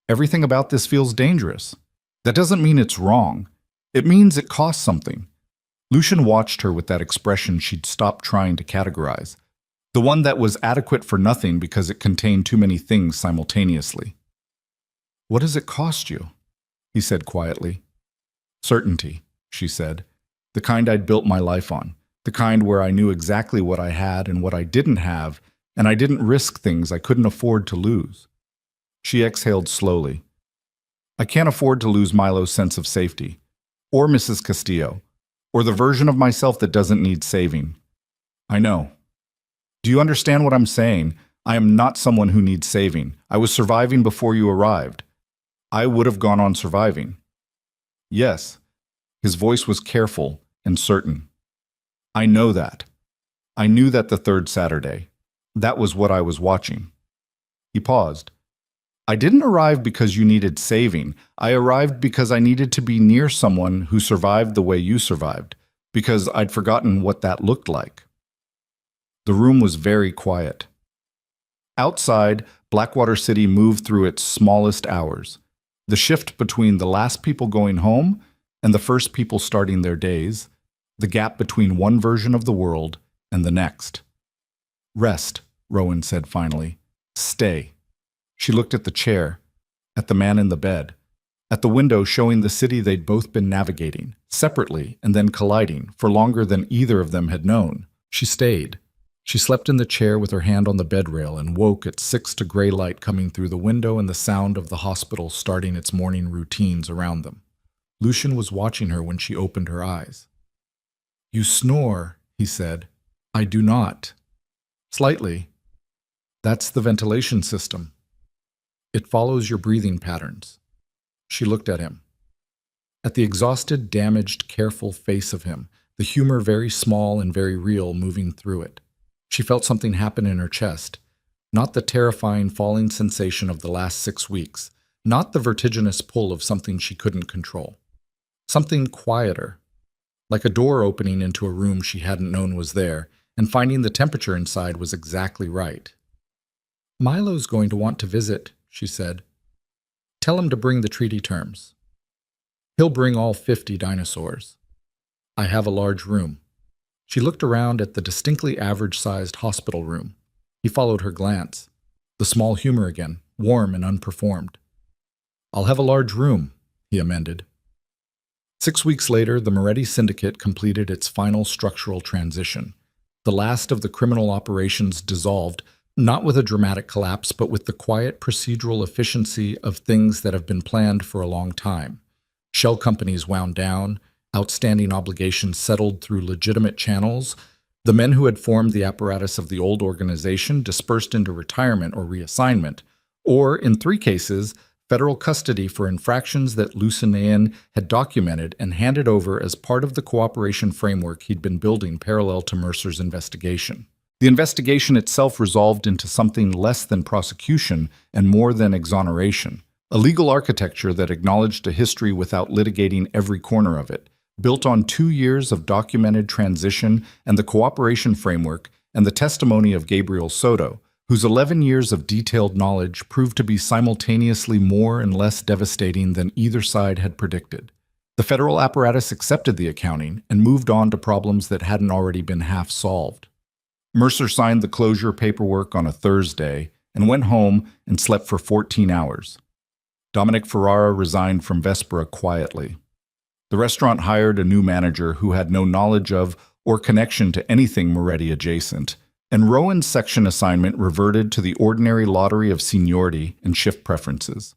Everything about this feels dangerous. That doesn't mean it's wrong. It means it costs something. Lucian watched her with that expression she'd stopped trying to categorize. The one that was adequate for nothing because it contained too many things simultaneously. What does it cost you? He said quietly. Certainty, she said. The kind I'd built my life on. The kind where I knew exactly what I had and what I didn't have, and I didn't risk things I couldn't afford to lose. She exhaled slowly. I can't afford to lose Milo's sense of safety, or Mrs. Castillo, or the version of myself that doesn't need saving. I know. Do you understand what I'm saying? I am not someone who needs saving. I was surviving before you arrived. I would have gone on surviving. Yes. His voice was careful and certain. I know that. I knew that the third Saturday. That was what I was watching. He paused. I didn't arrive because you needed saving. I arrived because I needed to be near someone who survived the way you survived, because I'd forgotten what that looked like. The room was very quiet. Outside, Blackwater City moved through its smallest hours. The shift between the last people going home and the first people starting their days, the gap between one version of the world and the next. Rest, Rowan said finally. Stay. She looked at the chair, at the man in the bed, at the window showing the city they'd both been navigating, separately and then colliding, for longer than either of them had known. She stayed. She slept in the chair with her hand on the bed rail and woke at 6 to gray light coming through the window and the sound of the hospital starting its morning routines around them. Lucian was watching her when she opened her eyes. You snore, he said. I do not. Slightly. That's the ventilation system. It follows your breathing patterns. She looked at him. At the exhausted, damaged, careful face of him, the humor very small and very real moving through it. She felt something happen in her chest, not the terrifying falling sensation of the last 6 weeks, not the vertiginous pull of something she couldn't control. Something quieter, like a door opening into a room she hadn't known was there, and finding the temperature inside was exactly right. Milo's going to want to visit, she said. Tell him to bring the treaty terms. He'll bring all 50 dinosaurs. I have a large room. She looked around at the distinctly average-sized hospital room. He followed her glance. The small humor again, warm and unperformed. I'll have a large room, he amended. 6 weeks later, the Moretti Syndicate completed its final structural transition. The last of the criminal operations dissolved, not with a dramatic collapse, but with the quiet procedural efficiency of things that have been planned for a long time. Shell companies wound down, outstanding obligations settled through legitimate channels. The men who had formed the apparatus of the old organization dispersed into retirement or reassignment, or, in 3 cases, federal custody for infractions that Lucian had documented and handed over as part of the cooperation framework he'd been building parallel to Mercer's investigation. The investigation itself resolved into something less than prosecution and more than exoneration, a legal architecture that acknowledged a history without litigating every corner of it, built on 2 years of documented transition and the cooperation framework and the testimony of Gabriel Soto, whose 11 years of detailed knowledge proved to be simultaneously more and less devastating than either side had predicted. The federal apparatus accepted the accounting and moved on to problems that hadn't already been half solved. Mercer signed the closure paperwork on a Thursday and went home and slept for 14 hours. Dominic Ferrara resigned from Vespera quietly. The restaurant hired a new manager who had no knowledge of or connection to anything Moretti adjacent, and Rowan's section assignment reverted to the ordinary lottery of seniority and shift preferences.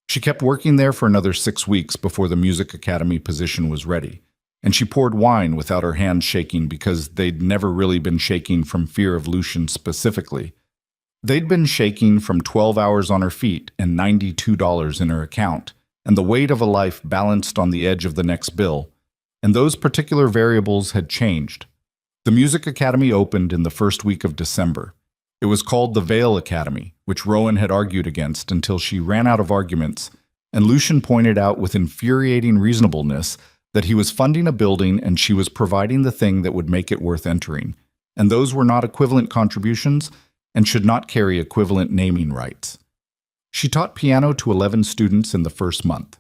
She kept working there for another 6 weeks before the Music Academy position was ready, and she poured wine without her hands shaking because they'd never really been shaking from fear of Lucian specifically. They'd been shaking from 12 hours on her feet and $92 in her account, and the weight of a life balanced on the edge of the next bill, and those particular variables had changed. The Music Academy opened in the first week of December. It was called the Vale Academy, which Rowan had argued against until she ran out of arguments, and Lucian pointed out with infuriating reasonableness that he was funding a building and she was providing the thing that would make it worth entering, and those were not equivalent contributions and should not carry equivalent naming rights. She taught piano to 11 students in the first month,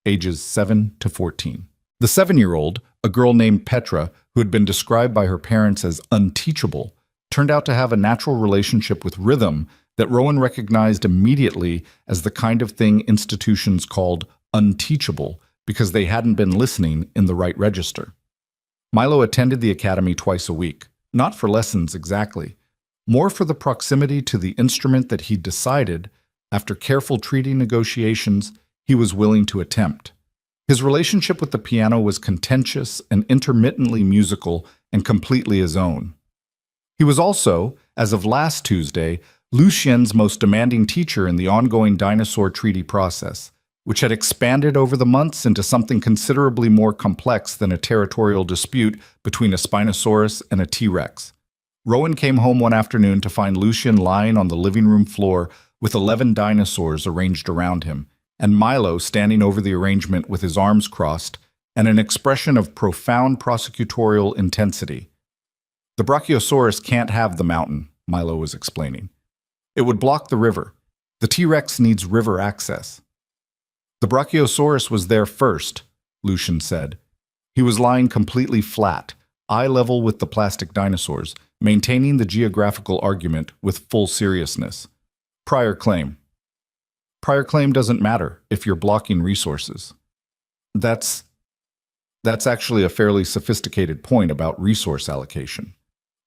ages 7 to 14. The 7-year-old, a girl named Petra, who had been described by her parents as unteachable, turned out to have a natural relationship with rhythm that Rowan recognized immediately as the kind of thing institutions called unteachable because they hadn't been listening in the right register. Milo attended the academy twice a week, not for lessons exactly, more for the proximity to the instrument that he decided, after careful treaty negotiations, he was willing to attempt. His relationship with the piano was contentious and intermittently musical and completely his own. He was also, as of last Tuesday, Lucien's most demanding teacher in the ongoing dinosaur treaty process, which had expanded over the months into something considerably more complex than a territorial dispute between a Spinosaurus and a T-Rex. Rowan came home one afternoon to find Lucien lying on the living room floor with 11 dinosaurs arranged around him, and Milo standing over the arrangement with his arms crossed and an expression of profound prosecutorial intensity. "The Brachiosaurus can't have the mountain," Milo was explaining. "It would block the river. The T-Rex needs river access." "The Brachiosaurus was there first," Lucien said. He was lying completely flat, eye level with the plastic dinosaurs, maintaining the geographical argument with full seriousness. Prior claim. Prior claim doesn't matter if you're blocking resources. That's actually a fairly sophisticated point about resource allocation.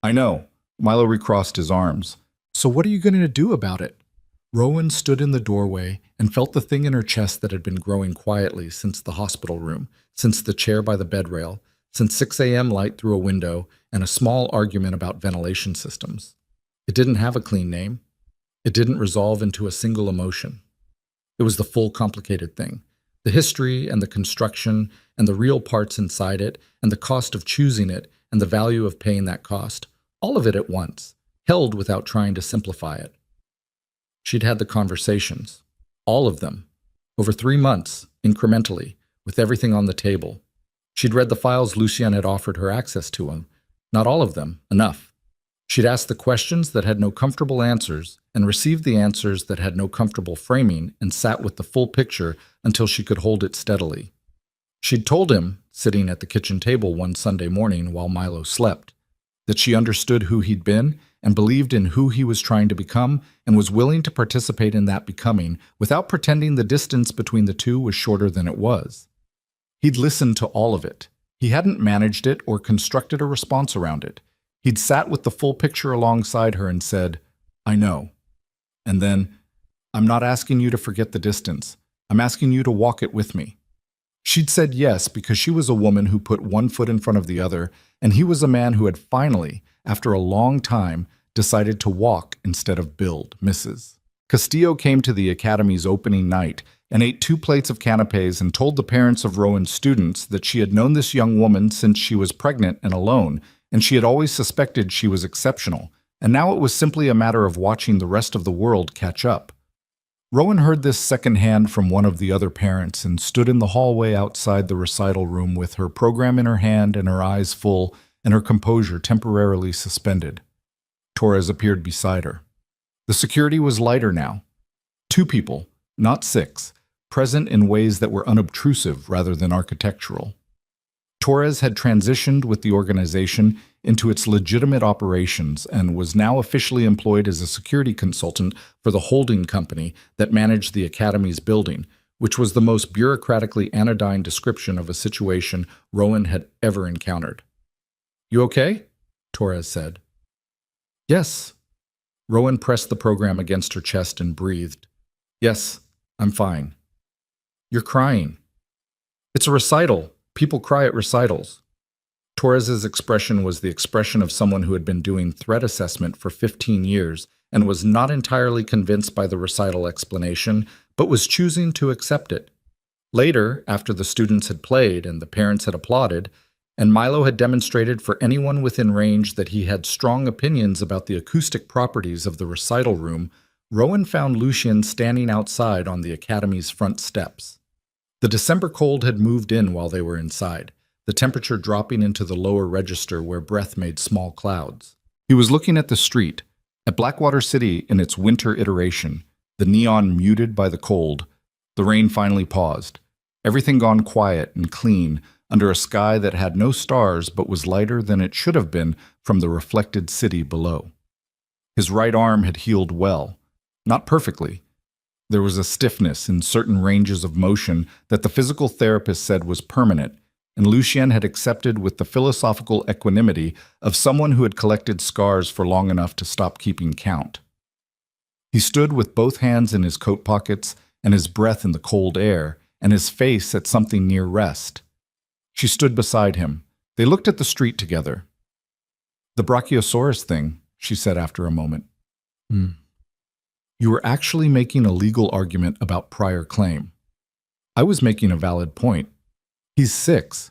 I know. Milo recrossed his arms. So what are you going to do about it? Rowan stood in the doorway and felt the thing in her chest that had been growing quietly since the hospital room, since the chair by the bed rail, since 6 a.m. light through a window, and a small argument about ventilation systems. It didn't have a clean name. It didn't resolve into a single emotion. It was the full complicated thing. The history and the construction and the real parts inside it and the cost of choosing it and the value of paying that cost. All of it at once, held without trying to simplify it. She'd had the conversations, all of them, over 3 months, incrementally, with everything on the table. She'd read the files Lucien had offered her access to him. Not all of them, enough. She'd asked the questions that had no comfortable answers and received the answers that had no comfortable framing and sat with the full picture until she could hold it steadily. She'd told him, sitting at the kitchen table one Sunday morning while Milo slept, that she understood who he'd been and believed in who he was trying to become and was willing to participate in that becoming without pretending the distance between the two was shorter than it was. He'd listened to all of it. He hadn't managed it or constructed a response around it. He'd sat with the full picture alongside her and said, "I know." And then, "I'm not asking you to forget the distance. I'm asking you to walk it with me." She'd said yes because she was a woman who put one foot in front of the other, and he was a man who had finally, after a long time, decided to walk instead of build, Mrs. Castillo came to the academy's opening night and ate 2 plates of canapes and told the parents of Rowan's students that she had known this young woman since she was pregnant and alone, and she had always suspected she was exceptional, and now it was simply a matter of watching the rest of the world catch up. Rowan heard this secondhand from one of the other parents and stood in the hallway outside the recital room with her program in her hand and her eyes full and her composure temporarily suspended. Torres appeared beside her. The security was lighter now. 2 people, not 6, present in ways that were unobtrusive rather than architectural. Torres had transitioned with the organization into its legitimate operations and was now officially employed as a security consultant for the holding company that managed the academy's building, which was the most bureaucratically anodyne description of a situation Rowan had ever encountered. "You okay?" Torres said. "Yes." Rowan pressed the program against her chest and breathed. "Yes, I'm fine." "You're crying." "It's a recital. People cry at recitals." Torres's expression was the expression of someone who had been doing threat assessment for 15 years and was not entirely convinced by the recital explanation, but was choosing to accept it. Later, after the students had played and the parents had applauded, and Milo had demonstrated for anyone within range that he had strong opinions about the acoustic properties of the recital room, Rowan found Lucien standing outside on the academy's front steps. The December cold had moved in while they were inside, the temperature dropping into the lower register where breath made small clouds. He was looking at the street, at Blackwater City in its winter iteration, the neon muted by the cold. The rain finally paused. Everything gone quiet and clean under a sky that had no stars but was lighter than it should have been from the reflected city below. His right arm had healed well, not perfectly. There was a stiffness in certain ranges of motion that the physical therapist said was permanent, and Lucien had accepted with the philosophical equanimity of someone who had collected scars for long enough to stop keeping count. He stood with both hands in his coat pockets and his breath in the cold air, and his face at something near rest. She stood beside him. They looked at the street together. "The Brachiosaurus thing," she said after a moment. You were actually making a legal argument about prior claim. I was making a valid point. He's 6.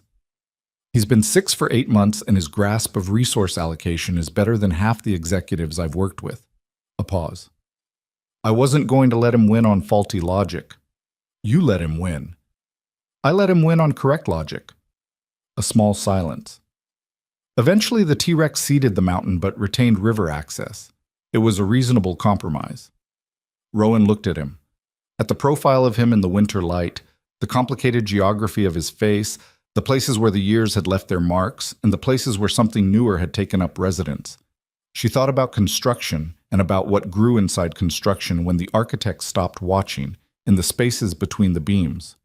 He's been 6 for 8 months, and his grasp of resource allocation is better than half the executives I've worked with. A pause. I wasn't going to let him win on faulty logic. You let him win. I let him win on correct logic. A small silence. Eventually, the T-Rex ceded the mountain but retained river access. It was a reasonable compromise. Rowan looked at him. At the profile of him in the winter light, the complicated geography of his face, the places where the years had left their marks, and the places where something newer had taken up residence. She thought about construction and about what grew inside construction when the architect stopped watching, in the spaces between the beams.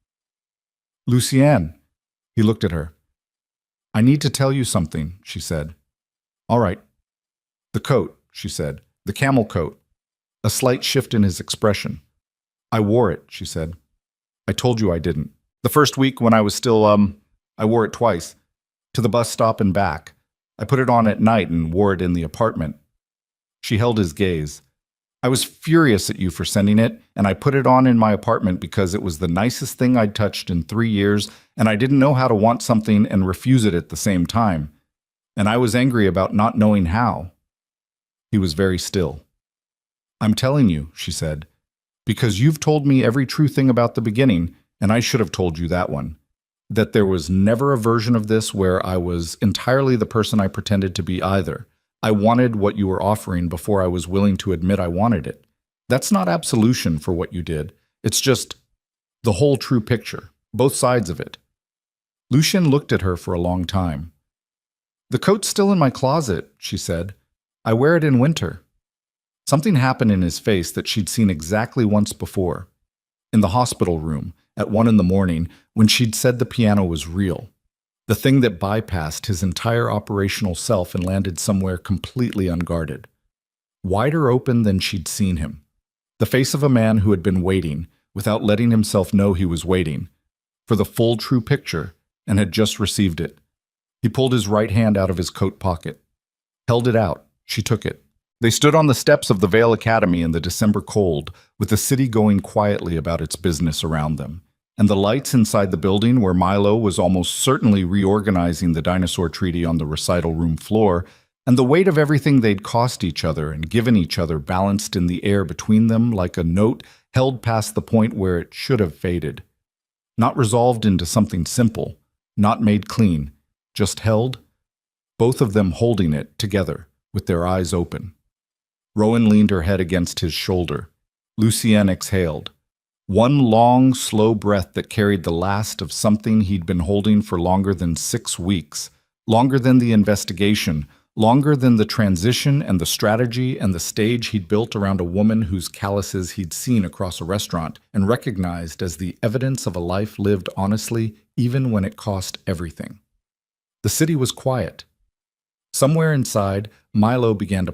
Lucienne, he looked at her. I need to tell you something, she said. All right. The coat, she said. The camel coat. A slight shift in his expression. I wore it, she said. I told you I didn't. The first week when I was still, I wore it twice. To the bus stop and back. I put it on at night and wore it in the apartment. She held his gaze. I was furious at you for sending it, and I put it on in my apartment because it was the nicest thing I'd touched in 3 years, and I didn't know how to want something and refuse it at the same time. And I was angry about not knowing how. He was very still. I'm telling you, she said, because you've told me every true thing about the beginning, and I should have told you that one. That there was never a version of this where I was entirely the person I pretended to be either. I wanted what you were offering before I was willing to admit I wanted it. That's not absolution for what you did. It's just the whole true picture, both sides of it. Lucien looked at her for a long time. The coat's still in my closet, she said. I wear it in winter. Something happened in his face that she'd seen exactly once before. In the hospital room, at 1 a.m, when she'd said the piano was real. The thing that bypassed his entire operational self and landed somewhere completely unguarded. Wider open than she'd seen him. The face of a man who had been waiting, without letting himself know he was waiting, for the full true picture, and had just received it. He pulled his right hand out of his coat pocket. Held it out. She took it. They stood on the steps of the Vale Academy in the December cold, with the city going quietly about its business around them. And the lights inside the building where Milo was almost certainly reorganizing the dinosaur treaty on the recital room floor, and the weight of everything they'd cost each other and given each other balanced in the air between them like a note held past the point where it should have faded. Not resolved into something simple, not made clean, just held, both of them holding it together with their eyes open. Rowan leaned her head against his shoulder. Lucienne exhaled. One long, slow breath that carried the last of something he'd been holding for longer than 6 weeks, longer than the investigation, longer than the transition and the strategy and the stage he'd built around a woman whose calluses he'd seen across a restaurant and recognized as the evidence of a life lived honestly even when it cost everything. The city was quiet. Somewhere inside, Milo began to